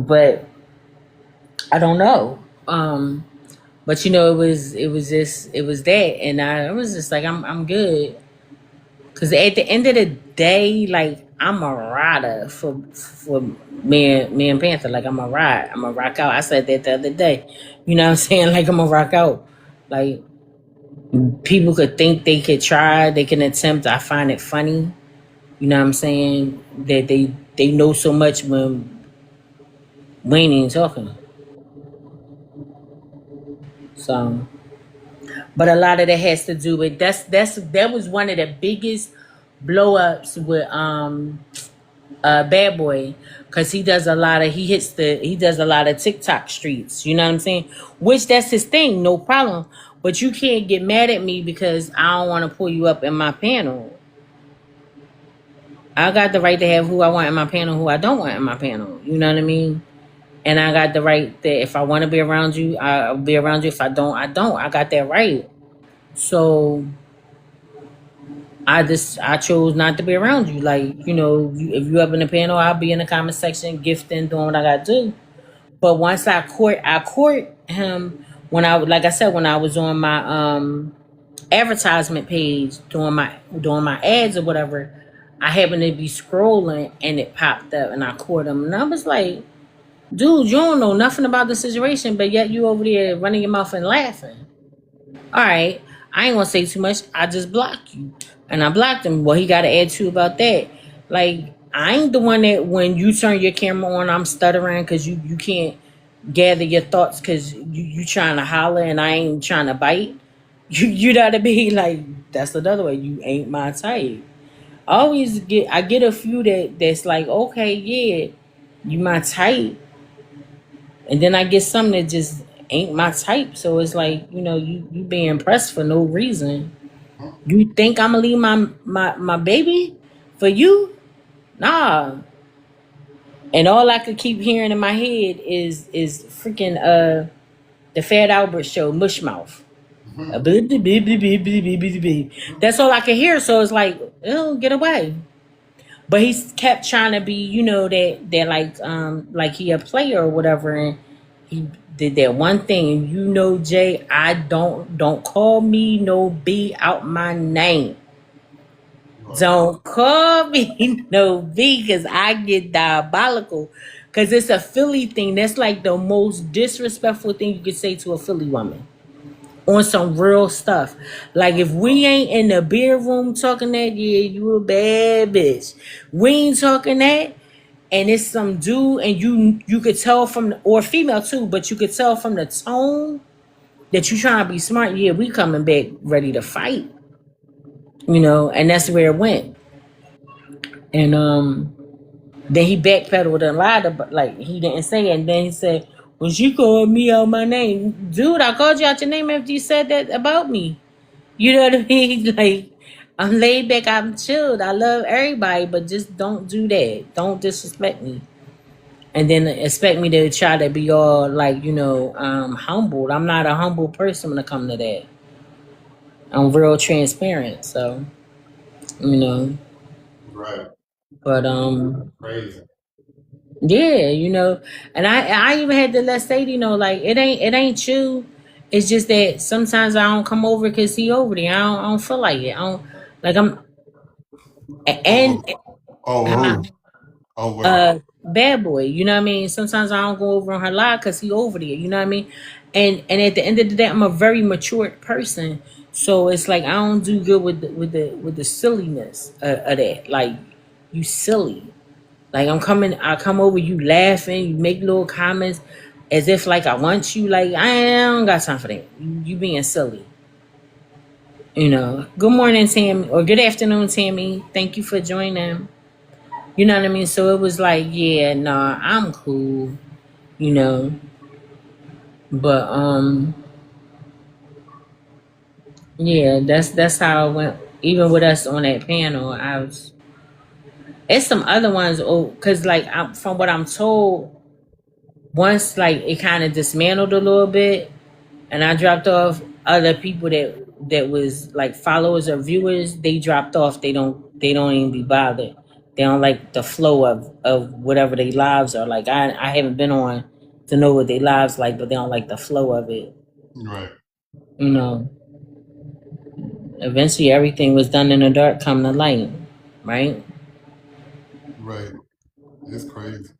But I don't know. But it was that, and I was just like I'm good. Cause at the end of the day, like I'm a rider for me and Panther. Like I'm a ride. I'm a rock out. I said that the other day. You know what I'm saying? Like I'm a rock out. Like people could think they could try, they can attempt. I find it funny. You know what I'm saying? That they know so much when we ain't even talking. So, but a lot of that has to do with that was one of the biggest blow ups with Bad Boy because he does a lot of TikTok streets. You know what I'm saying? Which that's his thing, no problem. But you can't get mad at me because I don't want to pull you up in my panel. I got the right to have who I want in my panel, who I don't want in my panel. You know what I mean? And I got the right that if I want to be around you, I'll be around you. If I don't, I don't. I got that right. So I chose not to be around you. Like if you up in the panel, I'll be in the comment section, gifting, doing what I got to do. But once I court him like I said, when I was on my advertisement page doing my ads or whatever, I happened to be scrolling and it popped up and I caught him and I was like, dude, you don't know nothing about the situation, but yet you over there running your mouth and laughing. All right, I ain't gonna say too much. I just blocked you, and I blocked him. Well, he got to add to about that. Like I ain't the one that when you turn your camera on, I'm stuttering because you can't gather your thoughts because you trying to holler and I ain't trying to bite. You gotta be like that's another way. You ain't my type. I get a few that's like, okay, yeah, you my type, and then I get some that just ain't my type. So it's like, you being impressed for no reason. You think I'm gonna leave my baby for you? Nah. And all I could keep hearing in my head is freaking the Fat Albert show, Mushmouth. Beep, beep, beep, beep, beep, beep, beep, beep. That's all I could hear. So it's like, oh, get away. But he kept trying to be, that like he a player or whatever, and he did that one thing. And Jay, I don't call me no B out my name. Don't call me no B because I get diabolical. Because it's a Philly thing. That's like the most disrespectful thing you could say to a Philly woman. On some real stuff. Like if we ain't in the beer room talking that, yeah, you a bad bitch. We ain't talking that, and it's some dude, and you could tell from or female too, but you could tell from the tone that you trying to be smart. Yeah, we coming back ready to fight. And that's where it went. And then he backpedaled and lied about, like he didn't say it, and then he said, "When she called me out my name, dude, I called you out your name after you said that about me." You know what I mean? Like, I'm laid back, I'm chilled. I love everybody, but just don't do that. Don't disrespect me. And then expect me to try to be all like, humbled. I'm not a humble person when it comes to that. I'm real transparent, so you know. Right. But Crazy. yeah, and I even had to let Sadie know, like, it ain't you. It's just that sometimes I don't come over because he over there. I don't feel like it. I don't like I'm Over. and Oh, uh, who? Oh, well. bad boy. You know what I mean? Sometimes I don't go over on her live because he over there. You know what I mean? And at the end of the day, I'm a very mature person, so it's like I don't do good with the silliness of that. Like, you silly. Like I come over, you laughing, you make little comments as if like I want you. Like I don't got time for that. You being silly. Good morning, Tammy, or good afternoon, Tammy. Thank you for joining. You know what I mean? So it was like, yeah, nah, I'm cool, you know. But yeah, that's how it went. Even with us on that panel, I was. It's some other ones, cause like from what I'm told, once like it kind of dismantled a little bit, and I dropped off other people that was like followers or viewers. They dropped off. They don't even be bothered. They don't like the flow of whatever their lives are like. I haven't been on to know what their lives like, but they don't like the flow of it. Right. You know, eventually everything was done in the dark, come to light, right? Right. It's crazy.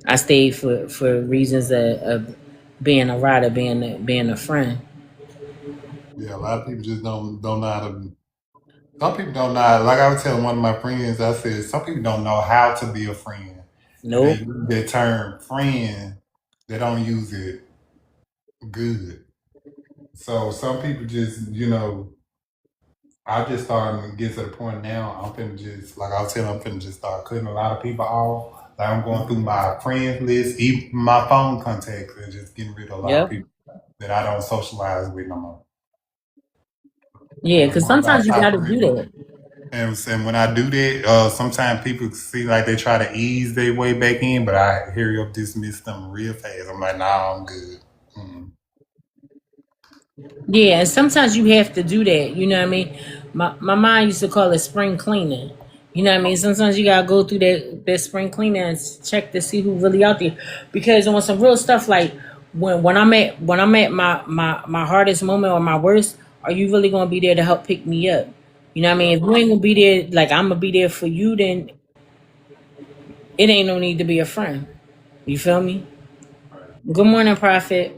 I stayed for reasons of being a rider, being a friend. Yeah, a lot of people just don't know how to. Some people don't know. Like I was telling one of my friends, I said some people don't know how to be a friend, and they Nope. use that term friend. They don't use it good. So some people just, I just starting to get to the point now. I'm finna just, like I was telling, I'm finna just start cutting a lot of people off. Like I'm going through my friends list, even my phone contacts, and just getting rid of a lot of Yep. people that I don't socialize with no more. Yeah, And the because ones I sometimes you got to do tolerate. that. And when I do that, sometimes people see like they try to ease their way back in, but I hurry up dismiss them real fast. I'm like, nah, I'm good. Mm. Yeah, and sometimes you have to do that. You know what I mean? My mom used to call it spring cleaning. You know what I mean? Sometimes you gotta go through that spring cleaning and check to see who really out there. Because on some real stuff, like when I'm at my hardest moment or my worst, are you really gonna be there to help pick me up? You know what I mean? If you ain't gonna be there, like I'm gonna be there for you, then it ain't no need to be a friend. You feel me? Good morning, Prophet.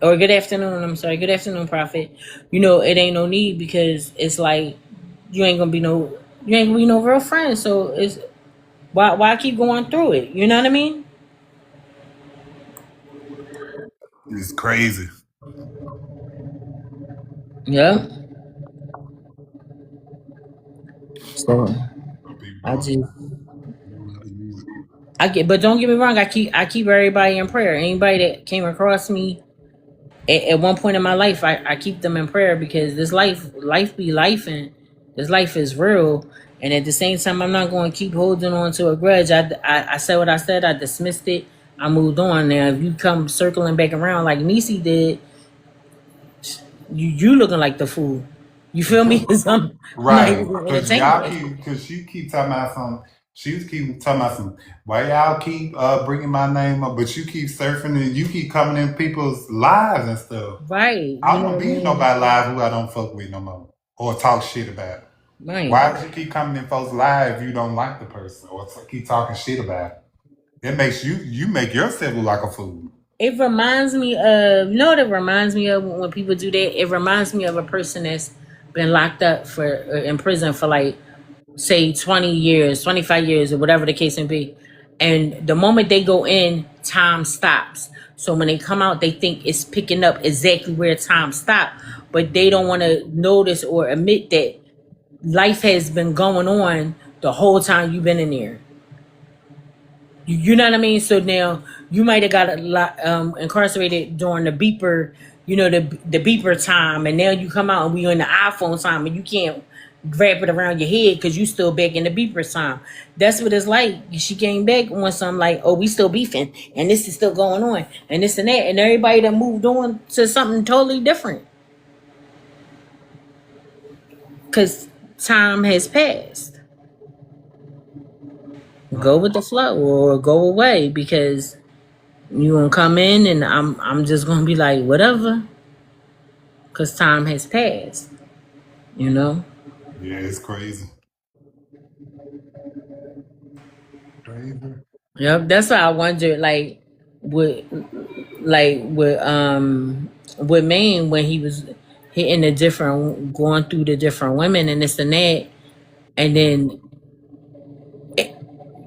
Or good afternoon, I'm sorry. Good afternoon, Prophet. It ain't no need because it's like you ain't gonna be no real friend. So it's why keep going through it? You know what I mean? It's crazy. Yeah. So I just I get, but don't get me wrong. I keep everybody in prayer. Anybody that came across me at one point in my life, I keep them in prayer because this life be life, and this life is real. And at the same time, I'm not going to keep holding on to a grudge. I said what I said. I dismissed it. I moved on. Now, if you come circling back around like Nisi did, you looking like the fool. You feel me? 'Cause I'm not Right, even gonna cause entertain y'all that. keep, cause she keep talking about some. She was keep talking about some. Why y'all keep bringing my name up? But you keep surfing and you keep coming in people's lives and stuff. Right. I You know don't what I be in mean? nobody live who I don't fuck with no more or talk shit about. Right. Why would you keep coming in folks' live if you don't like the person or keep talking shit about it? It makes you make yourself look like a fool. It reminds me of, you know what it reminds me of when people do that? It reminds me of a person that's been locked up for in prison for like say 20 years, 25 years, or whatever the case may be. And the moment they go in, time stops. So when they come out, they think it's picking up exactly where time stopped, but they don't want to notice or admit that life has been going on the whole time you've been in there. You know what I mean? So now you might have got a lot incarcerated during the beeper, the beeper time, and now you come out and we on the iPhone time, and you can't wrap it around your head because you still back in the beeper time. That's what it's like. She came back on something like, oh, we still beefing, and this is still going on, and this and that, and everybody that moved on to something totally different because time has passed. Go with the flow or go away because you gonna come in and I'm just gonna be like whatever, cause time has passed. You know. Yeah, it's crazy. Crazy. Yep. That's why I wonder, with with Maine when he was hitting going through the different women and this and that, and then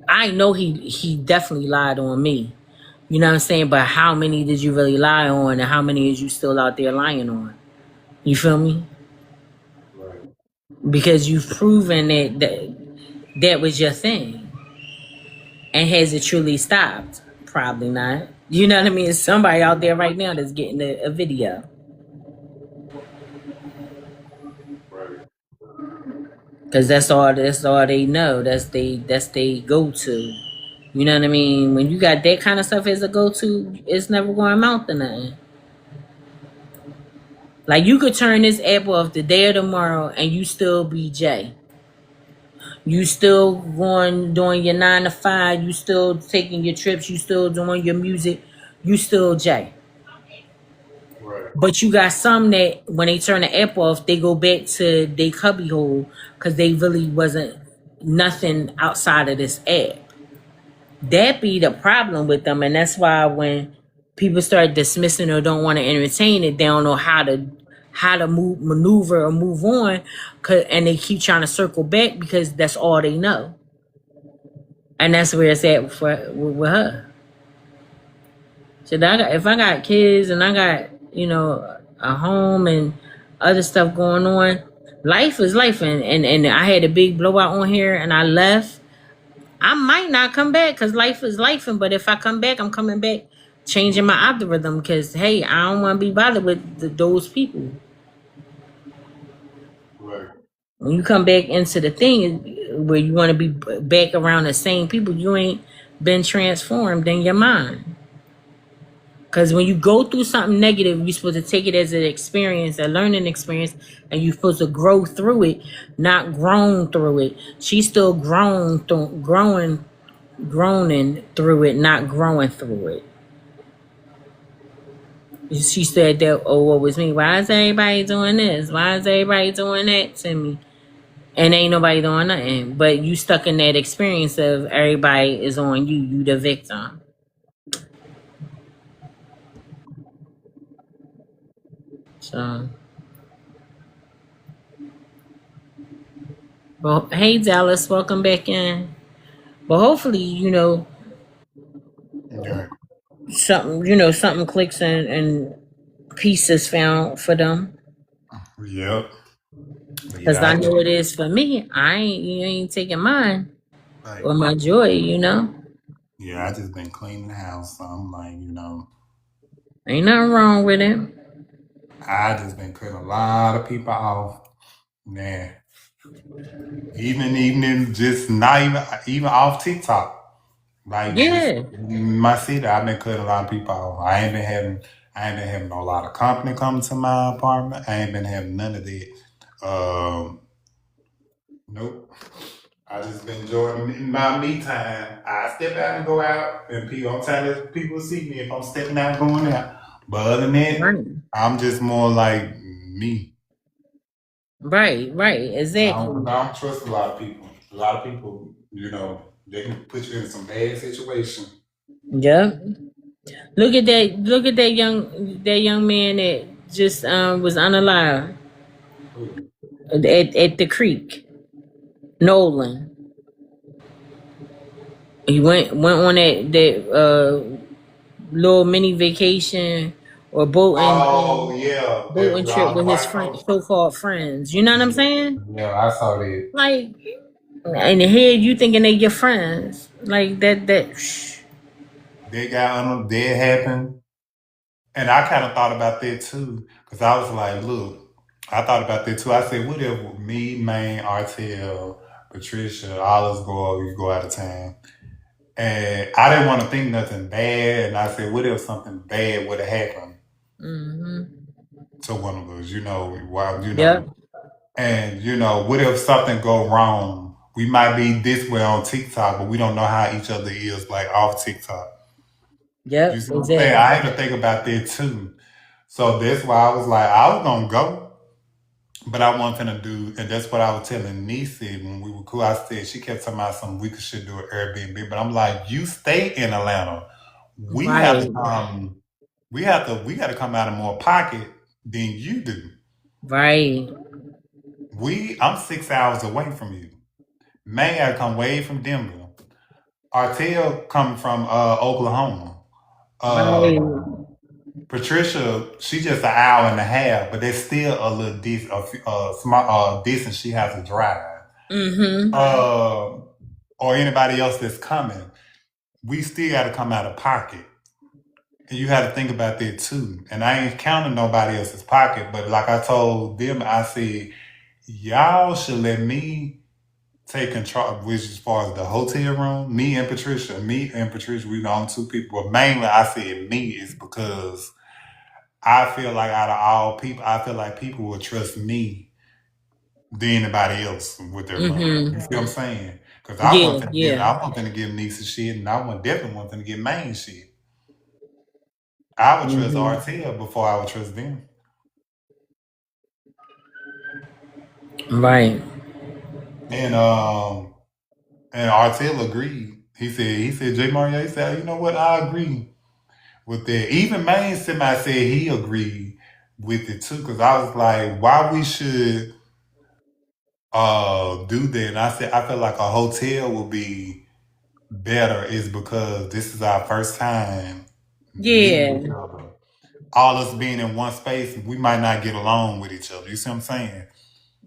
I know he definitely lied on me. You know what I'm saying? But how many did you really lie on, and how many is you still out there lying on? You feel me? Right. Because you've proven that was your thing. And has it truly stopped? Probably not. You know what I mean? There's somebody out there right now that's getting a video. Right. Cause that's all they know. That's they go to. You know what I mean? When you got that kind of stuff as a go to, it's never gonna amount to nothing. Like you could turn this app off the day or tomorrow and you still be Jay. You still going doing your 9 to 5, you still taking your trips, you still doing your music, you still Jay. Right. But you got some that when they turn the app off, they go back to their cubby hole because they really wasn't nothing outside of this app. That be the problem with them, and that's why when people start dismissing or don't want to entertain it, they don't know how to maneuver or move on, and they keep trying to circle back because that's all they know, and that's where it's at with her. So if I got kids and I got a home and other stuff going on, life is life, and I had a big blowout on here and I left. I might not come back because life is life, but if I come back, I'm coming back changing my algorithm because hey, I don't want to be bothered with those people. Right. When you come back into the thing where you want to be back around the same people, you ain't been transformed in your mind. Because when you go through something negative, you're supposed to take it as an experience, a learning experience, and you're supposed to grow through it, not grown through it. She's still groaning through it, not growing through it. She said that, oh, what was me? Why is everybody doing this? Why is everybody doing that to me? And ain't nobody doing nothing. But you stuck in that experience of everybody is on you. You the victim. So, well, hey Dallas, welcome back in. But hopefully, Yeah. something clicks and peace is found for them. Yep. Cause Yeah, I know it is for me. You ain't taking mine. Like, or my joy, yeah, I just been cleaning the house. So I'm like, Ain't nothing wrong with it. I just been cutting a lot of people off. Nah. Even in just not even off TikTok. Like just Yeah. in my city, I've been cutting a lot of people off. I ain't been having a lot of company come to my apartment. I ain't been having none of that. Nope. I just been enjoying my me time. I step out and go out, and people, I'm trying to people see me if I'm stepping out and going out. But other than that, Right. I'm just more like me. Right. I don't, Exactly. I don't trust a lot of people. A lot of people, they can put you in some bad situation. Yep. Look at that young man that just was unalive Ooh. at the creek. Nolan. He went on that little mini vacation or Oh yeah, boating trip on the with his white coast. so called friends. You know what I'm Yeah, saying? yeah, I saw that. Like in the head you thinking they your friends. Like that shh. That happened, and I kind of thought about that too, because I was like, look, I thought about that too. I said, what if me, Maine, RTL, Patricia, all us go out of town, and I didn't want to think nothing bad, and I said, what if something bad would have happened Mm-hmm. to one of us, while Yep. and what if something go wrong? We might be this way on TikTok, but we don't know how each other is like off TikTok. You Yep. see what I'm saying? I Exactly. had to think about that too. So that's why I was like, I was gonna go, but I wasn't gonna do, and that's what I was telling Nisi when we were cool. I said she kept talking about something we should do an Airbnb, but I'm like, you stay in Atlanta. We have to Right. come. We got to come out of more pocket than you do. Right. I'm 6 hours away from you. May I come way from Denver. Artel coming from Oklahoma. Right. Uh, Patricia, she just an hour and a half, but there's still a little small distance she has to drive. Mm-hmm. Or anybody else that's coming, we still got to come out of pocket, and you have to think about that too. And I ain't counting nobody else's pocket, but like I told them, I said, y'all should let me take control, which as far as the hotel room, me and Patricia, we the only two people. But mainly, I said me is because I feel like out of all people, I feel like people will trust me than anybody else with their money. You see Mm-hmm. what I'm saying? Because Yeah. Yeah. I wasn't gonna give Nisa shit, and definitely wasn't gonna give Main shit. I would trust Mm-hmm. RTL before I would trust them. Right. And RTL agreed. He said J Mario, he said, you know what, I agree with that. Even Main Semi said he agreed with it too, because I was like, why we should do that? And I said I feel like a hotel would be better is because this is our first time meeting Yeah. each other. All us being in one space, we might not get along with each other. You see what I'm saying?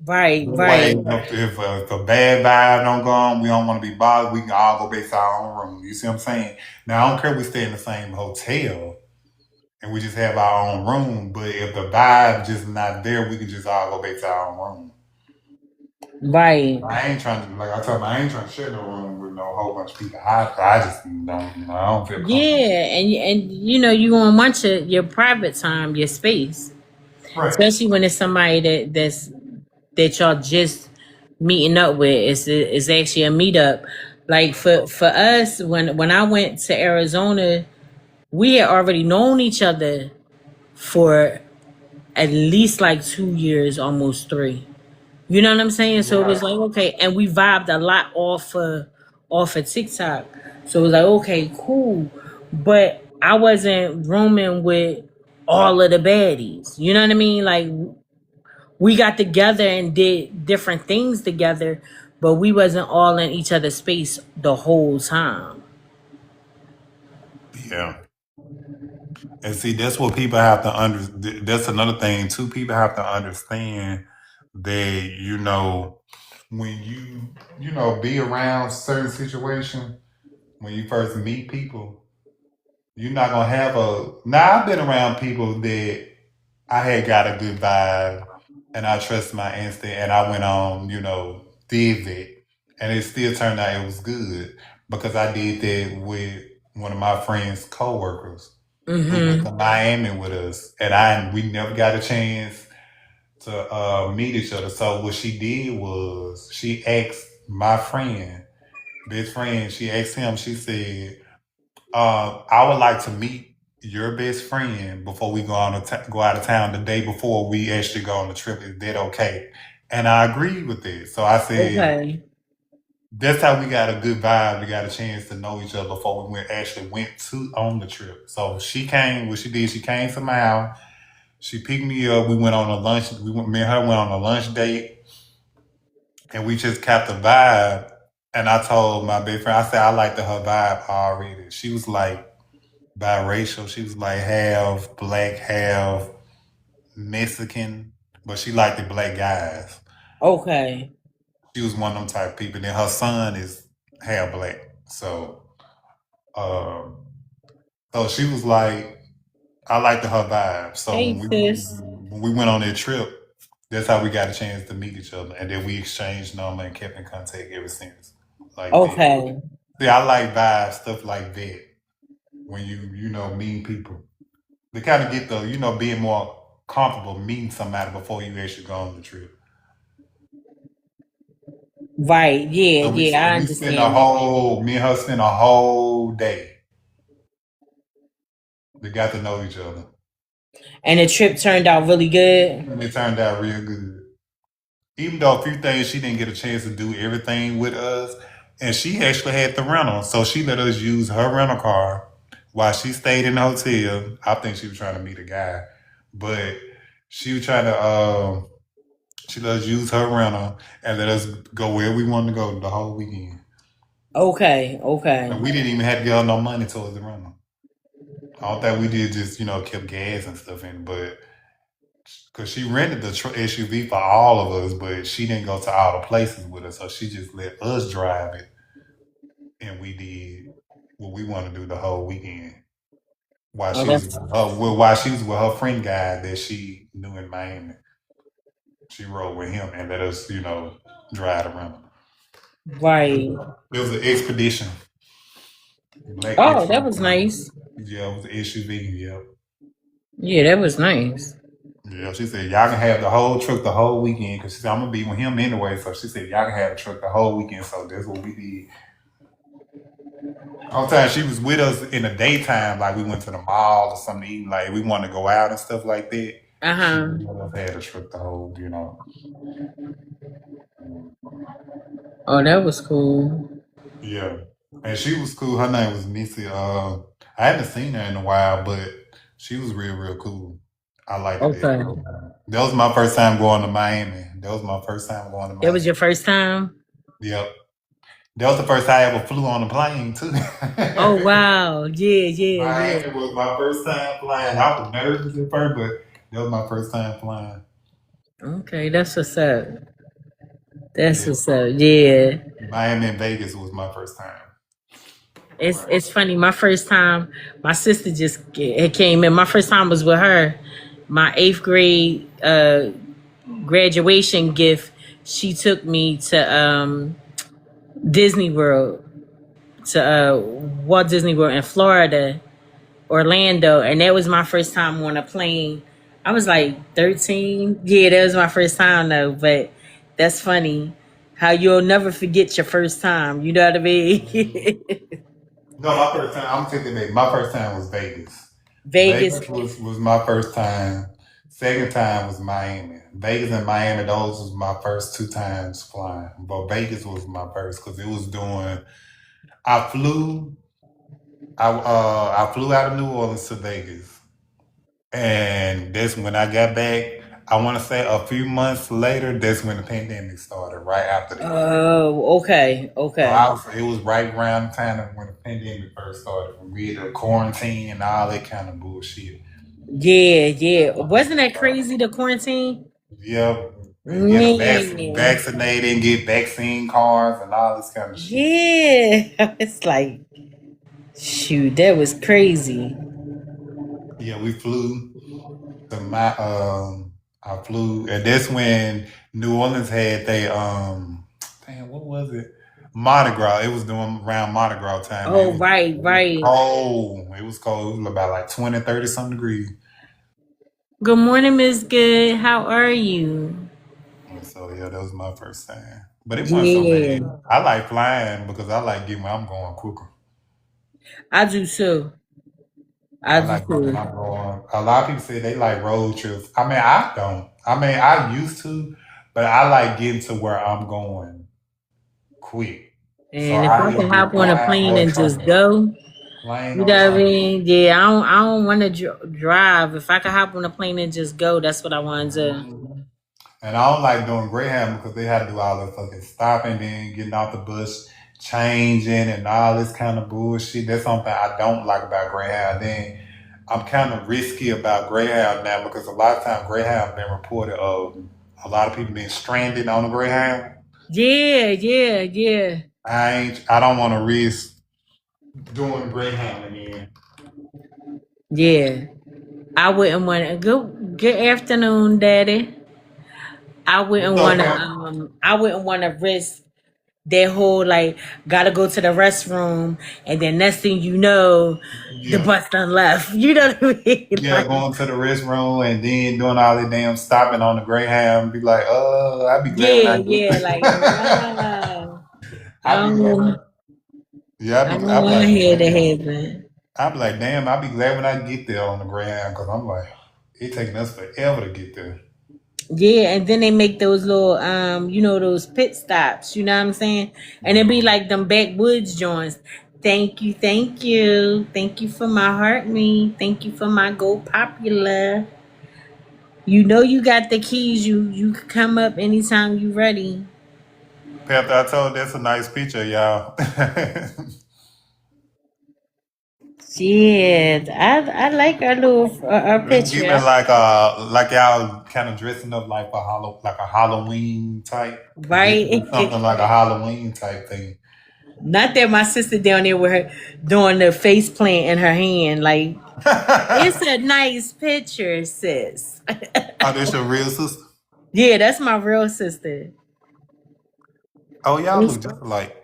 Right. That way, Right. if a bad vibe don't go on, we don't want to be bothered. We can all go back to our own room. You see what I'm saying? Now I don't care if we stay in the same hotel and we just have our own room, but if the vibe just not there, we can just all go back to our own room. Right. I ain't trying to, like I told you, I ain't trying to share no room with no whole bunch of people. I just I don't feel comfortable. Yeah. And you gonna want your private time, your space, Right. especially when it's somebody that y'all just meeting up with. It's actually a meetup. Like for us, when I went to Arizona, we had already known each other for at least like 2 years, almost three. You know what I'm saying? So it was Yeah. like okay, and we vibed a lot off of TikTok. So it was like okay, cool, but I wasn't roaming with all of the baddies. You know what I mean? Like we got together and did different things together, but we wasn't all in each other's space the whole time. Yeah. And see, that's what people have to That's another thing too. People have to understand that when you know, be around certain situations, when you first meet people, you're not gonna have a. Now I've been around people that I had got a good vibe, and I trust my instinct, and I went on, you know, did it, and it still turned out it was good because I did that with one of my friends' coworkers who went to Mm-hmm. Miami with us, and we never got a chance to meet each other. So what she did was she asked my friend, best friend, she asked him. She said, I would like to meet your best friend before we go out of town the day before we actually go on the trip. Is that okay?" And I agreed with it. So I said, Okay. "That's how we got a good vibe. We got a chance to know each other before we actually went to on the trip." So she came. What she did, she came to my house. She picked me up. We went on a lunch. Me and her went on a lunch date, and we just kept the vibe. And I told my best friend, I said, I liked her vibe already. She was like biracial. She was like half black, half Mexican, but she liked the black guys. Okay. She was one of them type of people. Then her son is half black. Um, so she was like, I liked her vibe. So Hey, sis. when we went on that trip, that's how we got a chance to meet each other, and then we exchanged number and kept in contact ever since, like that. Okay. See, I like vibes, stuff like that. When you know meet people, they kind of get the being more comfortable meeting somebody before you actually go on the trip. Right. Yeah. So Yeah. I we spent a understand that. whole me and her spent a whole day. We got to know each other, And the trip turned out really good. and it turned out real good. Even though a few things she didn't get a chance to do everything with us, and she actually had the rental, so she let us use her rental car while she stayed in the hotel. I think she was trying to meet a guy, but she was trying to. She let us use her rental and let us go where we wanted to go the whole weekend. Okay. And Okay. we didn't even have to give her no money towards the rental. All that we did just kept gas and stuff in, but because she rented the SUV for all of us, but she didn't go to all the places with us, so she just let us drive it, and we did what we want to do the whole weekend. While Oh, she was that's while she was with her friend guy that she knew in Miami, she rode with him and let us, drive the rental. right. It was an expedition, black Oh, that was expedition. nice. Yeah, it was an SUV. Yeah. Yeah, that was nice. Yeah, she said y'all can have the whole truck the whole weekend because she said I'm gonna be with him anyway. So she said y'all can have the truck the whole weekend. So that's what we did. All the time she was with us in the daytime, like we went to the mall or something to eat, like we wanted to go out and stuff like that. Uh She huh. let us have the truck the whole. Oh, that was cool. Yeah, and she was cool. Her name was Missy. I haven't seen her in a while, but she was real cool. I liked it Okay. there. That was my first time going to Miami. That was my first time going to That was Miami. your first time? Yep. That was the first time I ever flew on a plane too. Oh, wow. Yeah, yeah, yeah. Miami was my first time flying. I was nervous at first, but that was my first time flying. Okay, that's what's up. That's Yeah. what's up. Yeah. Miami and Vegas was my first time. Right. It's funny. My first time, my sister had came in. My first time was with her. My eighth grade graduation gift. She took me to Disney World, to Walt Disney World in Florida, Orlando, and that was my first time on a plane. I was like 13. Yeah, that was my first time though. But that's funny how you'll never forget your first time. You know what I mean? No, my first time. I'm taking it. My first time was Vegas. Vegas. Vegas was my first time. Second time was Miami. Vegas and Miami. Those was my first two times flying. But Vegas was my first because it was doing. I flew. I flew out of New Orleans to Vegas, and that's when I got back. I want to say a few months later. That's when the pandemic started. Right after that. Oh, okay, So okay. it was right around the time when the pandemic first started. When we had the quarantine and all that kind of bullshit. Yeah, yeah. Wasn't that crazy, the quarantine? Yeah, and get them Man. vaccinated and get vaccine cards and all this kind of shit. Yeah. It's like, shoot, that was crazy. Yeah, we flew to I flew, and that's when New Orleans had damn, what was it? Mardi Gras. It was doing around Mardi Gras time. Oh, right, It was right. cold. It was cold. It was about like 20, 30 something degrees. Good morning, Miss Good. How are you? And so yeah, that was my first time. But it wasn't so Yeah, bad. I like flying because I like getting where I'm going quicker. I do too. I I do like getting where too. I'm going. A lot of people say they like road trips. I mean, I don't. I mean, I used to, but I like getting to where I'm going quick. So And if I I either can be hop on a flying plane or and just train. go, Plane you or know what I train. mean? Yeah, I don't want to drive. If I could hop on a plane and just go, that's what I want to do. Mhm. And I don't like doing Greyhound because they have to do all the fucking stopping, then getting off the bus, changing, and all this kind of bullshit. That's something I don't like about Greyhound. Then I'm kind of risky about Greyhound now because a lot of times Greyhound been reported of a lot of people being stranded on the Greyhound. Yeah, yeah, yeah, I don't want to risk doing Greyhound again. yeah. I wouldn't want to. Good afternoon, Daddy. What's up, man? I wouldn't want to risk that whole like gotta go to the restroom and then next thing you know the Yeah. bus done left. You know what I mean? Yeah, Like, going to the restroom and then doing all that damn stopping on the Greyhound. Be like, I'd be glad when yeah, I get yeah, like no. I I'd be glad when don't yeah, I don't I'd be want to like, hear that damn. happen. I'd be like, damn, I'd be glad when I get there on the Greyhound because I'm like, it taking us forever to get there. Yeah, and then they make those little those pit stops, you know what I'm saying? And it be Mhm. like them backwoods joints. Thank you, thank you. Thank you for my heart me. Thank you for my go popular. You know you got the keys. You can come up anytime you ready. Panther, I told that's a nice picture, y'all. Yeah, I like our little our It's giving picture. like y'all kind of dressing up like a Halloween type. It giving something Right? like a Halloween type thing. Not that my sister down there with her doing the face plant in her hand. Like, it's a nice picture, sis. Oh, that's your real sister? Yeah, that's my real sister. Oh, y'all It's, look just alike.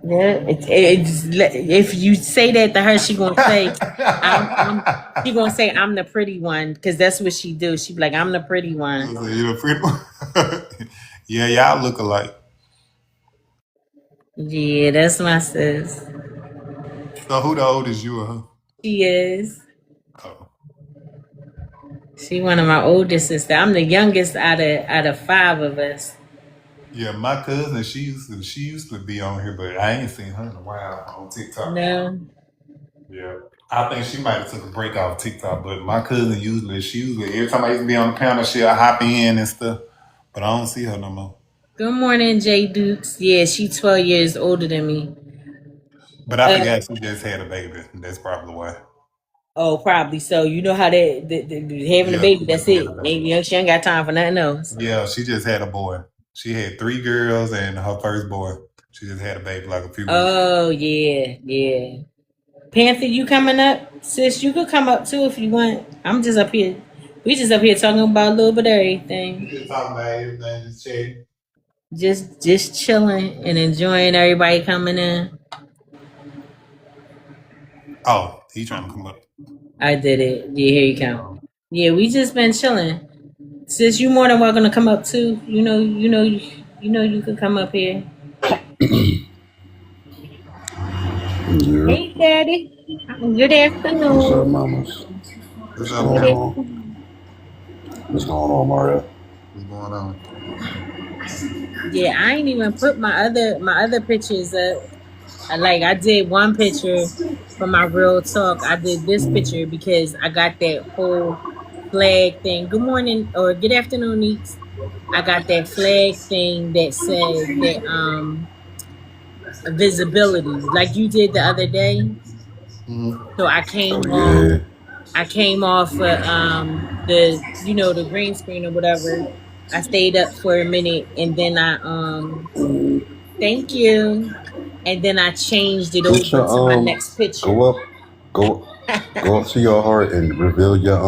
yeah, if you say that to her, she gonna say, I'm she gonna say I'm the pretty one because that's what she do. She be like, I'm the pretty one. You pretty yeah, y'all look alike. Yeah, that's my sis. So who the oldest you or her? She is. Oh. She one of my oldest sister. I'm the youngest out of five of us. Yeah, my cousin, she used to be on here, but I ain't seen her in a while on TikTok. No. Yeah. I think she might have took a break off TikTok, but my cousin she usually every time I used to be on the panel, she'll hop in and stuff. But I don't see her no more. Good morning, Jay Dukes. Yeah, she 12 years older than me. But I Uh, forgot she just had a baby. That's probably why. oh, probably. So you know how having a Yeah, baby, she that's just had a it. baby. Maybe she ain't got time for nothing else. Yeah, she just had a boy. She had 3 girls and her first boy. She just had a baby like a few weeks ago. Oh yeah, yeah. Panther, you coming up? Sis, you could come up too if you want. I'm just up here. We just up here talking about a little bit of We everything. just talking about everything, just chatting. Just chilling and enjoying everybody coming in. Oh, he trying to come up. I did it. Yeah, here you come. Um, Yeah, we just been chilling. Sis, you more than welcome to come up too. You could come up here. Yeah. Hey, Daddy. Good What's up, afternoon. mamas? what's What's up, going Good man? on? afternoon. What's going on, Mario? What's going on? Yeah, I ain't even put my other pictures up. I did one picture for my real talk. I did this picture because I got that whole flag thing. Good morning or good afternoon, Neeks. I got that flag thing that said that visibility, like you did the other day. Mhm. So I Oh, came off yeah. I came off the the green screen or whatever. I stayed up for a minute and then I thank you. And then I changed it Get over your to my next picture. go up, go go up to your heart and reveal your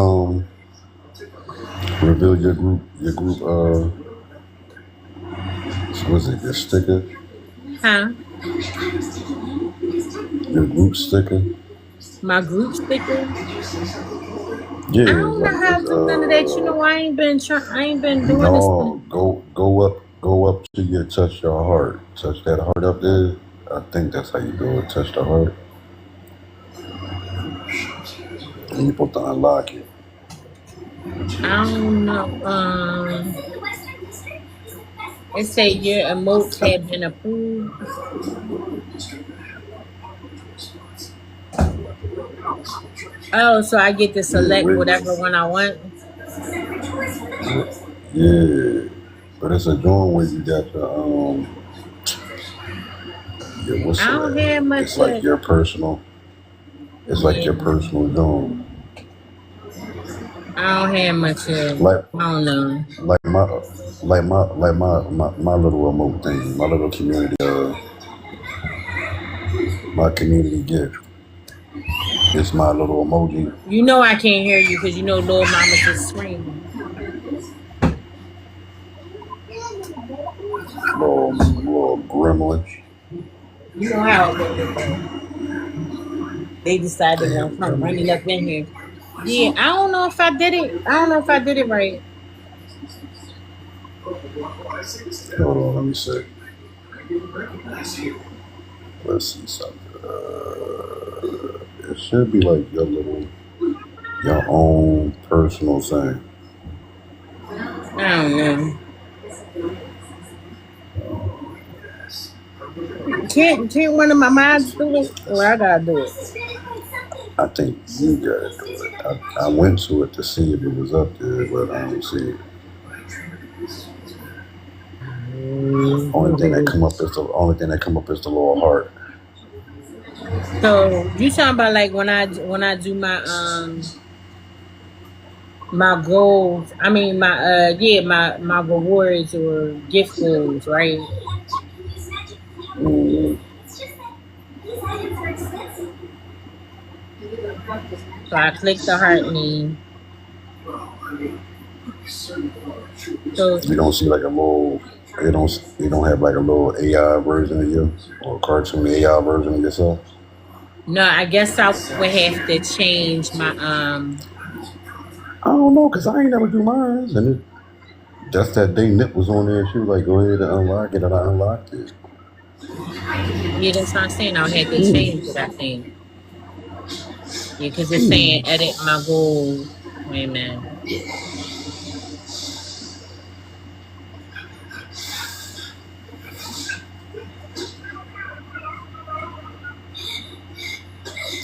group so was it your sticker, Huh? your group sticker? My group sticker? Yeah, I it's don't know how to do none of that. I ain't been doing this. no, go up to your touch your heart. Touch that heart up there. I think that's how you do it. Touch the heart. And you're supposed to unlock it. I don't know. It say your emotes have been approved. Oh, so I get to select whatever one I want. Yeah. But it's a joint where you got the what's I don't have much. It's like your personal. It's like your personal joint. I don't have much. Like I don't know. Like my little remote thing, my little community, my community gift. It's my little emoji. You know I can't hear you because Lil Mama just screaming. Little gremlin. You know how it goes. They decided to come running up in here. Yeah, I don't know if I did it. I don't know if I did it right. Hold on, let me see. Let's see something. It should be like your own personal thing. I don't know. Can't one of my mods do it? Or I gotta do it? I think you gotta do it. I went to it to see if it was up there, but I don't see it. Only thing that come up is the little heart. So you talking about like when I do my my goals? I mean my my rewards or gift goals, right? So I click the heart name. So you don't see like a little. You don't have like a little AI version of you or a cartoon AI version of yourself. No, I guess I would have to change my I don't know, cause I ain't never do mine, and just that day Nip was on there. She was like, "Go ahead and unlock it," and I unlocked it. Yeah, that's what I'm saying. I'll have to change it, I think. Yeah, because it's saying edit my goals. Wait a minute.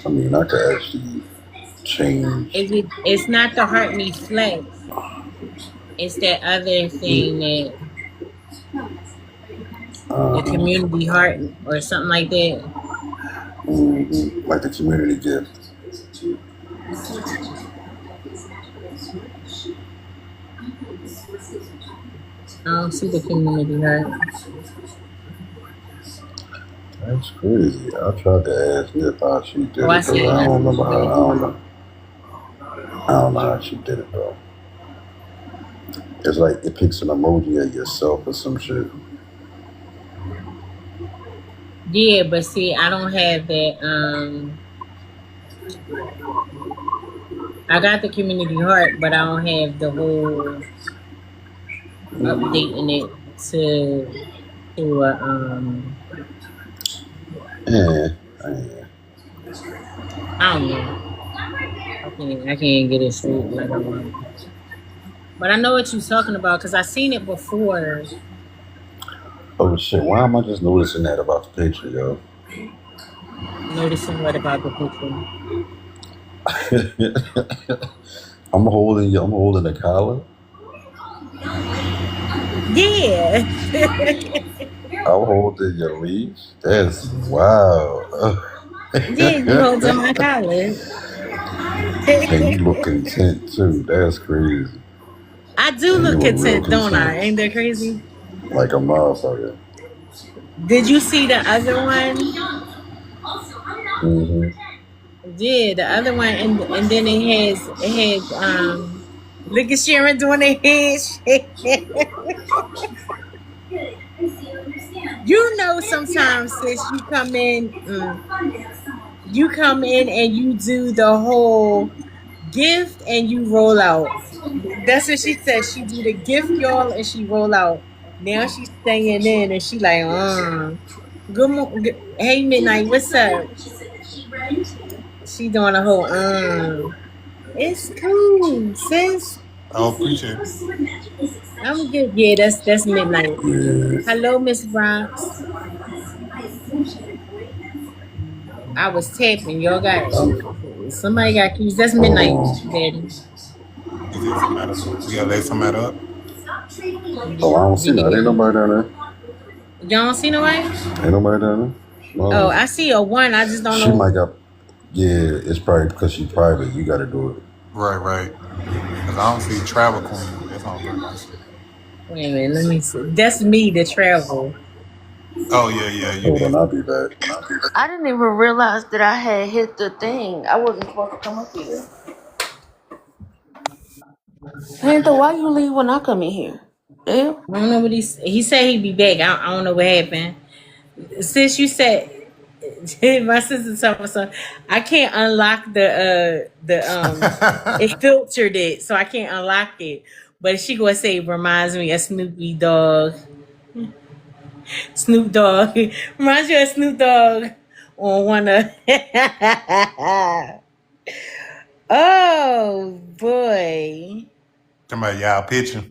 I mean, I could actually change. It's not the Heart Me Flex. It's that other thing that the community heart or something like that. Like the community gift. I don't see the community heart. That's crazy. I tried to ask Nip how she did it. I see it. I don't know how she did it though. It's like it picks an emoji of yourself or some shit. Yeah, but see, I don't have that. I got the community heart, but I don't have the whole updating it to I don't know. I can't get it straight like I want. But I know what you're talking about because I seen it before. Oh shit! Why am I just noticing that about the picture, yo? Noticing what about the picture? I'm holding the collar. Yeah. I'm holding your leash. That's wow. Yeah, you holding my collar. And you look content too. That's crazy. I do And you look look real content, don't I? content. Ain't that crazy? Like a motherfucker. Did you see the other one? Mm-hmm. Yeah, the other one, and then it has look at Sharon doing a head shake. You know, sometimes sis, you come in and you do the whole gift and you roll out. That's what she said. She do the gift, y'all, and she roll out. Now she's staying in and she like, good morning. Hey, Midnight, what's up? She doing a whole, It's cool, sis. Oh, appreciate it. I'm good. Yeah, that's Midnight. Yeah. Hello, Miss Bronx. I was tapping. Y'all got somebody got keys. That's Midnight, Daddy. Is it somebody? We gotta let somebody up. Oh, I don't see that. Ain't nobody down there. Y'all don't see nobody? Ain't nobody down there. No. Oh, I see a one. I just don't She know. might got. Yeah, it's probably because she's private. You got to do it. Right. Because I don't see Travel Queen. That's all good. Wait a minute. Let me see. That's me, the travel. Oh, yeah. You Hold did. on, I'll be back. I didn't even realize that I had hit the thing. I wasn't supposed to come up here. Panther, why you leave when I come in here? Yeah. I don't know what he said he'd be back. I don't know what happened. Since you said my sister told me so, I can't unlock the it filtered it, so I can't unlock it. But she gonna say reminds me of Snoopy Dogg. Snoop Dogg. Reminds you of Snoop Dogg on one of oh boy. Talking about y'all picture.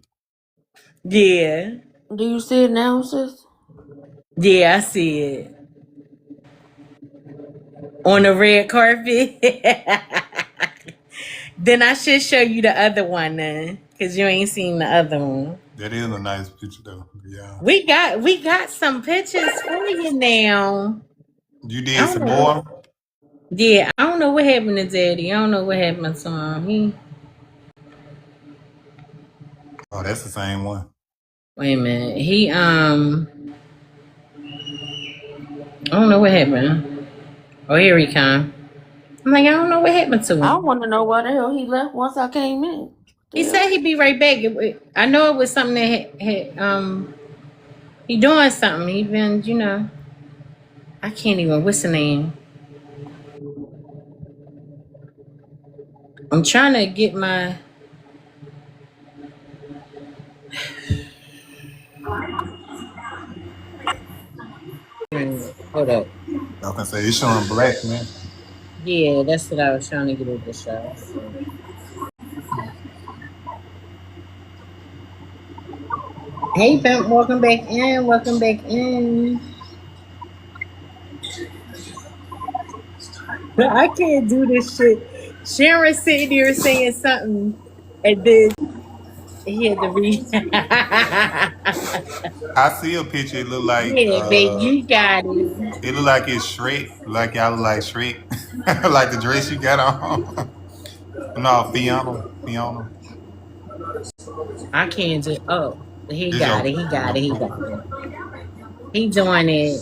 Yeah. Do you see it now, sis? Yeah, I see it. On the red carpet. Then I should show you the other one then. Cause you ain't seen the other one. That is a nice picture though. Yeah. We got some pictures for you now. You did some more? Yeah, I don't know what happened to Daddy. I don't know what happened to him. Oh, that's the same one. Wait a minute. I don't know what happened. Oh, here he come. I'm like, I don't know what happened to I him. want to know why the hell he left once I came in. He said he'd be right back. I know it was something that he doing something. He been, I can't even. What's the name? I'm trying to get my. Hold up. I can say it's showing black, man. Yeah, that's what I was trying to get at the show. Hey, Pimp, welcome back in. Welcome back in. I can't do this shit. Sharon sitting here saying something, and then he had to read. I see a picture. It look like Yeah, baby, you got it. it look like it's Shrek. Like y'all look like Shrek. Like the dress you got on. No, Fiona. I can't do. Oh, he This got your- it. He got it. He got it. He doing it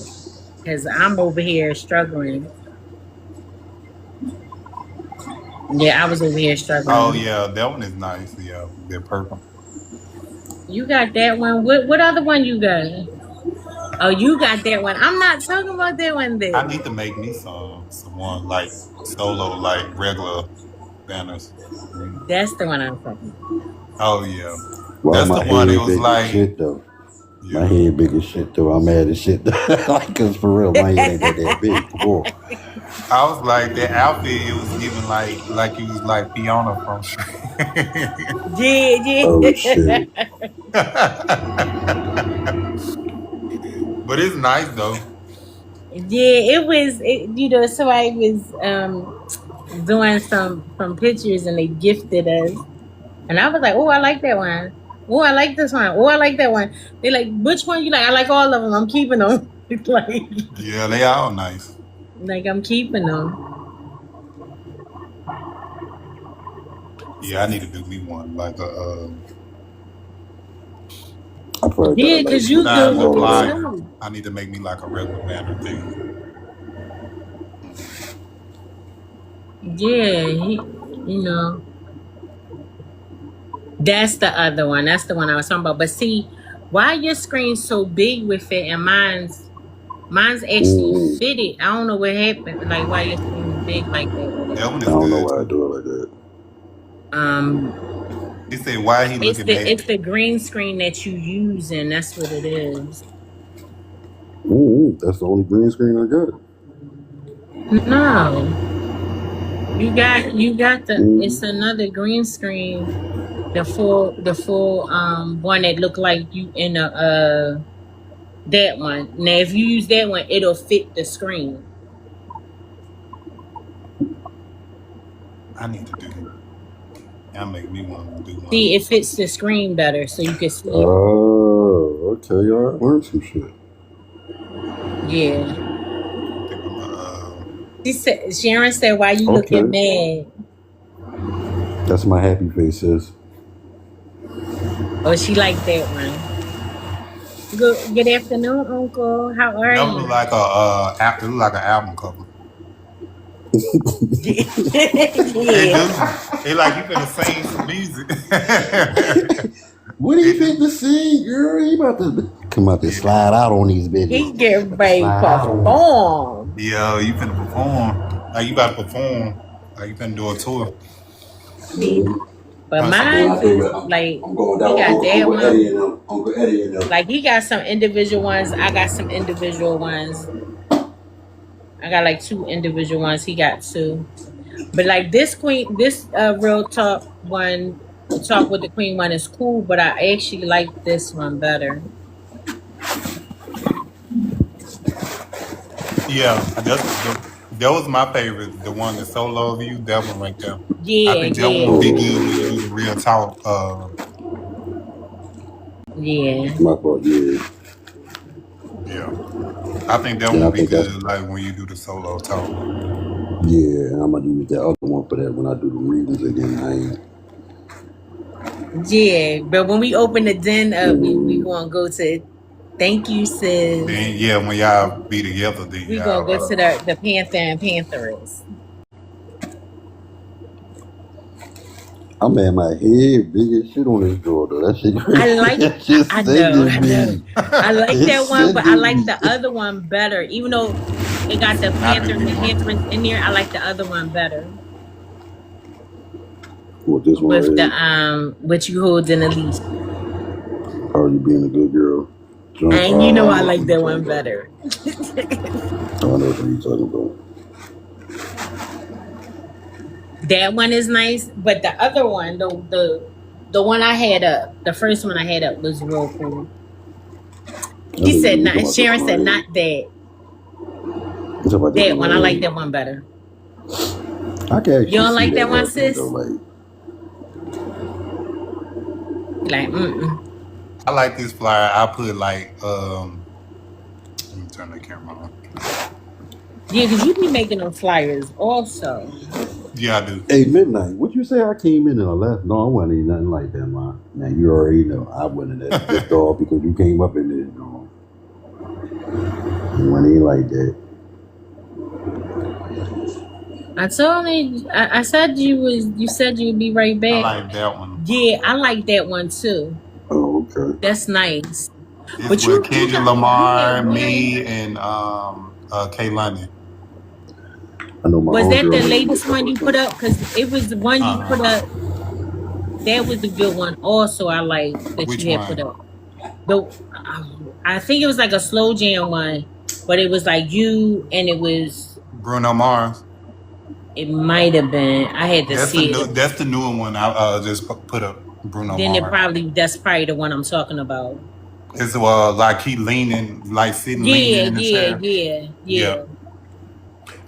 because I'm over here struggling. Yeah, I was over here struggling. Oh yeah, that one is nice. Yeah, they're purple. You got that one. What other one you got? Oh, you got that one. I'm not talking about that one I there. need to make me some one like solo, like regular banners. That's the one I'm talking about. Oh yeah, Well, that's my the one. head It was big like as shit though. yeah. My head big as shit though. I'm mad as shit. Like, cause for real, my head ain't that big. Whoa. I was like that outfit. It was giving like you was like Fiona from Shrek. Yeah. Oh shit. But it's nice though. Yeah, it was. Somebody was doing some pictures and they gifted us, and I was like, oh, I like that one. Oh, I like this one. Oh, I like that one. They like, which one you like? I like all of them. I'm keeping them. It's Yeah, they all nice. like I'm keeping them. Yeah, I need to do me one like a I probably Yeah, gotta like because you besides good the with roll the it up. flyer. snow. I need to make me like a regular banner thing. Yeah, you know, that's the other one. That's the one I was talking about. But see, why your screen's so big with it and mine's actually Mm-hmm. fitted. I don't know what happened. Like why your screen is big like that with it. That one I is don't know good why I too. do it like that. He said, "Why he It's looking at?" the green screen that you using. That's what it is. That's the only green screen I got. No, you got the. It's Mm-hmm. another green screen. The full one that look like you in a that one. Now if you use that one, it'll fit the screen. I need to do. Y'all make me want to do one. See, it fits the screen better, so you can see it. Oh, okay. Y'all learned some shit. Yeah. I think I'm She said, Sharon said, "Why you Okay. looking mad?" That's my happy face, sis. Oh, she liked that one. Good afternoon, Uncle. How are that you? look like a it look like an album cover. It Yeah. do. It like you finna sing some music. What do you It think do. to see, girl? You about to come out there, Yeah. slide out on these He bitches. get About to ready to slide out on them. perform. Yeah, you finna perform. Like you about to perform. Like you finna do a tour. See, but Huh, so I'm going mine out there is with like I'm going he down with got that Uncle Eddie one. and them. Uncle Eddie and them. Like he got some individual ones. I got some individual ones. I got like 2 individual ones. He got 2. But like this real talk one, talk with the queen one is cool. But I actually like this one better. yeah, that was my favorite. The one that solo view, that one right there. I Yeah, think that one would be good when you do the real talk. yeah. My fault, yeah. Yeah. I think that And one I would be think that's good, like when you do the solo talk. yeah. And I'm gonna use that other one for that when I do the readings again. I ain't. Yeah, but when we open the den up, we gonna go to. Thank you, sis. Then yeah, when y'all be together, then We y'all gonna go to the Panther and Pantheress. I'm at my head big as shit on this door though. That shit crazy. I like. That shit I sending know. me. I like It's that one, but I sending like me. the other one better. Even though it got the Panther and the Pantheress in there, I like the other one better. What this one With right the here? what you holding at least. How are you being a good girl? Jump. And you know I know like what that you're one talking about. better. I know what you're talking about. That one is nice, but the other one, the one I had up, the first one I had up was real cool. He said not. Sharon said not that. That one, I like that one better. I can actually You don't see like that one, happening, sis? though, Like, I like this flyer. I put like let me turn the camera on. Yeah, because you be making them flyers also. Yeah, I do. Hey, Midnight, would you say I came in and I left? No, I wasn't even nothing like that, man. Now, you already know. I wasn't that pissed off because you came up in there, no. You wasn't even like that. I told me, I said you said you'd be right I back. like that one. Yeah, I like that one too. Oh, okay. That's nice. It's But you with Kendrick got Lamar, one. me, and Kay London. I know my Was own that girl the made me a latest couple one you of put things. up? Because it was the one you put up. That was a good one. Also, I like that Which you had one? put up. I think it was like a slow jam one, but it was like you and it was Bruno Mars. It might have been. I had to That's see the it. that's the newer one. I just put up Bruno Then Mars. that's probably the one I'm talking about. It's like he leaning, like sitting leaning in the chair. Yeah.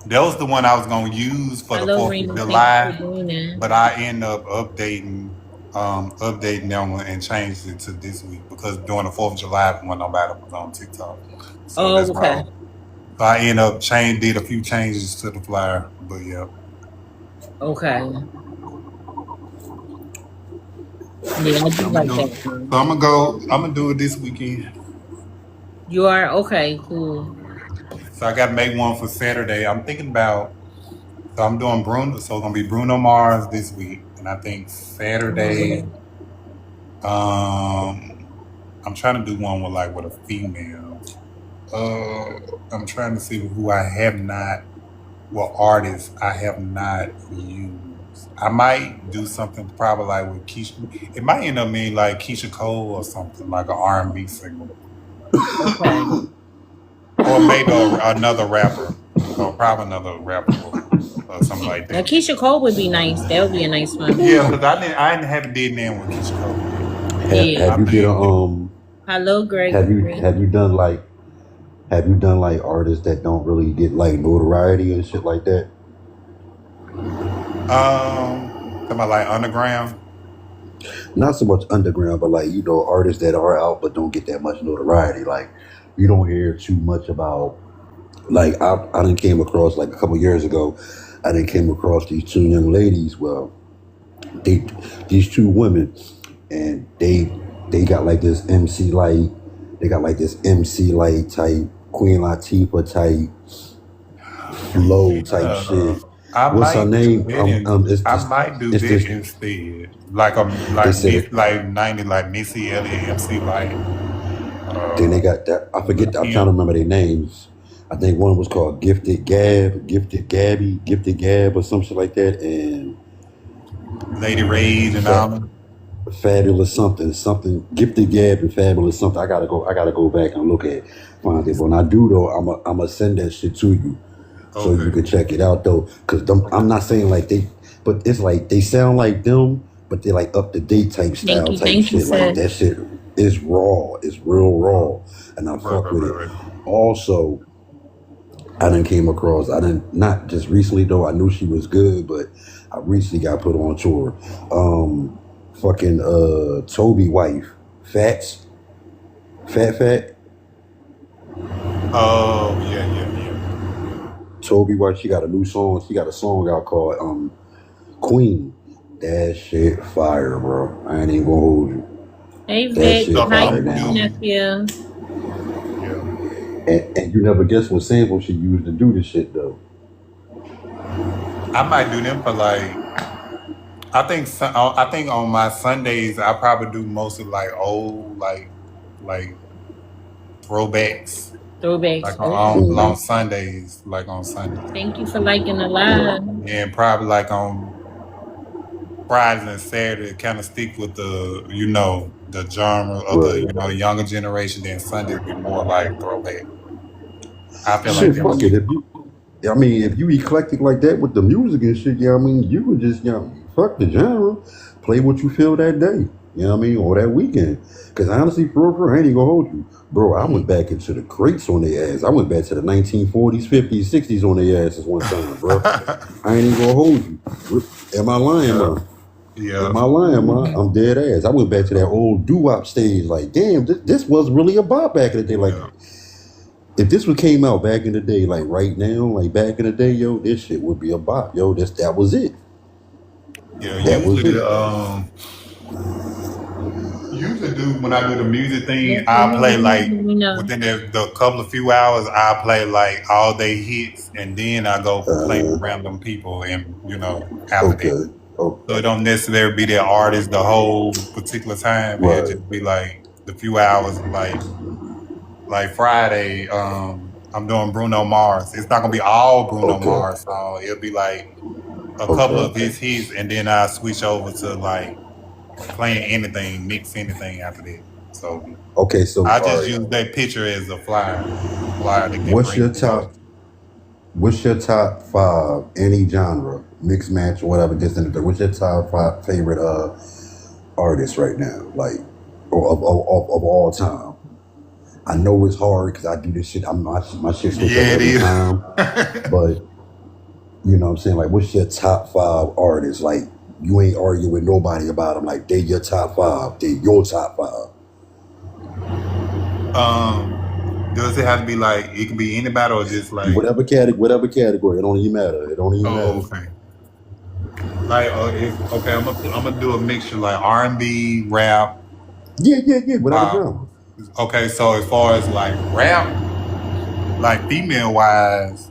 That was the one I was gonna use for the Hello, 4th Rena. of Thank you for July, doing that. but I end up updating that one and changed it to this week because during the 4th of July when nobody was on TikTok. So that's okay. why. So I end up did a few changes to the flyer, but yeah. Okay. Yeah, I do I'm gonna like do. that So song. I'm gonna go. I'm gonna do it this weekend. You are okay, cool. So I gotta make one for Saturday. I'm thinking about. So I'm doing Bruno. So it's gonna be Bruno Mars this week, and I think Saturday. Mhm. I'm trying to do one with a female. I'm trying to see who I have not. What artists I have not used. I might do something probably like with Keisha. It might end up being like Keisha Cole or something like an R&B singer, Okay. or maybe another rapper, or probably another rapper or something like Now that. Keisha Cole would be nice. That would be a nice one. Yeah, because I haven't did name with Keisha Cole yet. Yeah. I Have you did a think Hello, Gregory. have you done like artists that don't really get like notoriety and shit like that? talking about like underground. Not so much underground, but like artists that are out but don't get that much notoriety. Like you don't hear too much about. Like I done came across like a couple years ago. I done came across these two young ladies. Well, they these two women, and they got like this MC Light. They got like this MC Light type, Queen Latifah type flow type Yeah, shit. I What's her might do name? that. I might do It's that this. instead. Like They said it. like 90 like Missy Elliott, MC Light, Then they uh, got that. I forget. I'm trying to Kim, remember their names. I think one was called Gifted Gab, Gifted Gabby, Gifted Gab, or some shit like that, and Lady Rage, and all Fat them. Fabulous something Gifted Gab and Fabulous something. I gotta go back and look at find it. But when I do though, I'm gonna send that shit to you so you Okay. can check it out though. Cause I'm not saying like they, but it's like they sound like them, but they're like up to date type style type Thank you, shit. Like sis. that shit is raw. It's real raw, and I Right, fuck right, with right, it. right. Also, I done came across. I didn't not just recently though. I knew she was good, but I recently got put on tour. Fucking Toby wife, Fats, Fat. Oh yeah, yeah, yeah. Toby wife. She got a new song. She got a song out called Queen. That shit fire, bro. I ain't even gonna hold you. Hey, That Vic. shit So How I'm you fire gonna doing, now. do. nephew? Yeah, And you never guess what sample she used to do this shit though. I might do them for like. I think on my Sundays I probably do mostly like old like throwbacks Throwbacks. like on Mm. Sundays, like on Sundays. Thank you for liking the live. And probably like on Fridays and Saturdays, kind of stick with the genre of the Right. younger generation. Then Sundays be more like throwback. I feel like Shit, them. fuck it. If you eclectic like that with the music and shit, you could just, fuck the genre, play what you feel that day, or that weekend. Because honestly, for real, I ain't even gonna hold you, bro. I went back into the crates on their ass. I went back to the 1940s, 50s, 60s on their asses one time, bro. I ain't even gonna hold you. Am I lying, Yeah, man? yeah, Am I lying, man? I'm dead ass. I went back to that old doo-wop stage. Like, damn, this was really a bop back in the day. Like, yeah, if this one came out back in the day, like right now, like back in the day, yo, this shit would be a bop, yo. That was it. yeah. That was it. Usually do when I do the music thing, Yes, I play like we know. within the couple of few hours, I play like all day hits, and then I go playing Uh, random people, and after that. okay. Oh, So it don't necessarily be that artist the whole particular time. It right. just be like the few hours, like Friday. I'm doing Bruno Mars. It's not gonna be all Bruno Okay. Mars song. It'll be like a couple of Okay. his hits, and then I switch over to like playing anything, mix anything after that. So Okay. So, I all just right. use that picture as a flyer to get What's bring your people. top? What's your top five? Any genre, mixed match, whatever. Just in the. What's your top five favorite artists right now? Like, or of all time. I know it's hard because I do this shit. My shit switch up Yeah, it every is. time, but. You know what I'm saying? Like, what's your top five artists? Like, you ain't arguing with nobody about them. Like, they your top five. They your top five. Does it have to be like it can be anybody or just like Whatever category. It don't even matter. It don't even oh matter. okay. Like, okay, I'm gonna do a mixture like R&B, rap. Yeah. Whatever Uh, genre. okay, so as far as like rap, like female wise,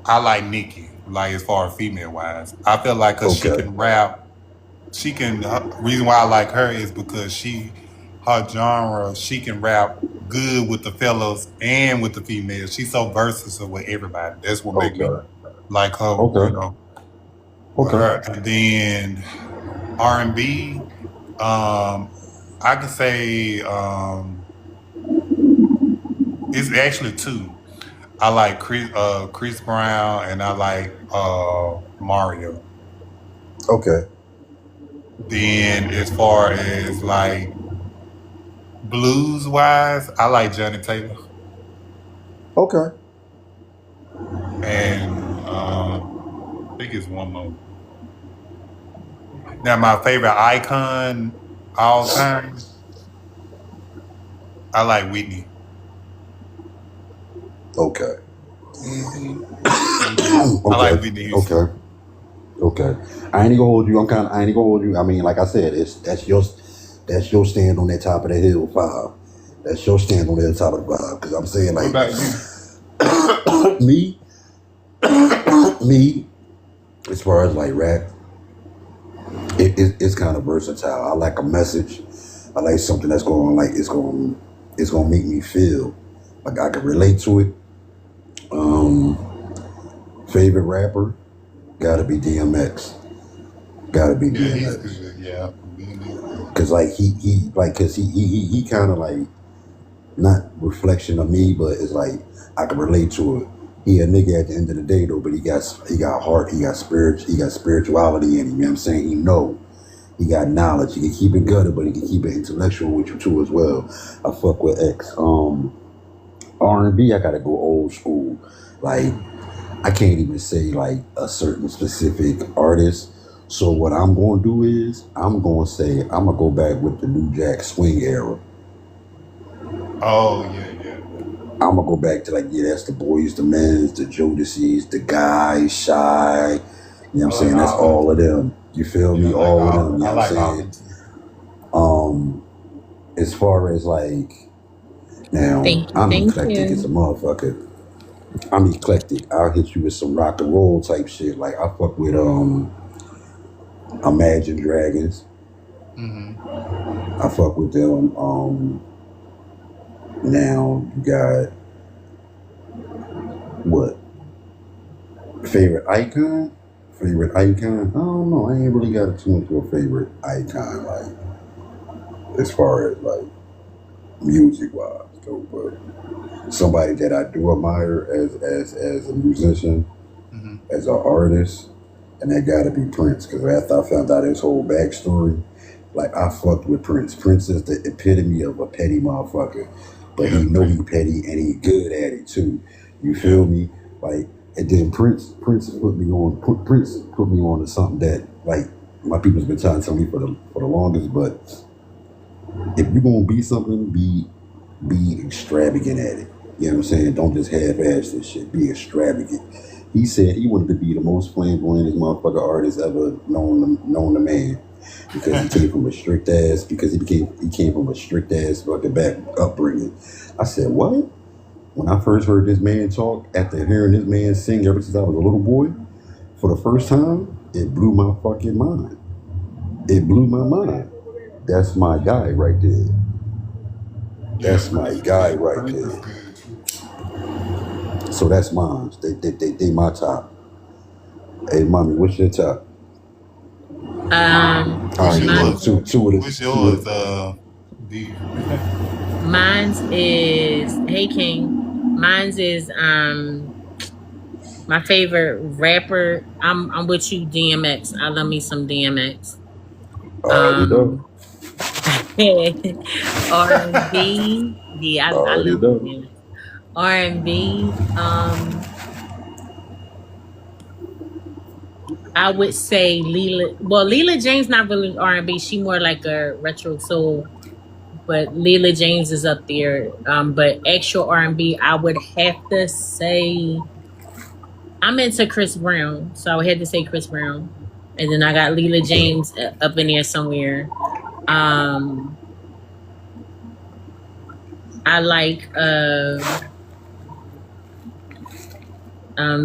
I like Nicki. Like as far as female wise, I feel like cause she Okay. can rap. She can. Reason why I like her is because her genre, she can rap good with the fellas and with the females. She's so versatile with everybody. That's what make me Okay. like her. Okay. With Okay. her. And then R&B, I can say it's actually two. I like Chris Brown and I like Mario. Okay. Then as far as like blues wise, I like Johnny Taylor Okay. and I think it's one more. Now my favorite icon all time, I like Whitney. Okay. I like Okay. Whitney Houston. Okay. Okay. I ain't gonna hold you. I ain't gonna hold you. I mean, like I said, that's your stand on that top of the hill five. That's your stand on that top of the vibe. Because I'm saying What like about you? me, me, as far as like rap, it's kind of versatile. I like a message. I like something that's going like it's gonna make me feel like I can relate to it. Favorite rapper gotta be DMX. Gotta be Yeah, he's DMX. good. Yeah. Cause like he kind of like not reflection of me, but it's like I can relate to it. He a nigga at the end of the day though, but he got heart, he got spirituality in him. You know what I'm saying? He got knowledge. He can keep it gutted, but he can keep it intellectual with you too as well. I fuck with X. R&B, I gotta go old school. Like I can't even say like a certain specific artist. So what I'm gonna do is I'm gonna go back with the New Jack Swing era. Oh yeah. I'm gonna go back to like, yeah, that's the Boys, the Men's, the Jodeci's, the Guys, Shy. You know what I'm saying? That's all of them. You feel me? Yeah, All of them. You know I what like I'm saying? As far as like now, I'm Thank eclectic as a you. motherfucker. I'm eclectic. I'll hit you with some rock and roll type shit. Like I fuck with Imagine Dragons. Mm-hmm. I fuck with them. Now you got what? Favorite icon? Favorite icon? I don't know. I ain't really got too much of a favorite icon, like as far as like music wise though, but somebody that I do admire as a musician, Mm-hmm. as an artist, and that gotta be Prince. Cause after I found out his whole backstory, like I fucked with Prince. Prince is the epitome of a petty motherfucker. But Yeah. he know he petty and he good at it too. You feel me? Like and then Prince put me on to something that like my people's been trying to tell me for the longest, but if you're gonna be something, be extravagant at it. You know what I'm saying? Don't just half-ass this shit. Be extravagant. He said he wanted to be the most flamboyant motherfucker artist ever known to man. Because he came from a strict ass fucking back upbringing. I said, what? When I first heard this man talk, after hearing this man sing ever since I was a little boy, for the first time, it blew my fucking mind. It blew my mind. That's my guy right there. That's my guy right Prince is there. good too. So that's mine. They my top. Hey, mommy, what's your top? All right, Mine, What's two of What's the yours, D? mine's is Hey King. Mine's is my favorite rapper. I'm with you, DMX. I love me some DMX. already know. R&B. Yeah, I Already love know. DMX. R&B. I would say Leela. Well, Leela James not really R&B. She more like a retro soul. But Leela James is up there. But actual R&B, I would have to say I'm into Chris Brown, so I would have to say Chris Brown. and then I got Leela James up in there somewhere. I like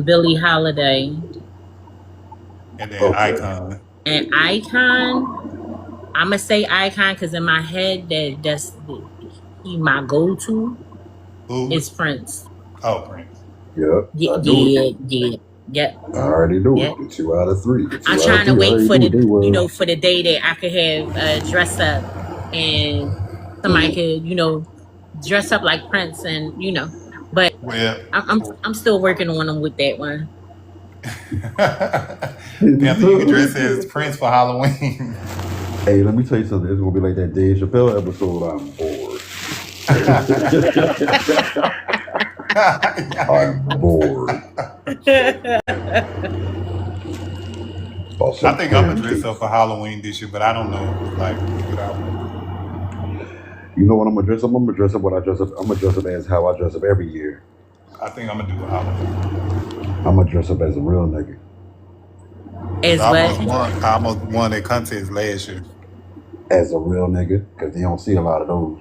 Billie Holiday And then Okay. Icon. and Icon. I'ma say Icon because in my head that's he my go-to Who? is Prince. Oh, Prince. Yep. Yeah, I knew it. yeah. I already knew Yeah. it. Get 2 out of 3. Get 2 I'm out trying of to 3. I wait already for knew the what they was. for the day that I could have dress up and somebody could dress up like Prince and but Well, I'm still working on them with that one. Panther, you can dress as Prince for Halloween. Hey, let me tell you something. It's gonna be like that Dave Chappelle episode. I'm bored. I'm bored. I think I'm gonna dress up for Halloween this year, but I don't know like what I want. You know what I'm gonna dress up? I'm gonna dress up what I dress up. I'm gonna dress up as how I dress up every year. I think I'm gonna do a Halloween. I'm gonna dress up as a real nigga. As I almost won a contest last year. As a real nigga, because they don't see a lot of those.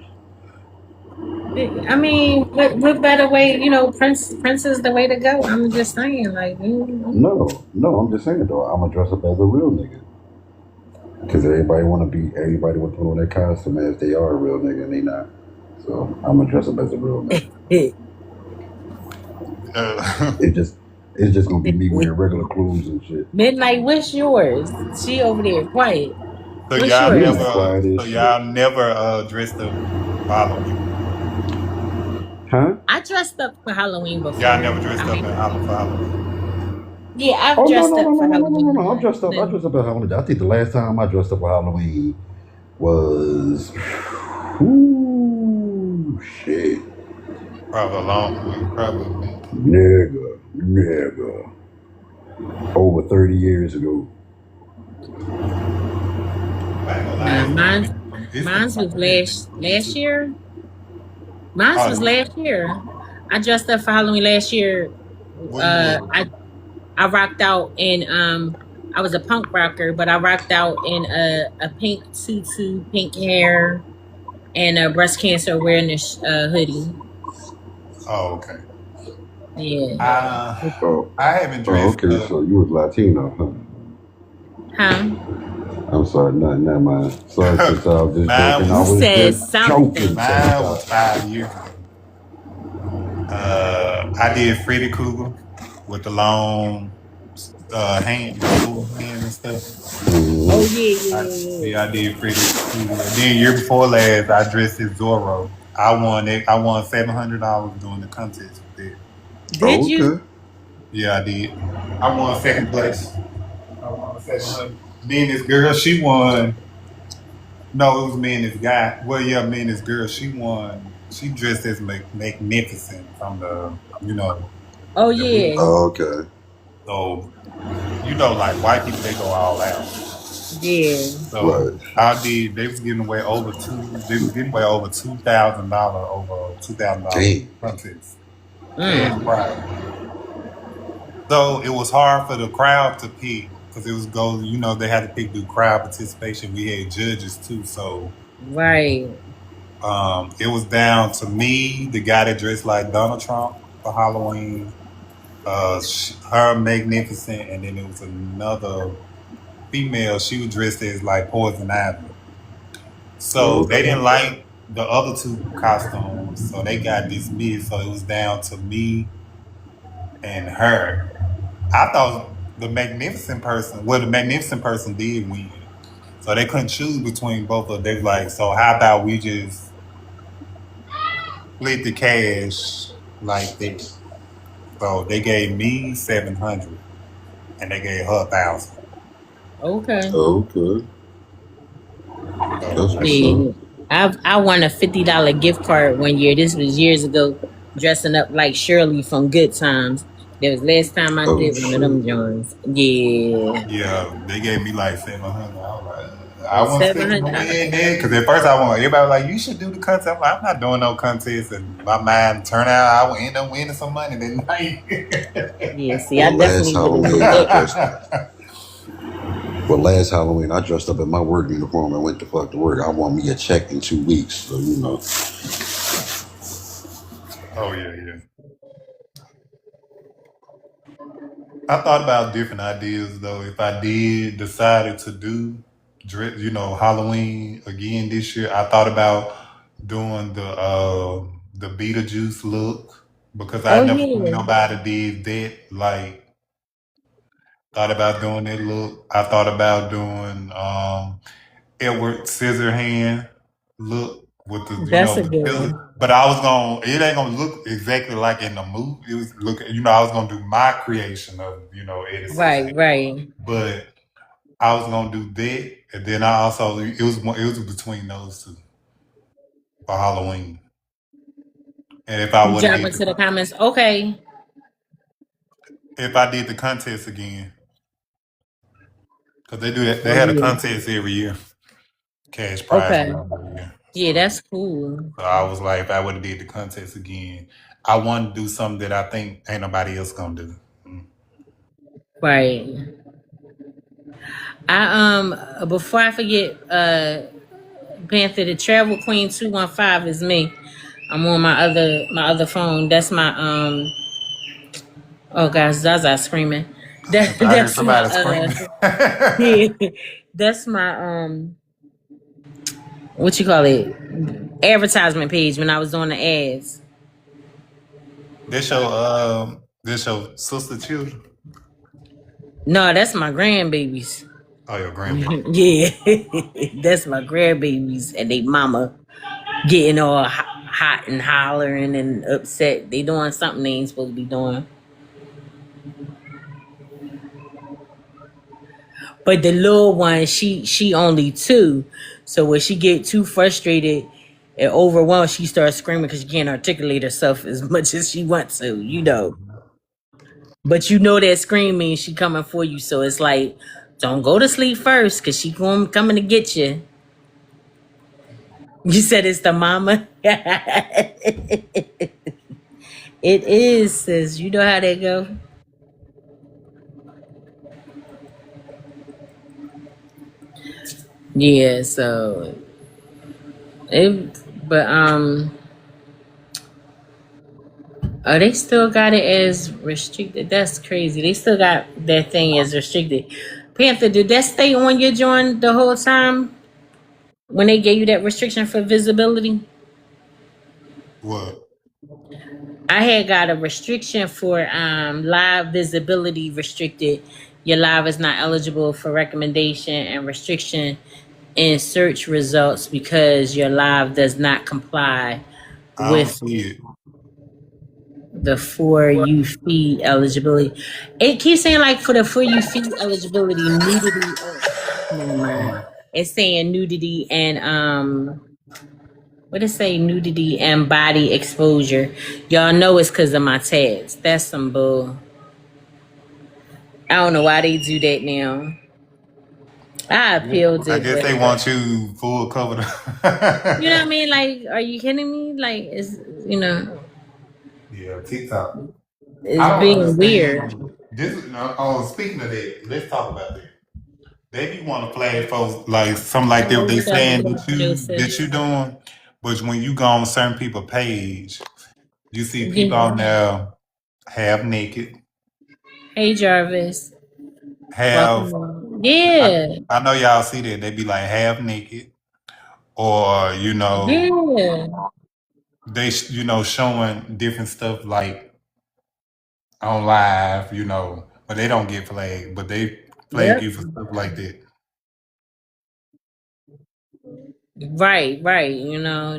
I mean, what better way? Prince is the way to go. I'm just saying, like. No, I'm just saying though. I'm gonna dress up as a real nigga. Because everybody want to put on their costume as they are a real nigga and they not. So I'm gonna dress up as a real nigga. It's just gonna be me wearing regular clothes and shit. Midnight, what's yours? She over there, quiet. So What's y'all never dressed up for Halloween. Huh? I dressed up for Halloween before. Y'all never dressed up for Halloween. Yeah, I've dressed up for Halloween. No. I dressed up at Halloween. I think the last time I dressed up for Halloween was shit. Probably. Nigga. Over 30 years ago. Mine was last year. Mine was last year. I dressed up for Halloween last year. I rocked out in I was a punk rocker, but I rocked out in a pink tutu, pink hair, and a breast cancer awareness hoodie. Oh, okay. Yeah. I haven't dressed. Okay, so you was Latino, huh? Huh? I'm sorry, not mine. Sorry, since I was just joking. I was just joking. Mine was 5 years ago. I did Freddy Krueger with the long hand and stuff. Oh yeah. I did Freddy Krueger. Then year before last, I dressed as Zorro. I won $700 doing the contest with it. Did you? Yeah, I did. I won second place. I won $700. Me and this girl, she won. No, it was me and this guy. Well, yeah, me and this girl, she won. She dressed as Magnificent from the, Oh yeah. Okay. So, like white people, they go all out. Yeah. So right. They was giving away over $2,000 over $2,000 contest. So it was hard for the crowd to pick because it was they had to pick through crowd participation. We had judges too, so right. It was down to me, the guy that dressed like Donald Trump for Halloween, her Magnificent, and then it was another female. She was dressed as like Poison Ivy. So they didn't like the other two costumes, so they got dismissed. So it was down to me and her. I thought the Magnificent person did win. So they couldn't choose between both of them. They was like, so how about we just split the cash like that? So they gave me $700 and they gave her $1,000. Okay. That's what's up. I won a $50 gift card one year. This was years ago, dressing up like Shirley from Good Times. That was last time I did one of them joints. Yeah. Yeah, they gave me like $700. I was like, I want to win there because at first everybody was like, you should do the contest. I'm like, I'm not doing no contest, and my mind turned out I would end up winning some money that night. Yeah, see, I definitely But last Halloween, I dressed up in my work uniform and went to fuck to work. I want me a check in 2 weeks, so you know. Oh yeah. I thought about different ideas though. If I did decided to do, Halloween again this year, I thought about doing the Beetlejuice look because I Oh never seen yeah, nobody did that. Like, thought about doing that look. I thought about doing Edward Scissorhand look with that's a the good villain. one. But I was gonna, it ain't gonna look exactly like in the movie. It was look, I was gonna do my creation of, Eddie Right, Scissorhand. right. But I was gonna do that, and then I also it was between those two for Halloween. And if I You would have drop did into the comments. Okay. if I did the contest again, because they do that, they Oh had a yeah. contest every year, cash prize Okay. every year. Yeah, So. that's cool. So I was like, if I would have did the contest again, I want to do something that I think ain't nobody else gonna do. Right. Before I forget, Panther, the Travel Queen 215 is me. I'm on my other phone. That's my oh gosh, Zaza screaming. I heard That's my somebody screaming. yeah, that's my what you call it, advertisement page when I was doing the ads. This your sister children. No, that's my grandbabies. Oh, your grandbaby. Yeah, that's my grandbabies and they mama getting all hot and hollering and upset. They doing something they ain't supposed to be doing. But the little one, she only 2, so when she get too frustrated and overwhelmed, she starts screaming because she can't articulate herself as much as she wants to. But that scream means she coming for you, so it's like, don't go to sleep first because she coming to get you. You said it's the mama. It is, sis. You know how they go. Yeah, so but oh, they still got it as restricted. That's crazy. They still got that thing as restricted. Panther, did that stay on your joint the whole time when they gave you that restriction for visibility? What? I had got a restriction for live visibility restricted. Your live is not eligible for recommendation and restriction in search results because your live does not comply I don't with see it. the For You feed eligibility. It keeps saying like for the For You feed eligibility, nudity. Never mind. It's saying nudity and what it say? Nudity and body exposure. Y'all know it's because of my tags. That's some bull. I don't know why they do that now. I appealed I it, guess but they want you full covered. you know what I mean? Like, are you kidding me? Like, Yeah, TikTok. I it's don't being weird. understand this. Oh, speaking of that, let's talk about that. They be want to flag folks like something like that. They What's up, saying that Joseph? you doing, but when you go on certain people page, you see people Yeah. on there half naked, Hey, Jarvis. half. Welcome. On. I, Yeah. I know y'all see that they be like half naked, or Yeah. they showing different stuff like on live, but they don't get flagged, but they flag Yep. you for stuff like that. Right.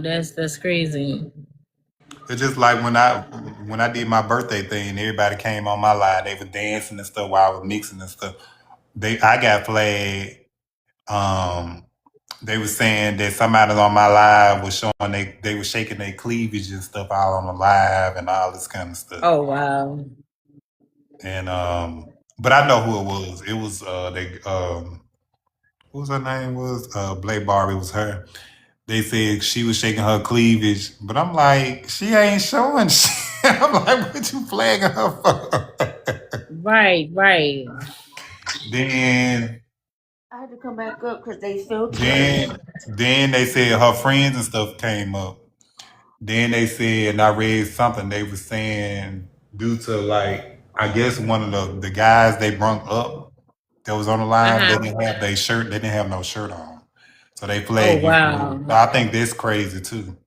That's crazy. It's just like when I did my birthday thing, everybody came on my live. They were dancing and stuff while I was mixing and stuff. I got flagged. Um, they were saying that somebody on my live was showing they were shaking their cleavage and stuff out on the live and all this kind of stuff. Oh wow. And but I know who it was. It was what was her name was Blake Barbie was her. They said she was shaking her cleavage, but I'm like, she ain't showing shit. I'm like, what you flagging her for? Right. Then I had to come back up because they filtering me. Then they said her friends and stuff came up. Then they said, and I read something they were saying due to like I guess one of the guys they brung up that was on the live, they Uh-huh. didn't have their shirt, they didn't have no shirt on. So they Oh flagged you for that. wow. So I think that's crazy too.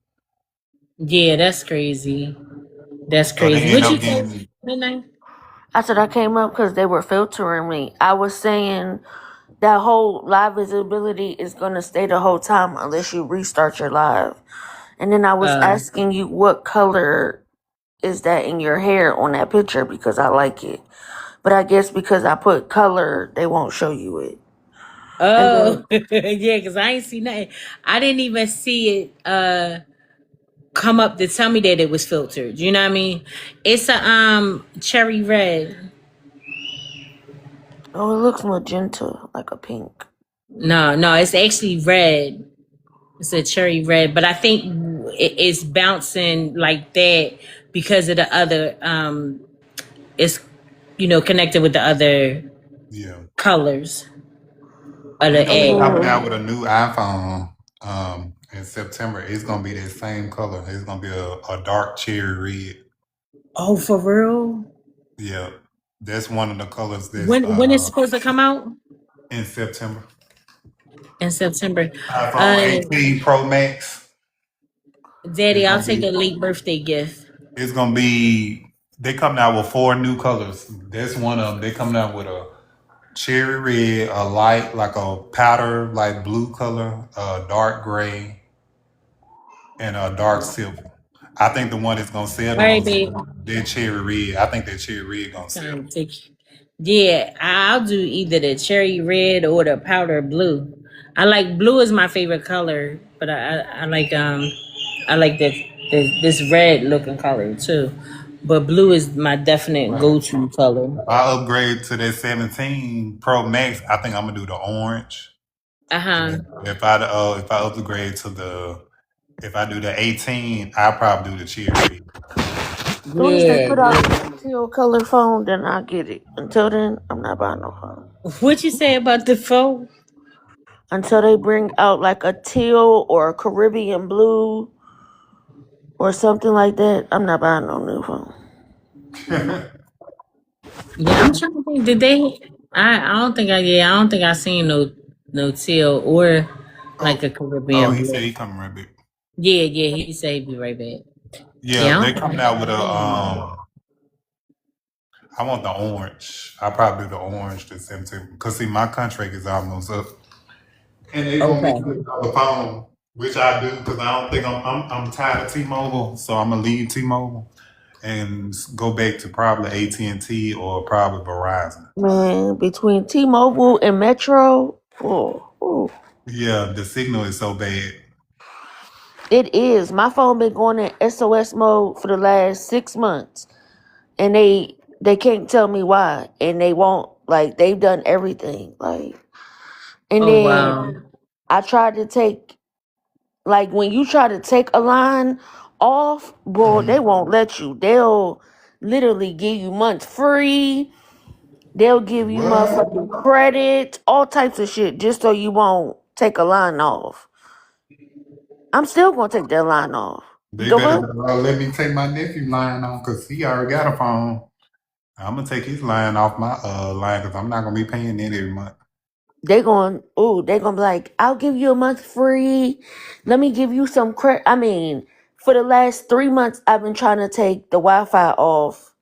Yeah, that's crazy. That's So they crazy. end What you up say, getting Midnight? I said I came up because they were filtering me. I was saying that whole live visibility is going to stay the whole time unless you restart your live. And then I was Uh asking you what color is that in your hair on that picture because I like it. But I guess because I put color, they won't show you it. And oh then yeah, because I ain't see nothing. I didn't even see it come up to tell me that it was filtered. You know what I mean? It's a cherry red. oh, it looks magenta, like a pink. No, no, it's actually red. It's a cherry red, but I think it's bouncing like that because of the other. It's connected with the other yeah. colors of You the know they egg. coming out Oh, with a new iPhone in September. It's gonna be that same color. It's gonna be a dark cherry red. Oh, for real? Yeah. That's one of the colors that's When it's supposed to come out? in September. In September. iPhone Uh, 18 Pro Max. It's Daddy, I'll gonna take a be late birthday gift. it's gonna be they coming out with four new colors. That's one of them. They coming out with a cherry red, a light like a powder like blue color, a dark gray, and a dark silver. I think the one that's gonna sell All the right, most is babe. that cherry red. I think that cherry red gonna sell. Time to take. Yeah, I'll do either the cherry red or the powder blue. I like blue is my favorite color, but I like this red looking color too. But blue is my definite Right. go to color. If I upgrade to that 17 Pro Max, I think I'm gonna do the orange. Uh huh. And if I upgrade to the if I do the 18, I'll probably do the cherry red. soon as they Yeah, put out yeah. a teal color phone, then I'll get it. Until then, I'm not buying no phone. What you say about the phone? Until they bring out like a teal or a Caribbean blue or something like that, I'm not buying no new phone. Yeah, I'm trying to think. Did they? I don't think I. Yeah, I don't think I seen no teal or like oh, a oh, Caribbean he said blue. he coming right back. Yeah, yeah. He said he'd be right back. Yeah, Yeah, I they don't think coming out with I a seen. I want the orange. I probably do the orange to 17 because see my contract is almost up, and they want me to Okay. get another phone, which I do because I don't think I'm tired of T-Mobile, so I'm gonna leave T-Mobile and go back to probably AT&T or probably Verizon. Man, between T-Mobile and Metro, oh, Yeah, the signal is so bad. it is. My phone been going in SOS mode for the last 6 months, and they can't tell me why, and they won't. Like they've done everything. Like, and Oh then wow. I tried to take like when you try to take a line off, bro, they Mhm. won't let you. They'll literally give you months free. They'll give you What? motherfucking credit, all types of shit, just so you won't take a line off. I'm still gonna take that line off. They The better what? let me take my nephew line off because he already got a phone. I'm gonna take his line off my line because I'm not gonna be paying that every month. They gonna be like, I'll give you a month free. Let me give you some credit. I mean, for the last 3 months, I've been trying to take the Wi-Fi off,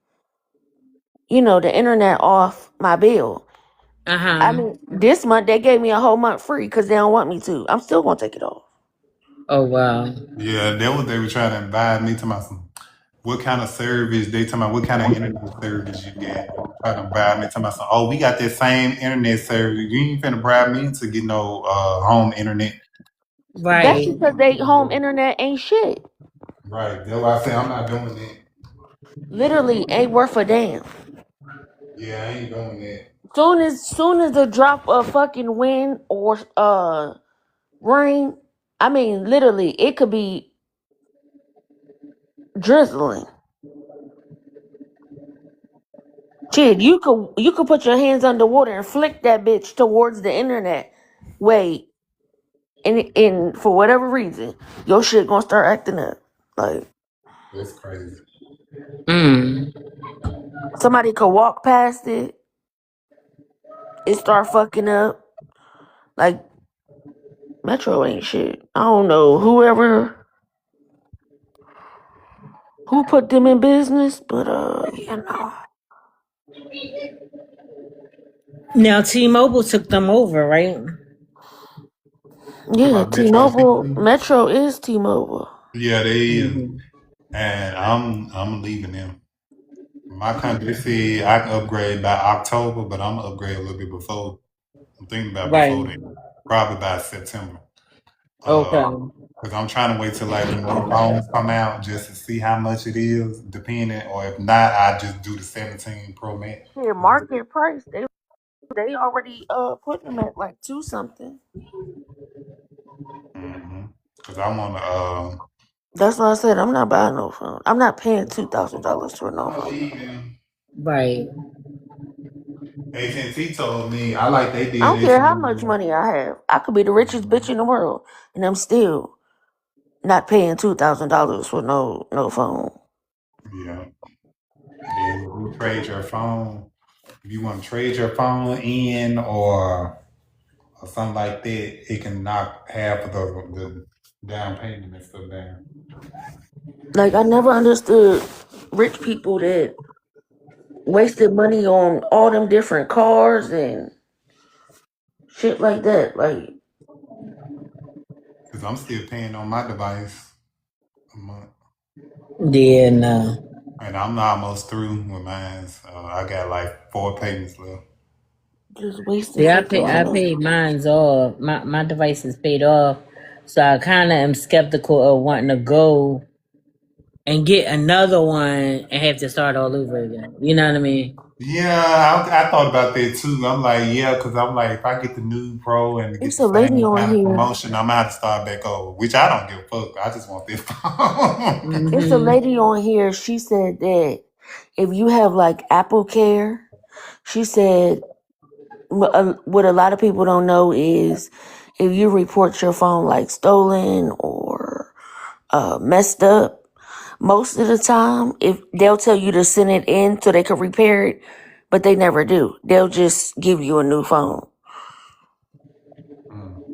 the internet off my bill. Uh I huh. mean, this month they gave me a whole month free because they don't want me to. I'm still gonna take it off. Oh wow. Yeah, that was they were trying to advise me to my some what kind of service they talking about what kind of internet service you get. They were trying to bribe me to my some oh we got that same internet service. You ain't finna bribe me to get no home internet. That's Right. because they home internet ain't shit. Right. That's why I say I'm not doing that. Literally ain't worth a damn. Yeah, I ain't doing that. Soon as the drop of fucking wind or rain, I mean literally it could be drizzling. Shit, you could put your hands underwater and flick that bitch towards the internet. Wait, and for whatever reason, your shit gonna start acting up. Like That's crazy. Mm. somebody could walk past it, it start fucking up. Like Metro ain't shit. I don't know who put them in business, but Now T-Mobile took them over, right? Talk yeah, about Metro T-Mobile, System. Metro is T-Mobile. Yeah, they is, Hmm. and I'm leaving them. My country said I can upgrade by October, but I'm gonna upgrade a little bit before. I'm thinking about before Right. then, probably by September. Okay. Because I'm trying to wait till like the new phones come out just to see how much it is, depending, or if not, I just do the 17 Pro Max. Yeah, market price. They already putting them at like two something. Because I want to. That's why I said I'm not buying no phone. I'm not paying $2,000 for no I'm gonna phone. leave them. Right. AT&T told me I like they I did don't this. care how much money I have. I could be the richest bitch in the world, and I'm still not paying $2,000 for no phone. Yeah. Then you trade your phone. If you want to trade your phone in or something like that, it can knock half of the down payment and stuff down. Like I never understood rich people that wasted money on all them different cars and shit like that. Like Because I'm still paying on my device a month. Yeah, no. And I'm almost through with mine. I got like 4 payments left. just wasting Yeah, fucking I money. paid mine's off. My device is paid off. So I kinda am skeptical of wanting to go and get another one and have to start all over again. You know what I mean? Yeah, I thought about that too. I'm like, yeah, because I'm like, if I get the new Pro and get It's the a lady same on kind of here. promotion, I'm gonna have to start back over, which I don't give a fuck. I just want this phone. It's a Mm-hmm. lady on here. She said that if you have like Apple Care, she said what a lot of people don't know is if you report your phone like stolen or messed up, most of the time, if they'll tell you to send it in so they can repair it, but they never do. They'll just give you a new phone. Mm.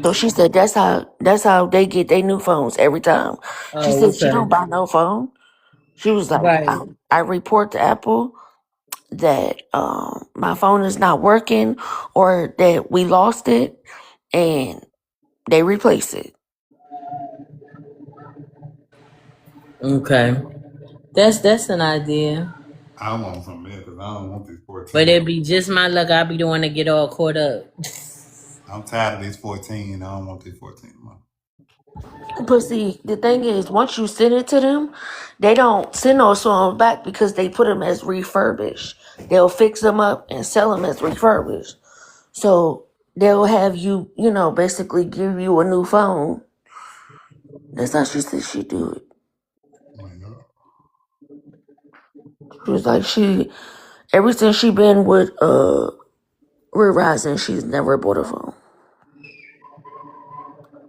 So she said that's how they get their new phones every time. She Oh, said she okay. don't buy no phone. She was like, Right. I report to Apple that my phone is not working or that we lost it, and they replace it. Okay. That's an idea. I want something else because I don't want this But 14. it'd be just my luck. I'll be the one to get all caught up. I'm tired of this 14. I don't want this 14 month. But see, the thing is, once you send it to them, they don't send those phones back because they put them as refurbished. They'll fix them up and sell them as refurbished. So they'll have you, basically give you a new phone. That's how she said she do it. Yeah. She was like ever since she been with Verizon, she's never bought a phone.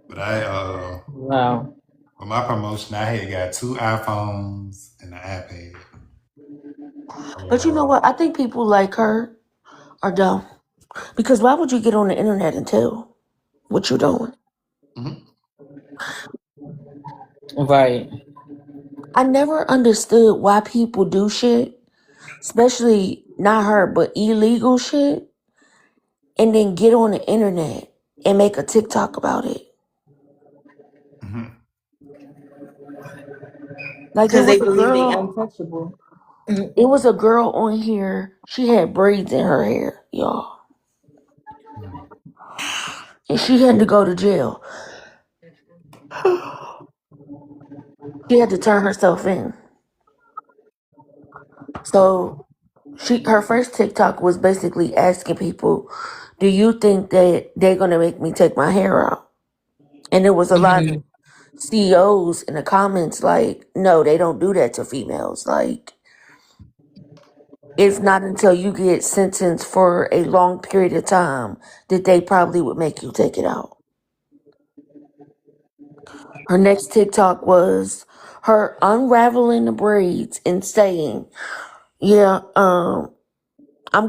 But I Wow. with my promotion, I had got 2 iPhones and an iPad. But you know what? I think people like her are dumb. Because why would you get on the internet and tell what you're doing? Mhm. Right. I never understood why people do shit, especially not her, but illegal shit, and then get on the internet and make a TikTok about it. Mhm. Like it Because they was a believe they girl. untouchable. It was a girl on here. She had braids in her hair, y'all, Mhm. and she had to go to jail. She had to turn herself in. So her first TikTok was basically asking people, "Do you think that they're gonna make me take my hair out?" And there was a lot of Hmm. CEOs in the comments like, "No, they don't do that to females." Like It's not until you get sentenced for a long period of time that they probably would make you take it out. Her next TikTok was her unraveling the braids and saying, "Yeah, I'm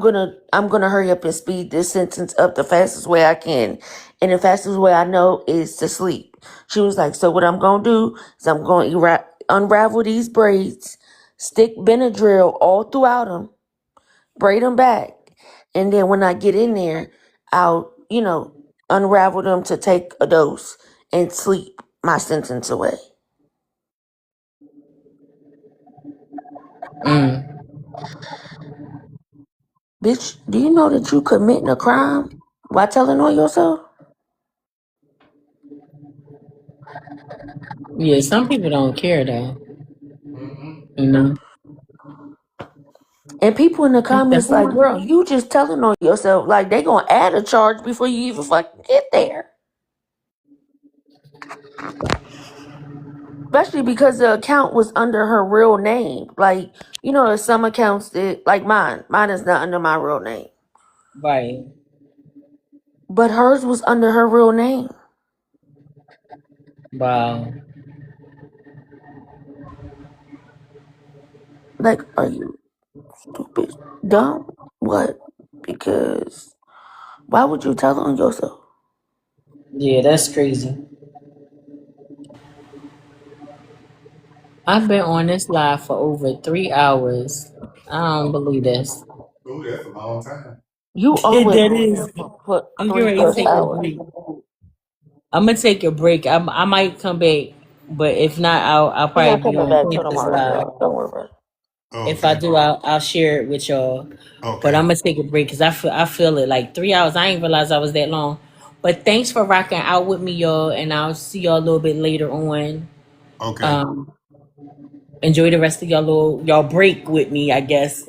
gonna hurry up and speed this sentence up the fastest way I can, and the fastest way I know is to sleep." She was like, "So what I'm gonna do is I'm going to unravel these braids, stick Benadryl all throughout them, braid them back, and then when I get in there, I'll unravel them to take a dose and sleep my sentence away." Mm. Bitch, do you know that you committing a crime by telling on yourself? Yeah, some people don't care though. Mm-mm. You know. And people in the What comments like, the- girl, you just telling on yourself. Like, they gonna add a charge before you even fucking get there. Especially because the account was under her real name. Like, there's some accounts that, like mine. Mine is not under my real name. Right. But hers was under her real name. Wow. Like, are you stupid? Dumb? What? Because why would you tell on yourself? Yeah, that's crazy. I've been on this live for over 3 hours. I don't believe this. Ooh, that's a long time. You always That on is. here for I'm getting three ready to plus take a hours. break. I'm gonna take a break. I might come back, but if not, I'll You're not probably be coming on back till campus tomorrow, live. girl. Don't worry about it. If I Okay. do, I'll share it with y'all. But Okay. I'm gonna take a break because I feel it like 3 hours. I didn't realize I was that long. But thanks for rocking out with me, y'all, and I'll see y'all a little bit later on. Okay. Um, enjoy the rest of y'all break with me, I guess.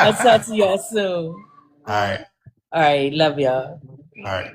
I'll All talk to y'all soon. right. All right, love y'all. All right.